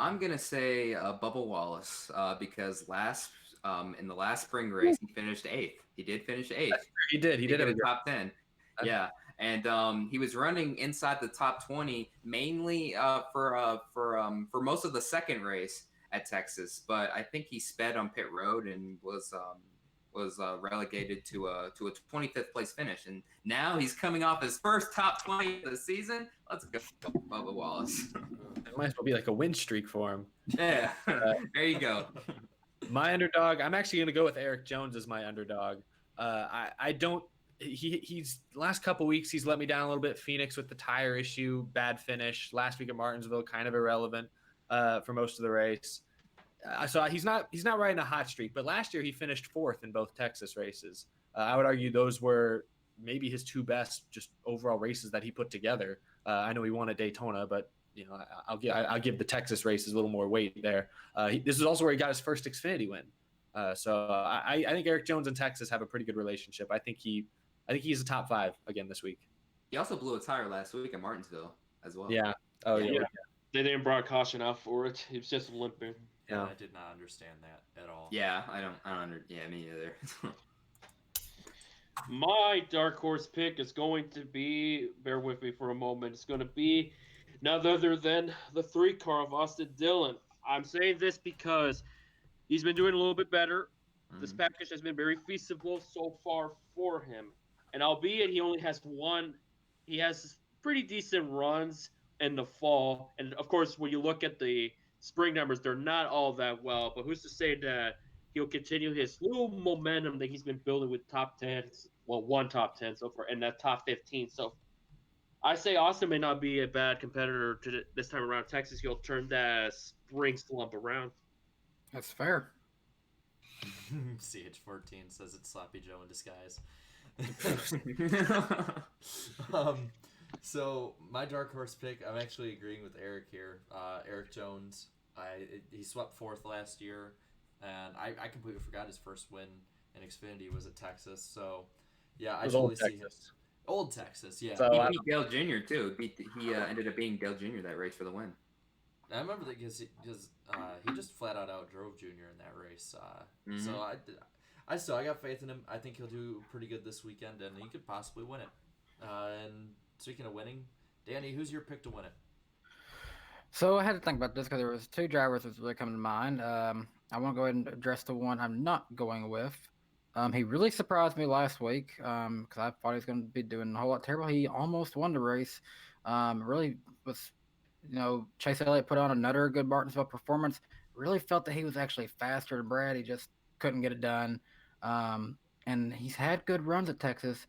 I'm gonna say Bubba Wallace because in the last spring race he finished 8th. He did finish 8th. He did have a top 10. Yeah, and he was running inside the top 20 mainly for most of the second race at Texas. But I think he sped on pit road and was relegated to a 25th place finish. And now he's coming off his first top 20 of the season. Let's go, Bubba Wallace. It might as well be like a win streak for him. Yeah, there you go. My underdog, I'm actually going to go with Eric Jones as my underdog. I don't. He's last couple weeks he's let me down a little bit. Phoenix with the tire issue, bad finish. Last week at Martinsville, kind of irrelevant for most of the race. So he's not riding a hot streak. But last year he finished fourth in both Texas races. I would argue those were maybe his two best just overall races that he put together. I know he won at Daytona, but I'll give the Texas races a little more weight there. This is also where he got his first Xfinity win. So I think Eric Jones and Texas have a pretty good relationship. I think he's a top 5 again this week. He also blew a tire last week at Martinsville as well. Yeah. Oh yeah. They didn't bring caution out for it. He was just limping. Yeah, I did not understand that at all. Yeah, I don't yeah, me either. My dark horse pick is going to be, bear with me for a moment, it's going to be none other than the 3-car of Austin Dillon. I'm saying this because he's been doing a little bit better. This package has been very feasible so far for him. And albeit he only has one, he has pretty decent runs in the fall. And of course, when you look at the spring numbers, they're not all that well. But who's to say that he'll continue his little momentum that he's been building with top 10s, well, one top 10 so far, and that top 15. So I say Austin may not be a bad competitor to this time around. Texas, he'll turn that spring slump around. That's fair. CH14 says it's Sloppy Joe in disguise. So my dark horse pick, I'm actually agreeing with Eric here. Eric Jones, he swept 4th last year, and I completely forgot his first win in Xfinity was at Texas. So yeah, I totally see him. Old Texas, yeah. So, he beat Dale Jr. too. He ended up being Dale Jr. that race for the win. I remember that because he just flat out outdrove Junior in that race. So I got faith in him. I think he'll do pretty good this weekend, and he could possibly win it. And speaking of winning, Danny, who's your pick to win it? So I had to think about this because there was 2 drivers that really coming to mind. I want to go ahead and address the one I'm not going with. He really surprised me last week because I thought he was going to be doing a whole lot terrible. He almost won the race. Really was, Chase Elliott put on another good Martinsville performance. Really felt that he was actually faster than Brad. He just couldn't get it done. And he's had good runs at Texas,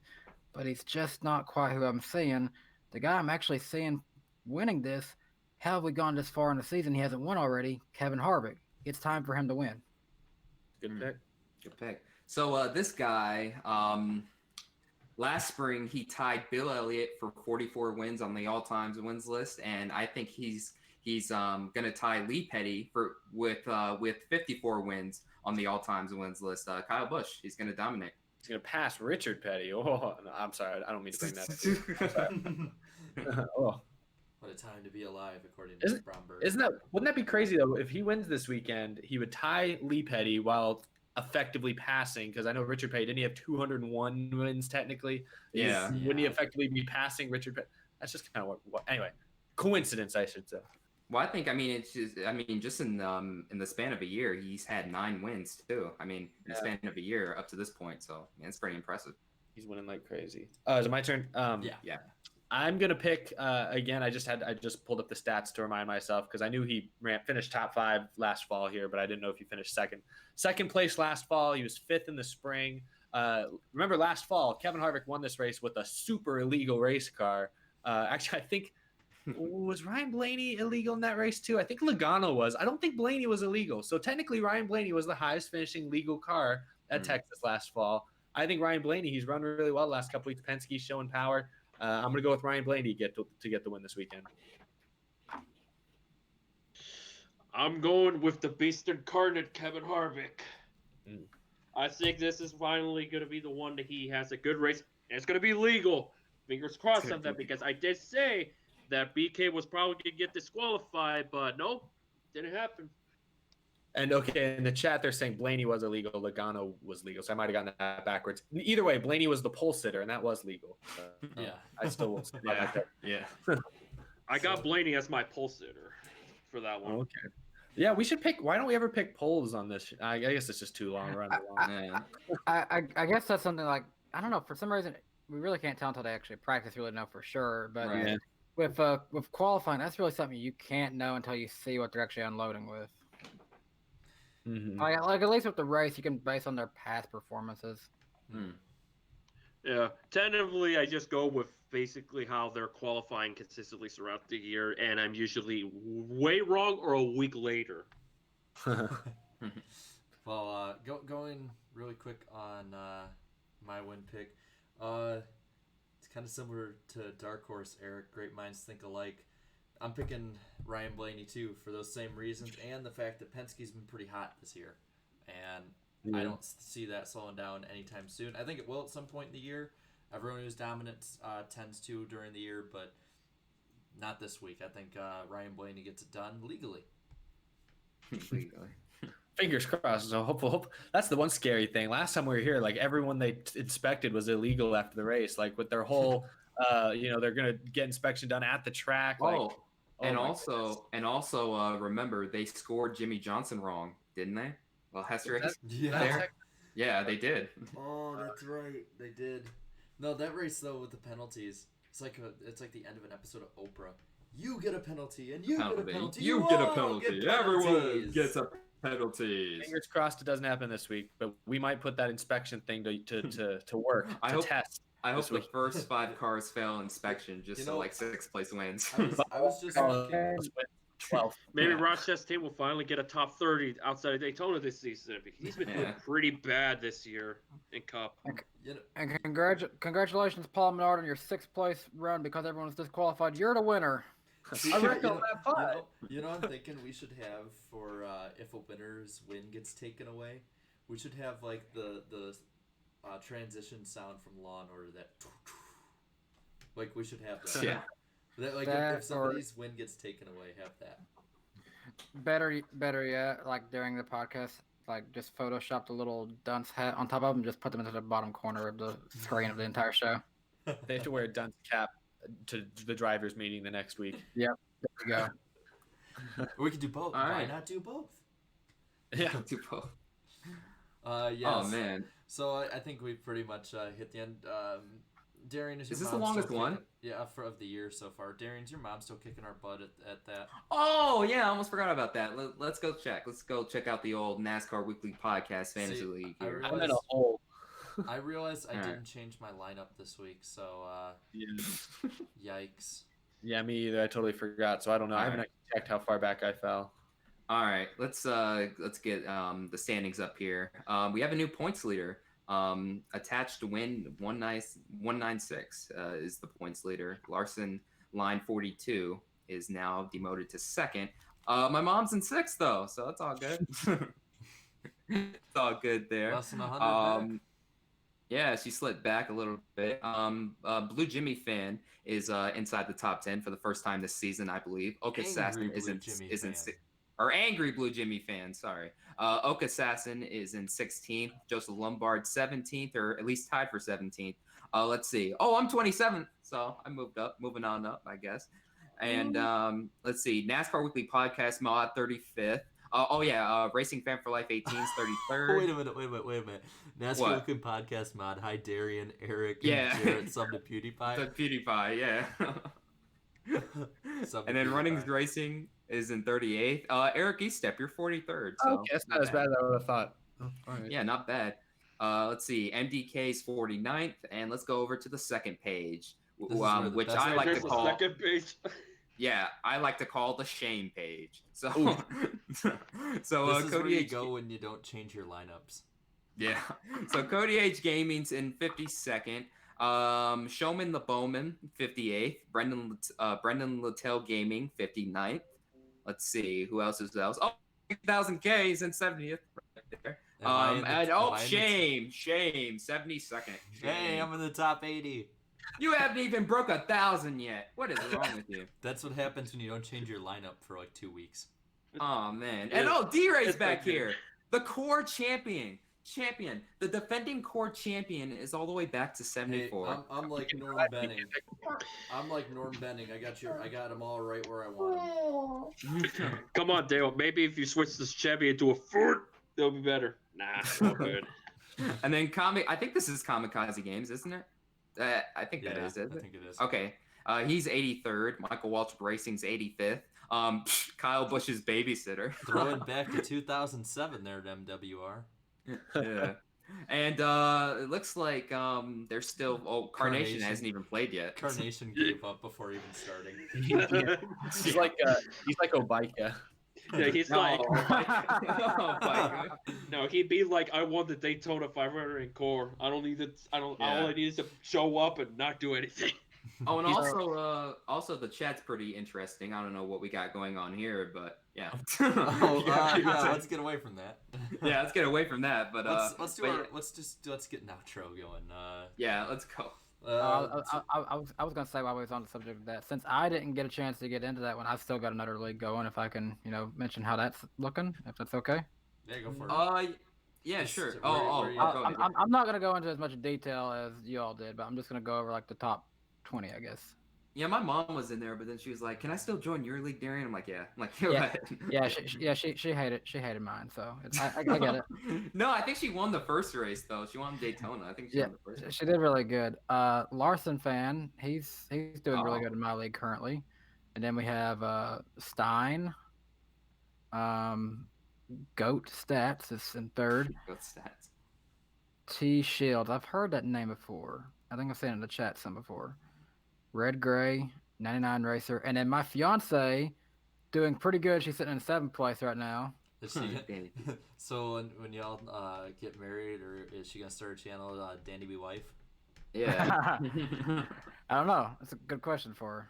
but he's just not quite who I'm seeing. The guy I'm actually seeing winning this, how have we gone this far in the season? He hasn't won already. Kevin Harvick. It's time for him to win. Good pick. Good pick. So this guy, last spring he tied Bill Elliott for 44 wins on the all-time wins list, and I think he's gonna tie Lee Petty with 54 wins on the all-time wins list. Kyle Busch, he's gonna dominate. He's gonna pass Richard Petty. Oh, no, I'm sorry, I don't mean to bring that. Oh. What a time to be alive, according to Bromberg. Wouldn't that be crazy though? If he wins this weekend, he would tie Lee Petty while effectively passing, because I know Richard Petty, didn't he have 201 wins technically? Yeah. Wouldn't he effectively be passing Richard Petty? That's just kind of what anyway, coincidence, I should say. Well, it's just in the span of a year, he's had 9 wins too. In the span of a year up to this point, so it's pretty impressive. He's winning like crazy. Is it my turn? Yeah. I'm gonna pick again. I just pulled up the stats to remind myself because I knew he finished top 5 last fall here, but I didn't know if he finished second place last fall. He was 5th in the spring. Remember last fall, Kevin Harvick won this race with a super illegal race car. Actually, I think was Ryan Blaney illegal in that race too? I think Logano was. I don't think Blaney was illegal. So technically, Ryan Blaney was the highest finishing legal car at Texas last fall. I think Ryan Blaney, he's run really well the last couple weeks. Penske's showing power. I'm going to go with Ryan Blaney to get the win this weekend. I'm going with the beast incarnate, Kevin Harvick. I think this is finally going to be the one that he has a good race. And it's going to be legal. Fingers crossed on that, because I did say that BK was probably going to get disqualified, but no, didn't happen. And okay, in the chat they're saying Blaney was illegal, Logano was legal, so I might have gotten that backwards. Either way, Blaney was the pole sitter, and that was legal. Yeah, I still will. Yeah. I got Blaney as my pole sitter for that one. Okay. Yeah, we should pick. Why don't we ever pick polls on this? I guess it's just too long. I guess that's something like, I don't know. For some reason, we really can't tell until they actually practice. Really know for sure, but Right. with qualifying, that's really something you can't know until you see what they're actually unloading with. Mm-hmm. Like at least with the race, you can base on their past performances. Yeah, tentatively, I just go with basically how they're qualifying consistently throughout the year, and I'm usually way wrong or a week later. Well, going really quick on my win pick. It's kind of similar to Dark Horse, Eric. Great minds think alike. I'm picking Ryan Blaney too for those same reasons, and the fact that Penske's been pretty hot this year, and I don't see that slowing down anytime soon. I think it will at some point in the year. Everyone who's dominant tends to during the year, but not this week. I think Ryan Blaney gets it done legally. Fingers crossed. So hope that's the one scary thing. Last time we were here, like everyone they inspected was illegal after the race. Like with their whole, they're gonna get inspection done at the track. And also, remember they scored Jimmy Johnson wrong, didn't they? Well, Hester, yeah, they did. Oh, that's right, they did. No, that race though with the penalties, it's like the end of an episode of Oprah. You get a penalty, and you get a penalty. You get a penalty. Everyone gets a penalty. Fingers crossed it doesn't happen this week, but we might put that inspection thing to work. I hope the first 5 cars fail inspection just so like 6th place wins. I was just looking. 12. Maybe Rochester will finally get a top 30 outside of Daytona this season. He's been doing pretty bad this year in Cup. And congratulations, Paul Menard, on your 6th place run because everyone was disqualified. You're the winner. You know, I'm thinking we should have for if a winner's win gets taken away, we should have like the transition sound from Law and Order. That like we should have that. Yeah. If somebody's win gets taken away, have that. Better yet, like during the podcast, like just Photoshop the little dunce hat on top of them, just put them into the bottom corner of the screen of the entire show. They have to wear a dunce cap to the drivers' meeting the next week. Yep, there we go. We could do both. All Why right. not do both? Yeah, do both. Yes. Oh man. So I think we pretty much hit the end. Darian, is this your the mom longest still one? kicking- Yeah, of the year so far. Darian's your mom still kicking our butt at that? Oh yeah, I almost forgot about that. Let's go check. Let's go check out the old NASCAR Weekly Podcast Fantasy League here. I'm in a hole. I realized I All right. didn't change my lineup this week, so yikes. Yeah, me either. I totally forgot, so I don't know. I haven't actually checked how far back I fell. All right, let's get the standings up here. We have a new points leader. Attached to win 196 is the points leader. Larson, line 42, is now demoted to 2nd. My mom's in 6th though, so that's all good. It's all good there. Less than 100 back. Yeah, she slipped back a little bit. Blue Jimmy fan is inside the top 10 for the first time this season, I believe. Oak Assassin is in 6th. Or Angry Blue Jimmy fan, sorry. Oak Assassin is in 16th. Joseph Lombard 17th, or at least tied for 17th. Let's see. Oh, I'm 27th, so I moving on up, I guess. And let's see. NASCAR Weekly Podcast Mod 35th. Racing Fan for Life 18 is 33rd. Wait a minute. NASCAR Weekly Podcast Mod. Hi, Darian, Eric, and Jarrett, sub to PewDiePie. The PewDiePie, yeah. And then Runnings Racing is in 38th. Eric Estepp, you're 43rd. So Okay, that's not as bad as I would have thought. Oh, all right. Yeah, not bad. Let's see. MDK's 49th, and let's go over to the second page, which I like to call. Second page. Yeah, I like to call the shame page. So, This is Cody where you H. go when you don't change your lineups. Yeah. So Cody H. Gaming's in 52nd. Showman the Bowman 58th. Brendan Littell Gaming 59th. Let's see who else is else. Oh, 1000 K is in 70th. Right there. Shame 72nd. Hey, I'm in the top 80. You haven't even broke 1,000 yet. What is wrong with you? That's what happens when you don't change your lineup for like 2 weeks. Oh man. And D-Ray's back here. The core champion. The defending core champion is all the way back to 74. Hey, I'm like Norm Benning. I got them all right where I want them. Come on, Dale. Maybe if you switch this Chevy into a Ford, it'll be better. Nah, all good. And then I think this is Kamikaze Games, isn't it? I think that is, isn't it? I think it is. Okay. He's 83rd. Michael Waltrip Racing's 85th. Kyle Busch's babysitter. Throwing back to 2007 there at MWR. Yeah. And it looks like there's still Carnation hasn't even played yet. Carnation gave up before even starting. He's like Obika. Yeah, he's No, like, oh my God. no, he'd be like, I won the Daytona 500 in core. I don't need it. All Yeah. I need is to show up and not do anything. Oh, and also the chat's pretty interesting. I don't know what we got going on here, but yeah. Yeah, let's get away from that. Yeah, let's get away from that. But let's get an outro going. yeah, let's go. I was gonna say while we was on the subject of that, since I didn't get a chance to get into that one, I've still got another league going. If I can, mention how that's looking, if that's okay. Yeah, go for it. Yeah, sure. Where you Go. I'm not gonna go into as much detail as you all did, but I'm just gonna go over like the top 20, I guess. Yeah, my mom was in there, but then she was like, "Can I still join your league, Darian?" I'm like, "Yeah." I'm like, She hated mine, so I get it. No, I think she won the first race though. She won Daytona. I think she won the first race. She did really good. Larson fan, he's doing really good in my league currently, and then we have Stein. Goat Stats is in third. Goat Stats. T Shields, I've heard that name before. I think I've seen it in the chat some before. Red Gray, 99 Racer, and then my fiance doing pretty good. She's sitting in 7th place right now. Is she, so when y'all get married, or is she gonna start a channel, Danny B Wife? Yeah. I don't know. That's a good question for her.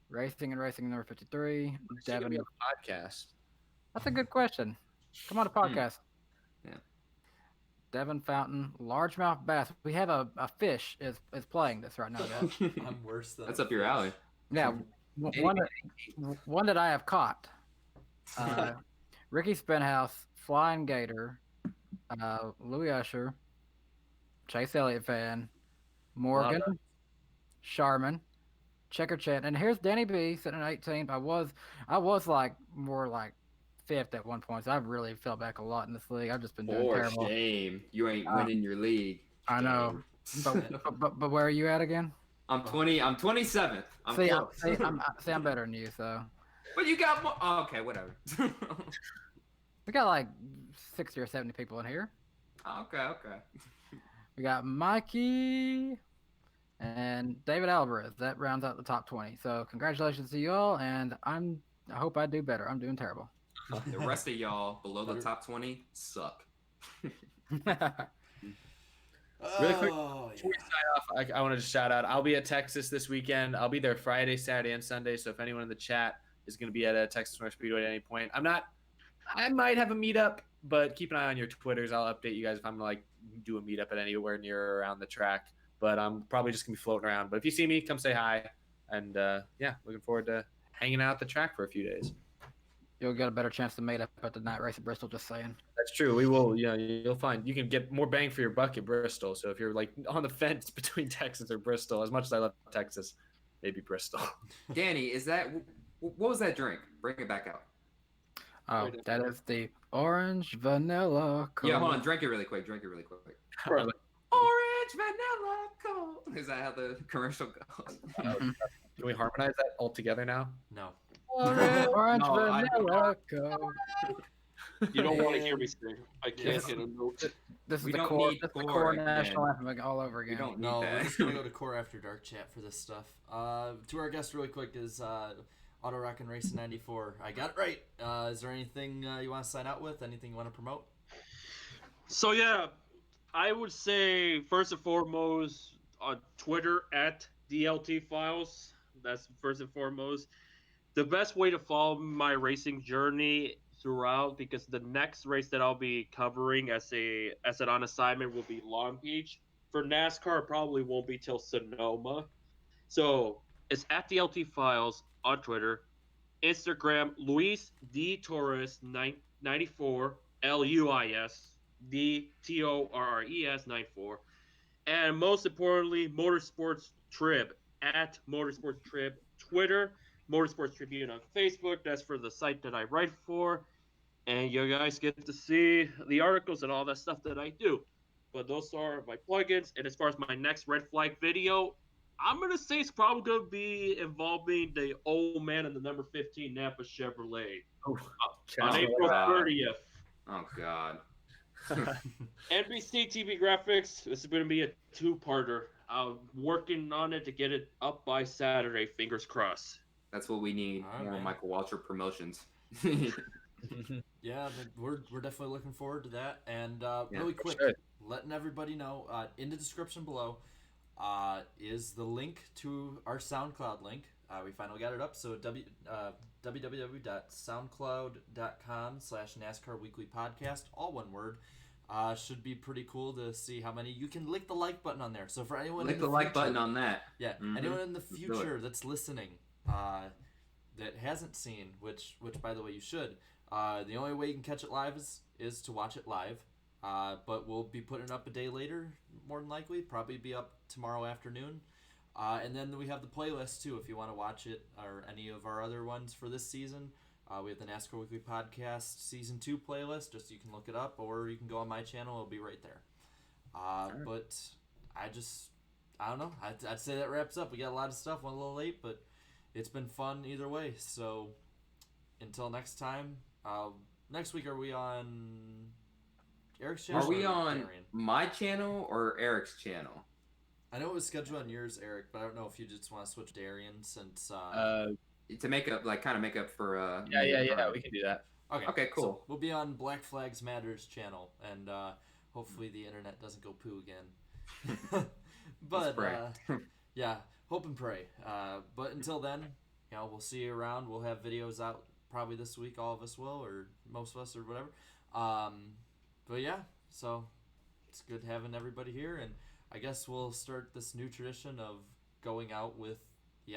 Racing number 53. Devin, Devin. a podcast. That's a good question. Come on to podcast. Yeah. Devin Fountain, largemouth bass. We have a fish is playing this right now, guys. I'm worse than. That's up your alley. Yeah, one that I have caught. Ricky Spinhouse, Flying Gator, Louis Usher, Chase Elliott fan, Morgan, Sharman, Checker Chat, and here's Danny B sitting at 18th. I was like more like 5th at one point, so I've really fell back a lot in this league. I've just been doing terrible. Shame. You ain't winning your league. I know. But where are you at again? I'm 27th. I'm close. I'm better than you, so. But you got more. Oh, okay, whatever. We got like 60 or 70 people in here. Okay. We got Mikey and David Alvarez. That rounds out the top 20. So congratulations to you all, and I hope I do better. I'm doing terrible. The rest of y'all below the top 20 suck. Really quick, before we sign off, I want to just shout out. I'll be at Texas this weekend. I'll be there Friday, Saturday, and Sunday. So if anyone in the chat is going to be at a Texas Motor Speedway at any point, I might have a meetup, but keep an eye on your Twitters. I'll update you guys if I'm going to do a meetup at anywhere near or around the track. But I'm probably just going to be floating around. But if you see me, come say hi. And looking forward to hanging out at the track for a few days. You'll get a better chance to meet up at the night race at Bristol, just saying. That's true. We will. You'll find you can get more bang for your buck at Bristol. So if you're like on the fence between Texas or Bristol, as much as I love Texas, maybe Bristol. Danny, what was that drink? Bring it back out. Oh, that is the orange vanilla Coke. Yeah, hold on. Drink it really quick. Orange vanilla Coke. Is that how the commercial goes? Can we harmonize that all together now? No. Orange vanilla Coke. You don't want to hear me sing. I can't hit a note. This is We the don't core. need This is the core core again. national anthem all over again. We don't need No, that. we're just gonna go to Core After Dark chat for this stuff. To our guest really quick is AutoRockinRacing94. I got it right. Is there anything you want to sign out with? Anything you want to promote? So yeah, I would say first and foremost on Twitter at DLT Files. That's first and foremost. The best way to follow my racing journey throughout, because the next race that I'll be covering as an on assignment will be Long Beach. For NASCAR, it probably won't be till Sonoma. So it's at DLT Files on Twitter, Instagram Luis D Torres 94 LUIS DTORRES 94, and most importantly Motorsports Trib at Motorsports Trib Twitter, Motorsports Tribune on Facebook. That's for the site that I write for, and you guys get to see the articles and all that stuff that I do. But those are my plugins. And as far as my next red flag video, I'm gonna say it's probably gonna be involving the old man in the number 15 Napa Chevrolet on April 30th. Oh God. NBC TV graphics. This is going to be a two-parter. I'm working on it to get it up by Saturday. Fingers crossed. That's what we need. All right, More man. Michael Waltrip promotions. Yeah, but we're definitely looking forward to that. And Yeah, really for quick, sure. letting everybody know, in the description below is the link to our SoundCloud link. We finally got it up. So www.soundcloud.com/NASCAR Weekly Podcast, all one word. Should be pretty cool to see how many. You can lick the like button on there. So for anyone Click in the like future- button on that. Yeah, Mhm. anyone in the do it. future that's listening, that hasn't seen, which by the way you should. The only way you can catch it live is to watch it live. But we'll be putting it up a day later, more than likely. Probably be up tomorrow afternoon. And then we have the playlist too, if you want to watch it or any of our other ones for this season. We have the NASCAR Weekly Podcast Season 2 playlist. Just you can look it up, or you can go on my channel. It'll be right there. But I don't know. I'd say that wraps up. We got a lot of stuff. Went a little late, but it's been fun either way. So until next time. Next week, are we on Eric's channel? Are we or on Darian? my channel or Eric's channel? I know it was scheduled on yours, Eric, but I don't know if you just want to switch Darian since. To make up, kind of make up for. Yeah. We can do that. Okay, cool. So we'll be on Black Flags Matters channel, and hopefully the internet doesn't go poo again. But pray. yeah, hope and pray. But until then, we'll see you around. We'll have videos out probably this week. All of us will, or most of us, or whatever. But yeah, so it's good having everybody here, and I guess we'll start this new tradition of going out with the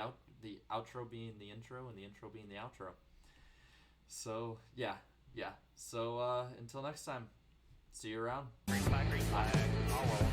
outro being the intro and the intro being the outro. So yeah. So until next time, see you around. Green flag, all roll.